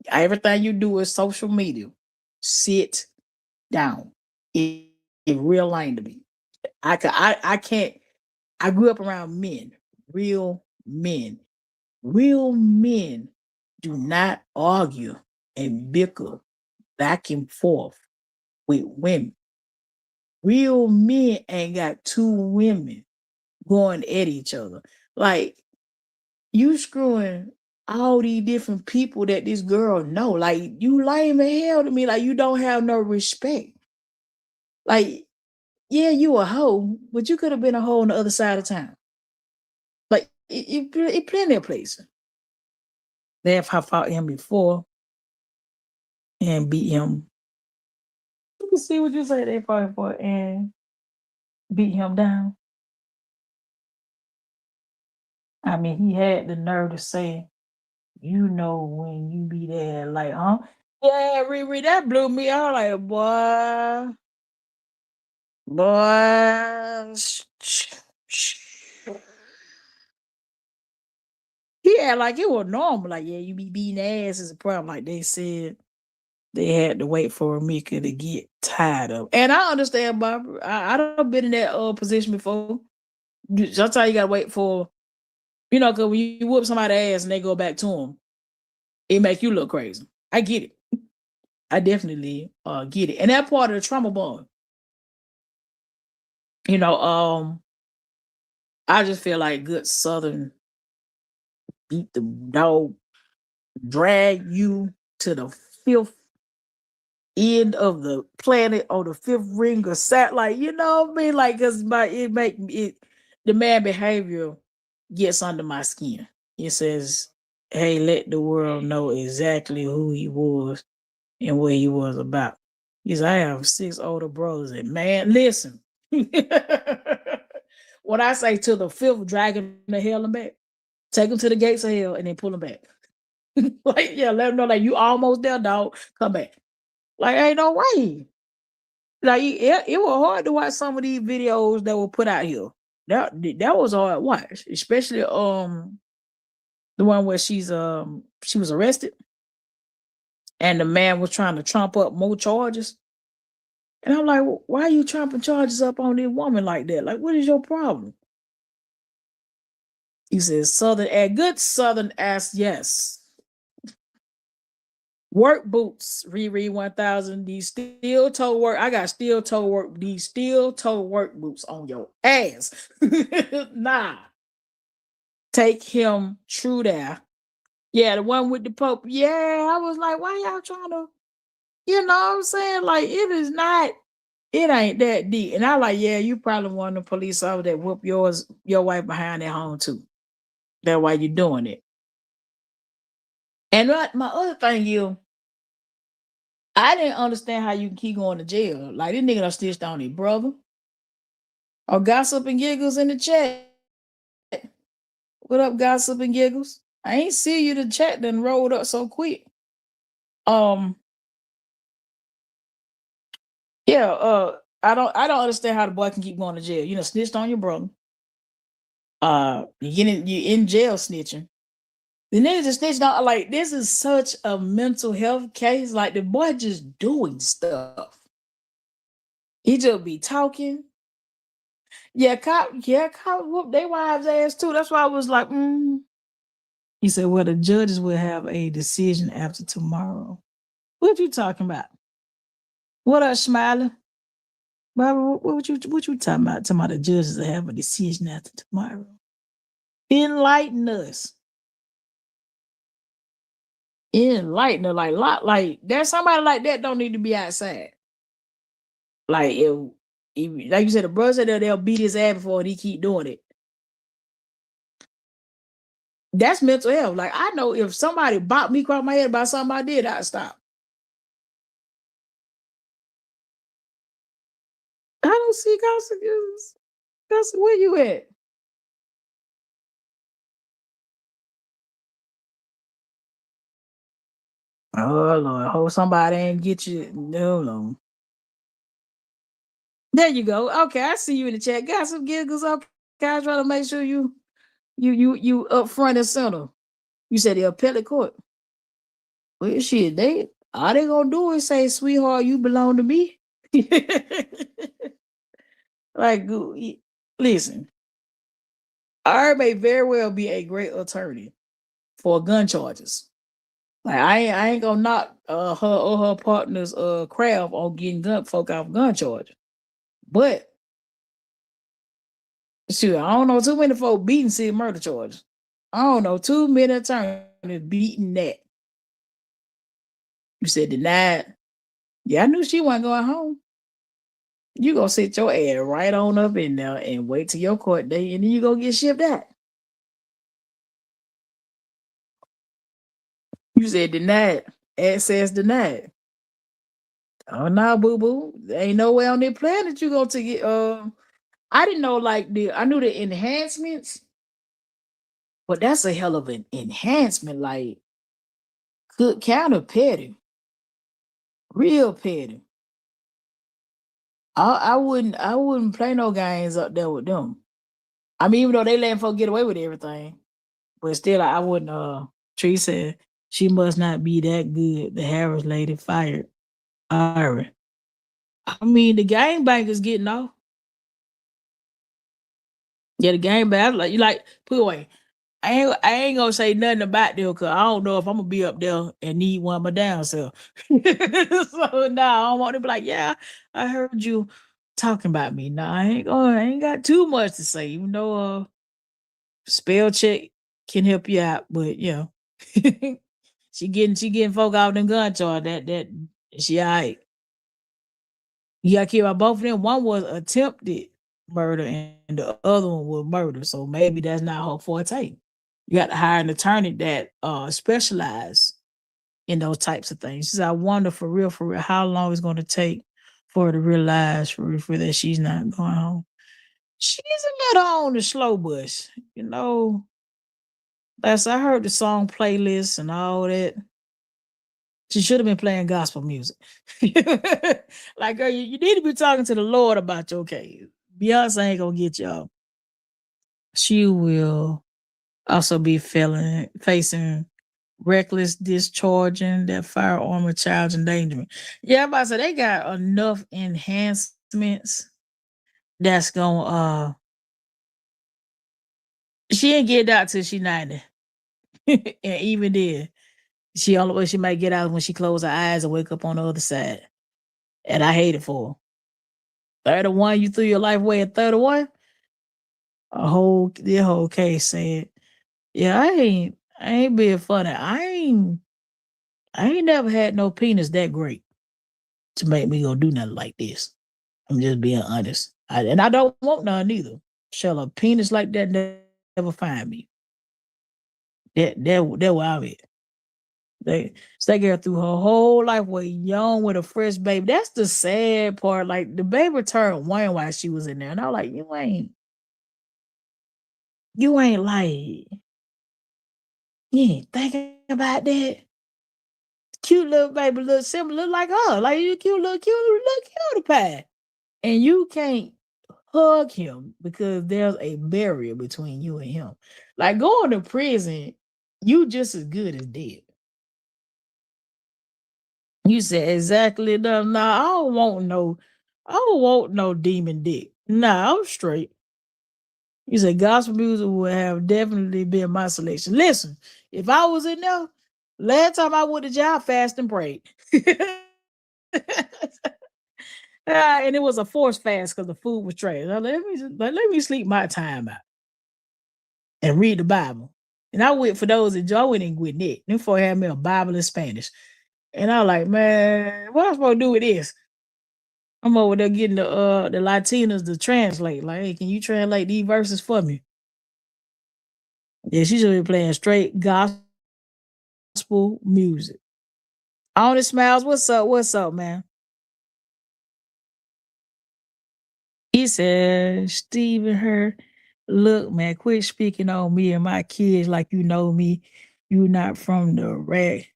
Everything you do is social media. Sit down. It real lame to me. I can't. I grew up around men, real men. Real men do not argue and bicker back and forth with women. Real men ain't got two women going at each other. Like you screwing all these different people that this girl know. Like you lame as hell to me. Like you don't have no respect. Like, yeah, you a hoe, but you could have been a hoe on the other side of town. Like it plenty of places. They have fought him before and beat him. You can see what you say they fought him for and beat him down. I mean, he had the nerve to say, when you be there, like, huh? Yeah, Riri, that blew me out. Like, boy. He had like it was normal. Like, yeah, you be beating ass is a problem. Like they said, they had to wait for Mika to get tired of. And I understand, Barbara. I don't been in that position before. Sometimes you gotta wait for, because when you whoop somebody's ass and they go back to them, it make you look crazy. I get it. I definitely get it. And that part of the trauma bond. I just feel like good Southern beat the dog, drag you to the fifth end of the planet or the fifth ring of satellite. You know what I mean? Like, cause the man behavior gets under my skin. It says, "Hey, let the world know exactly who he was and what he was about." Because I have 6 older brothers, and man, listen. When I say to the fifth dragon to hell and back, take them to the gates of hell and then pull them back. Like, yeah, let them know that you almost there, dog. Come back. Like, ain't no way. Like, it was hard to watch some of these videos that were put out here. That was hard to watch, especially the one where she was arrested and the man was trying to trump up more charges. And I'm like, why are you trumping charges up on this woman like that? Like, what is your problem? He says, good Southern ass, yes. Work boots, Riri 1000. These steel toe work. I got steel toe work. These steel toe work boots on your ass. Nah. Take him true there. Yeah, the one with the Pope. Yeah, I was like, why y'all trying to, you know what I'm saying? Like, it ain't that deep. And I like, yeah, you probably one of the police officers that whoop your wife behind their home too. That's why you're doing it. And my other thing is, I didn't understand how you can keep going to jail. Like, this nigga done stitched on his brother. Or Gossip and Giggles in the chat. What up, Gossip and Giggles? I ain't see you. The chat done rolled up so quick. Um, yeah, I don't understand how the boy can keep going to jail. You know, snitched on your brother. You in jail snitching. The nigga just snitched on, like, this is such a mental health case. Like, the boy just doing stuff. He just be talking. Cop whoop they wives ass too. That's why I was like, He said, well, the judges will have a decision after tomorrow. What you talking about? What up, Smiley? Barbara, what you talking about? Talking about the judges will have a decision after tomorrow. Enlighten us. Enlighten us. Like there's somebody like that don't need to be outside. Like if like you said, the brother said they'll beat his ass before he keep doing it. That's mental health. Like, I know if somebody bopped me across my head about something I did, I'd stop. I don't see consequences. That's where you at. Oh Lord, hope somebody ain't get you. No. There you go. Okay, I see you in the chat. Got some giggles. Okay, I try to make sure you up front and center. You said the appellate court. Well, shit, they all they gonna do is say, "Sweetheart, you belong to me." Like, listen, I may very well be a great attorney for gun charges. Like, I ain't gonna knock her or her partner's craft on getting gun folk off gun charge. But shoot, I don't know too many folk beating city murder charges. I don't know too many attorneys beating that. You said denied. Yeah, I knew she wasn't going home. You gonna sit your ass right on up in there and wait till your court date, and then you gonna get shipped out. You said denied. Access denied. Oh no, boo boo. There ain't no way on their plan that you gonna take it. I didn't know I knew the enhancements, but that's a hell of an enhancement. Like, good counter petty, real petty. I wouldn't play no games up there with them. I mean, even though they letting folks get away with everything, but still, I wouldn't. Tree said she must not be that good. The Harris lady fired Ira. I mean, the gangbangers getting off. Yeah, the gangbangers, like, you like, put away. I ain't gonna say nothing about them because I don't know if I'm gonna be up there and need one of my down self. So nah, I don't want to be like, yeah, I heard you talking about me. Nah, I ain't got too much to say, even though spell check can help you out, but she getting folk out them gun charge. That she all right. You gotta keep out both of them. One was attempted murder and the other one was murder. So maybe that's not her forte. You got to hire an attorney that specialize in those types of things. She said, I wonder for real, how long it's going to take for her to realize for that she's not going home. She's a little on the slow bus, As I heard the song playlist and all that, she should have been playing gospel music. Like, girl, you need to be talking to the Lord about your case. Beyonce ain't gonna get y'all. She will also be facing reckless discharging that firearm or child endangerment. Yeah, I'm about to say they got enough enhancements that's gonna she ain't get out till she 90. And even then, she only way she might get out when she close her eyes and wake up on the other side. And I hate it for her. 31, you threw your life away at 31. The whole case said, yeah, I ain't being funny. I ain't never had no penis that great to make me go do nothing like this. I'm just being honest. And I don't want none either. Shall a penis like that never find me? That where I'm at. That girl through her whole life was young with a fresh baby. That's the sad part. Like, the baby turned one while she was in there. And I was like, you ain't like, you ain't thinking about that. Cute little baby, look similar, look like her, like you cute little cutie pie. And you can't hug him because there's a barrier between you and him. Like going to prison, you just as good as dead. You said exactly no. Nah, I don't want no demon dick. Nah, I'm straight. You said gospel music would have definitely been my selection. Listen, if I was in there, last time I went to jail, I fast and prayed. And it was a forced fast because the food was trash. Let me sleep my time out and read the Bible. And I went for those that Joe went in with Nick. Them for had me a Bible in Spanish. And I like, man, what am I supposed to do with this? I'm over there getting the Latinas to translate. Like, hey, can you translate these verses for me? Yeah, she should be playing straight gospel music. On it smiles. What's up? What's up, man? He said, Stephen her, look, man, quit speaking on me and my kids like you know me. You not from the rack.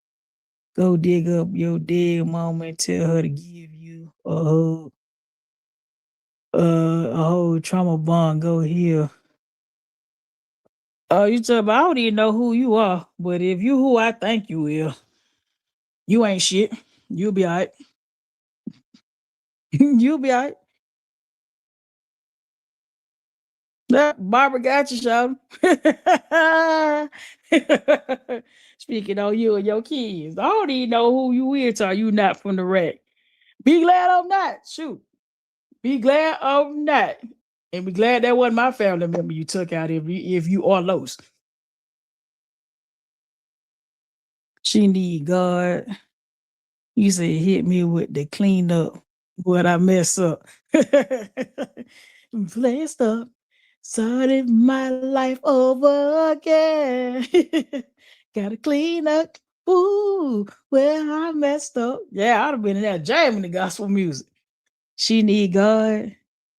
Go dig up your dead mama and tell her to give you a whole trauma bond. Go here. Oh, you talking about I don't even know who you are, but if you who I think you will, you ain't shit. You'll be all right. You'll be all right. Barbara got you, Sean. Speaking on you and your kids. I don't even know who you is, are you not from the wreck? Be glad I'm not. Shoot. Be glad I'm not. And be glad that wasn't my family member you took out if you are lost. She need God. You say hit me with the clean up what I mess up. Blessed up. Started my life over again. Gotta clean up. Ooh, where I messed up. Yeah, I'd have been in there jamming the gospel music. She need God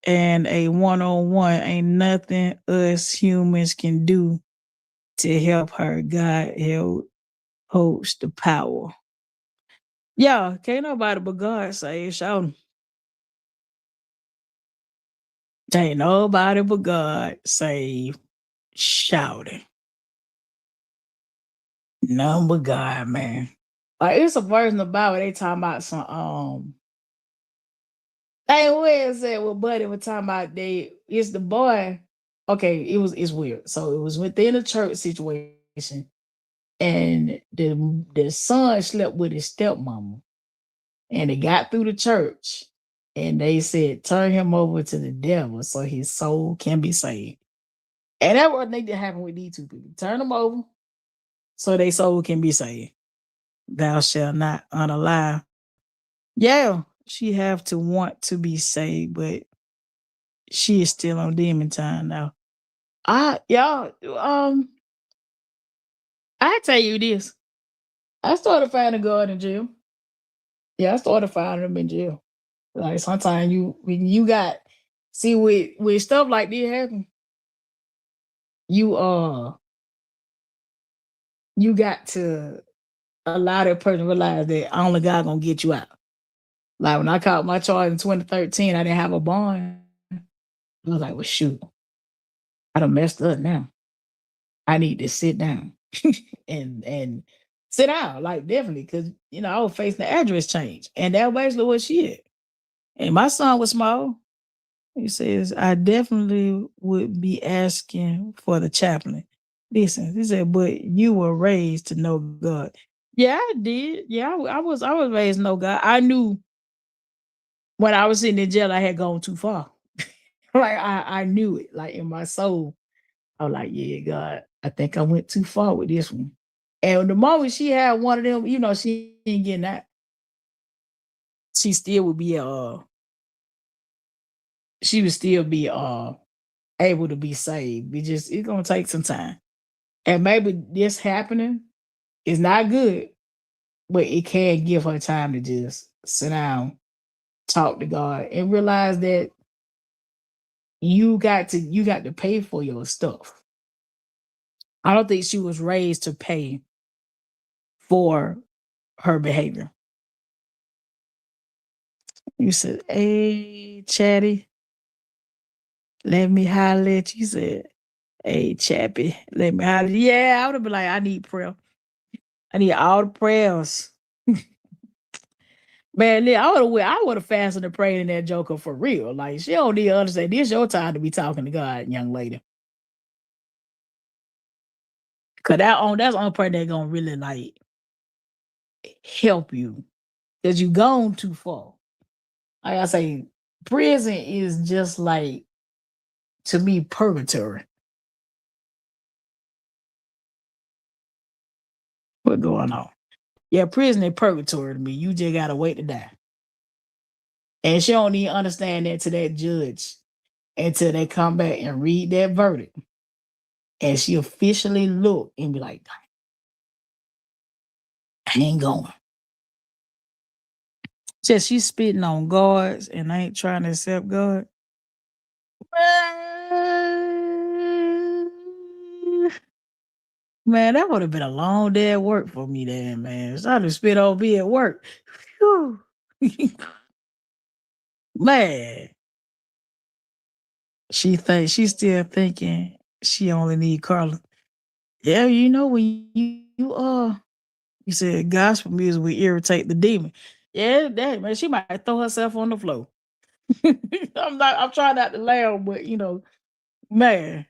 and a one-on-one. Ain't nothing us humans can do to help her. God holds the power. Yeah, can't nobody but God say shout. Ain't nobody but God save shouting. None but God, man. Like it's a verse in the Bible they talking about some hey, where is it? What Buddy was talking about it's the boy. Okay, it's weird. So it was within a church situation, and the son slept with his stepmama, and it got through the church, and they said turn him over to the devil so his soul can be saved. And that's what need to happen with these two people. Turn them over so their soul can be saved. Thou shalt not unalive. Yeah, she have to want to be saved, but she is still on demon time now. Y'all, I tell you this. I started finding God in jail. Yeah, I started finding him in jail. Like sometimes when you got see with stuff like this happen, you you got to allow that person to realize that only God gonna get you out. Like when I caught my charge in 2013, I didn't have a bond. I was like, well, shoot, I done messed up now. I need to sit down and sit down, like definitely, because I was facing the address change, and that basically what she had. And my son was small. He says, I definitely would be asking for the chaplain. Listen, he said, but you were raised to know God. Yeah, I did. Yeah, I was raised to know God. I knew when I was sitting in jail, I had gone too far. Like I knew it, like in my soul. I was like, yeah, God, I think I went too far with this one. And the moment she had one of them, she ain't getting that. She still would be she would still be able to be saved. It's gonna take some time. And maybe this happening is not good, but it can give her time to just sit down, talk to God, and realize that you got to pay for your stuff. I don't think she was raised to pay for her behavior. You said, "Hey, Chatty, let me holler at you." Said, "Hey, Chappy, let me holler." Yeah, I would have been like, "I need prayer. I need all the prayers." Man, I would have fasted and prayed in that joker for real. Like she don't need to understand. This your time to be talking to God, young lady. Cause that's the only part that gonna really like help you. Cause you gone too far. Like I say, prison is just like to me purgatory. What going on? Yeah, prison is purgatory to me. You just gotta wait to die. And she don't even understand that to that judge until they come back and read that verdict. And she officially look and be like, I ain't going. Just she's spitting on guards and ain't trying to accept God. Man, that would have been a long day at work for me then, man. So I just spit on me at work. Whew. Man, she's still thinking she only need Carla. Yeah, you know when you said gospel music will irritate the demon. Yeah, that man, she might throw herself on the floor. I'm trying not to laugh, but man,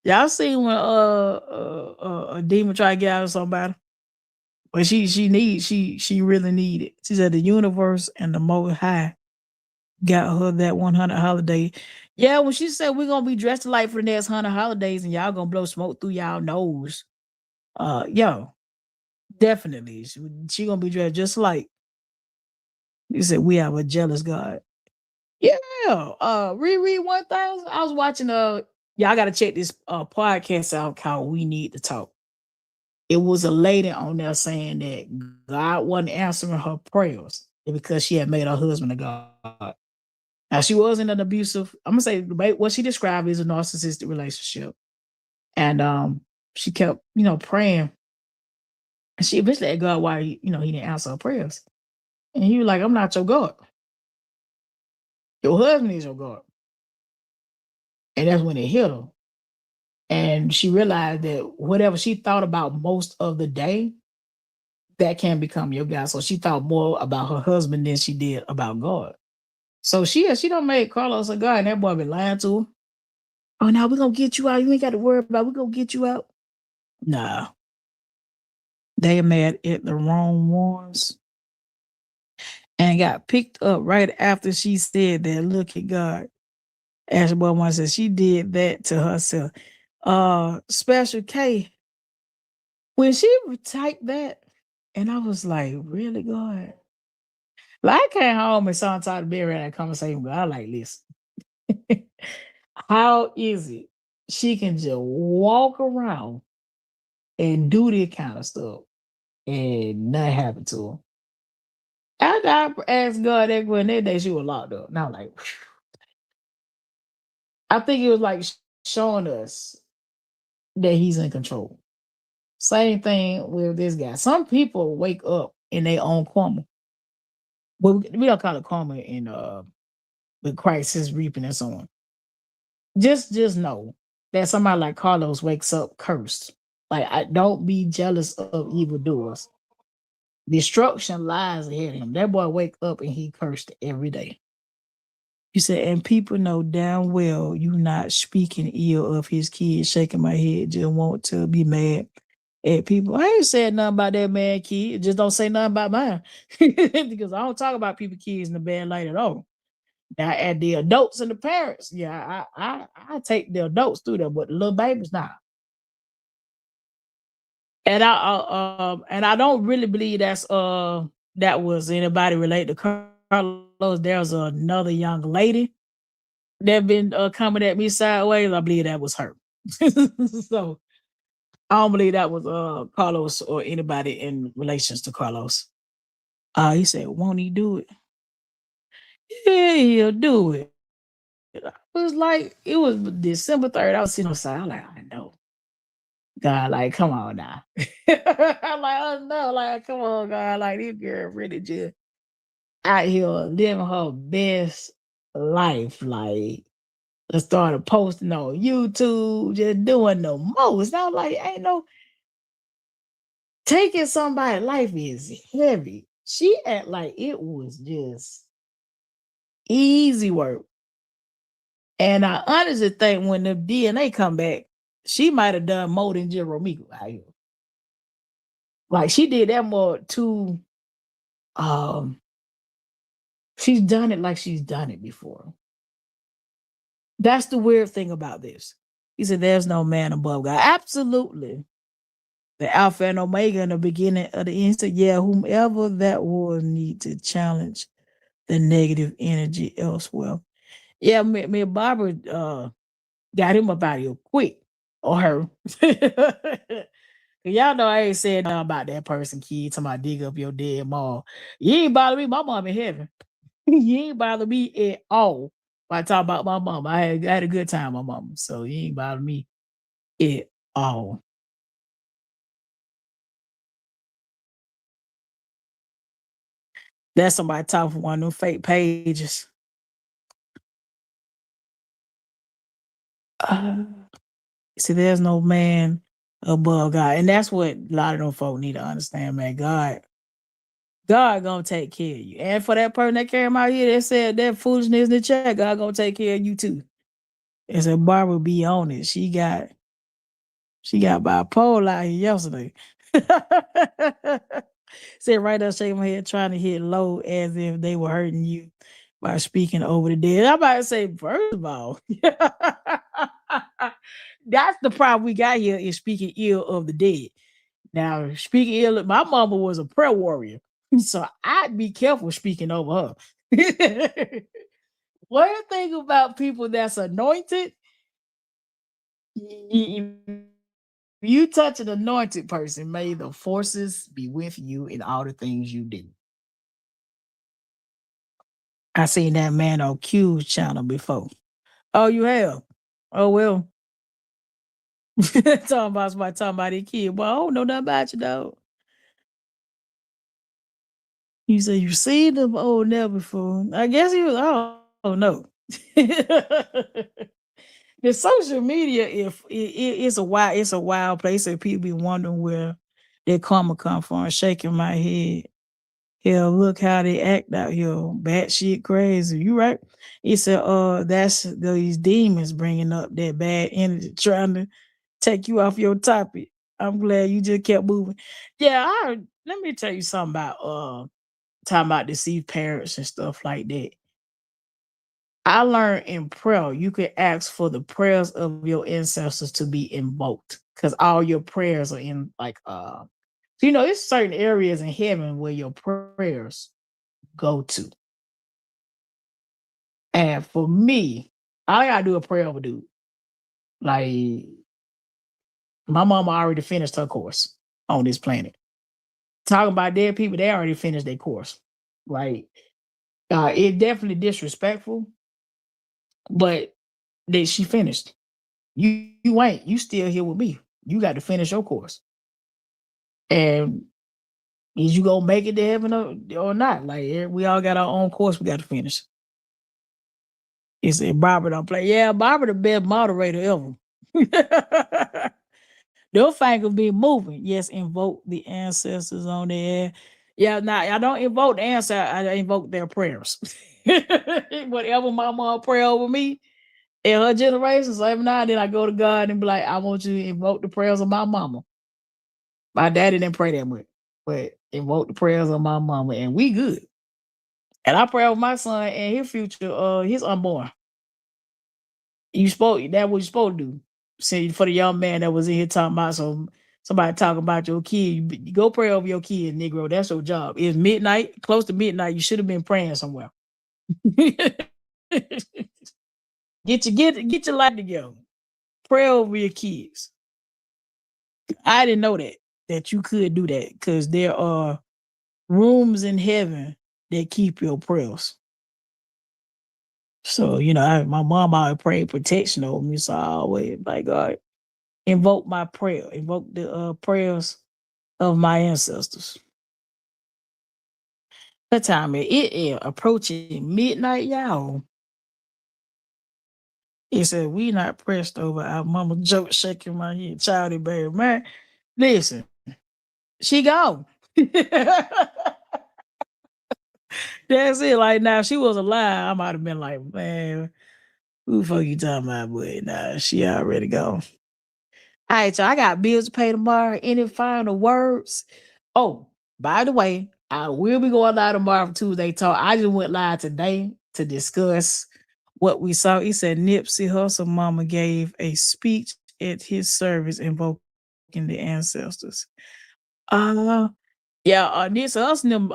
y'all seen when a demon try to get out of somebody? But she really need it. She said the universe and the most high got her that 100 holiday. Yeah, when she said we're gonna be dressed alike for the next 100 holidays and y'all gonna blow smoke through y'all nose. Yo, definitely. She gonna be dressed just like you said we have a jealous God. Yeah. Reread 1000. I was watching y'all gotta check this podcast out called We Need to Talk. It was a lady on there saying that God wasn't answering her prayers because she had made her husband a God. Now she was in an abusive, I'm gonna say what she described is a narcissistic relationship. And she kept, praying. And she eventually asked God why he didn't answer her prayers. And he was like, I'm not your God. Your husband is your God. And that's when it hit her. And she realized that whatever she thought about most of the day, that can become your God. So she thought more about her husband than she did about God. So she don't make Carlos a God, and that boy been lying to her. Oh, now we're gonna get you out. You ain't got to worry about. We're gonna get you out. Nah, they mad at the wrong ones and got picked up right after she said that. Look at God. Ashley Boy one said she did that to herself. Special K, when she typed that, and I was like, really, God? Like I came home and saw Todd Berry had that conversation, but I like listen. How is it she can just walk around and do this kind of stuff and nothing happened to her? After I asked God that when that day she was locked up. Now like, I think it was like showing us that he's in control. Same thing with this guy. Some people wake up in their own karma. Well, we don't call it karma in with Christ is reaping and so on. Just know that somebody like Carlos wakes up cursed. Like I don't be jealous of evildoers. Destruction lies ahead of him. That boy wake up and he cursed every day. You said, and people know damn well you not speaking ill of his kids, shaking my head, just want to be mad at people. I ain't said nothing about that man kid. Just don't say nothing about mine. Because I don't talk about people kids in the bad light at all. Now at the adults and the parents, yeah, I take the adults through there, but the little babies not. And I don't really believe that was anybody related to Carlos. There's another young lady that been coming at me sideways. I believe that was her. So I don't believe that was Carlos or anybody in relations to Carlos. He said, won't he do it? Yeah, he'll do it. It was like it was December 3rd. I was sitting on the side. I'm like, I know. God, like, come on now. I'm like, oh no, like, come on, God, like this girl really just out here living her best life. Like, I started posting on YouTube, just doing the most. I was like, ain't no taking somebody's life is heavy. She act like it was just easy work. And I honestly think when the DNA come back, she might have done more than just Romiko out here. Like she did that more too. Um, she's done it like she's done it before. That's the weird thing about this. He said, "There's no man above God." Absolutely, the Alpha and Omega in the beginning of the end. Said, "Yeah, whomever that will need to challenge the negative energy elsewhere." Yeah, me and Barbara got him up out of here quick, or her. Y'all know I ain't saying nothing about that person, kid. Talking about dig up your dead mom. You ain't bother me. My mom in heaven. You ain't bother me at all. When I talk about my mom, I had a good time with my mom. So you ain't bother me at all. That's somebody talking from one of them fake pages. Uh, See, there's no man above God. And that's what a lot of them folk need to understand, man. God gonna take care of you. And for that person that came out here that said that foolishness in the chat, God gonna take care of you too. And so Barbara be on it. She got bipolar out here yesterday. Said right there shaking my head trying to hit low as if they were hurting you by speaking over the dead. I'm about to say, first of all, that's the problem we got here is speaking ill of the dead. Now, speaking ill, my mama was a prayer warrior, so I'd be careful speaking over her. One thing about people that's anointed, if you touch an anointed person, may the forces be with you in all the things you do. I seen that man on Q's channel before. Oh, you have? Oh well. Talking about a kid. Well, I don't know nothing about you, dog. You say you seen them old never before. I guess he was. Oh no. The social media, if it's a wild place, and people be wondering where their karma come from. Shaking my head. Hell, look how they act out here. Batshit crazy. You right? He said, that's these demons bringing up that bad energy, trying to take you off your topic. I'm glad you just kept moving. Yeah, let me tell you something about talking about deceived parents and stuff like that. I learned in prayer, you can ask for the prayers of your ancestors to be invoked because all your prayers are in like it's certain areas in heaven where your prayers go to. And for me, I gotta do a prayer over dude. Like my mama already finished her course on this planet. Talking about dead people, they already finished their course. Like it definitely disrespectful, but that she finished. You ain't. You still here with me. You got to finish your course. And is you gonna make it to heaven or not? Like we all got our own course we got to finish. He said Barbara don't play. Yeah, Barbara the best moderator ever. Their fingers be moving. Yes, invoke the ancestors on there. Yeah, now I don't invoke the answer. I invoke their prayers. Whatever my mom pray over me in her generations, so every now and then I go to God and be like, I want you to invoke the prayers of my mama. My daddy didn't pray that much, but invoke the prayers of my mama, and we good. And I pray over my son and his future, his unborn. That what you supposed to do. See, for the young man that was in here talking about somebody talking about your kid, you go pray over your kid, Negro. That's your job. It's midnight, close to midnight. You should have been praying somewhere. Get your life together. Pray over your kids. I didn't know that you could do that because there are rooms in heaven that keep your prayers. So my mom always prayed protection over me, so I always like God. invoke my prayer, invoke the prayers of my ancestors. What time it is approaching midnight, y'all. He said, we not pressed over our mama joke, shaking my head, childy baby. Man, listen, she gone. That's it. Like, now, if she was alive, I might have been like, man, who the fuck you talking about, boy? Nah, she already gone. All right, y'all, I got bills to pay tomorrow. Any final words? Oh, by the way, I will be going live tomorrow for Tuesday Talk. I just went live today to discuss what we saw. He said Nipsey Hussle mama gave a speech at his service invoking the ancestors. Yeah, this us them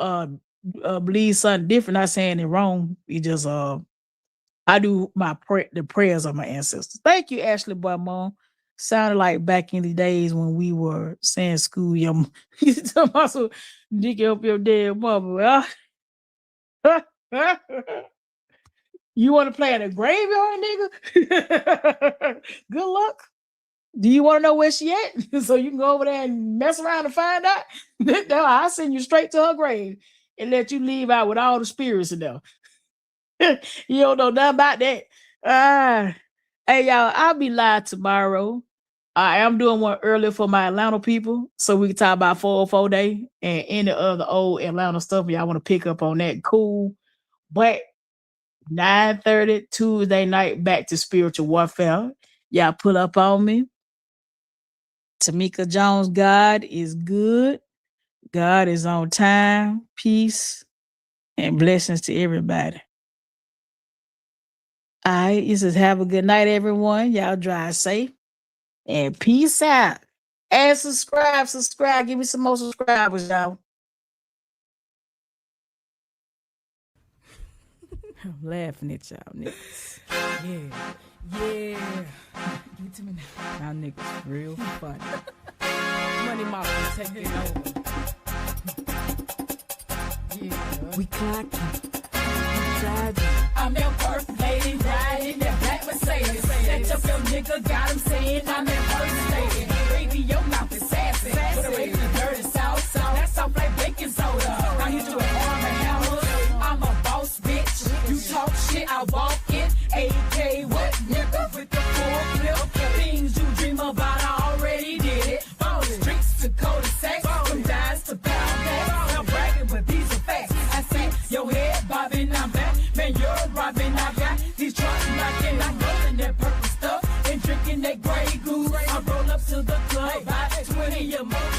believe something different. Not saying it wrong. We just I do the prayers of my ancestors. Thank you, Ashley Boymon. Sounded like back in the days when we were saying school your also dick up your dead mother. You want to play in a graveyard, nigga? Good luck. Do you want to know where she at? So you can go over there and mess around and find out? No, I'll send you straight to her grave and let you leave out with all the spirits in there. You don't know nothing about that. Hey, y'all, I'll be live tomorrow. I am doing one earlier for my Atlanta people, so we can talk about 404 Day and any other old Atlanta stuff. Y'all want to pick up on that? Cool. But 9:30 Tuesday night, back to spiritual warfare. Y'all pull up on me. Tamika Jones, God is good. God is on time. Peace and blessings to everybody. All right, it says have a good night, everyone. Y'all drive safe and peace out. And subscribe. Give me some more subscribers, y'all. I'm laughing at y'all niggas. Yeah. Give it to me now. Y'all niggas real funny. Money Mafia taking over. Yeah. We clocking. I'm your first lady, riding that black Mercedes. Set up your nigga, got him saying I'm that first lady. Baby, your mouth is sassy. Put a rape in the dirty sauce. That's soft like baking soda. Now hit you with arm and hammer. I'm a boss, bitch. You talk shit, I walk it. AK, what nigga with the full clip? Things you dream about, I already did it. From the streets to cul-de-sacs, from dimes to pound bags. I'm bragging, but these are facts. I see your head bobbing, I'm back. Man, you're robbing, I got these trucks knocking. I'm rolling that purple stuff and drinking that Grey Goose. I roll up to the club, buy 20 or more.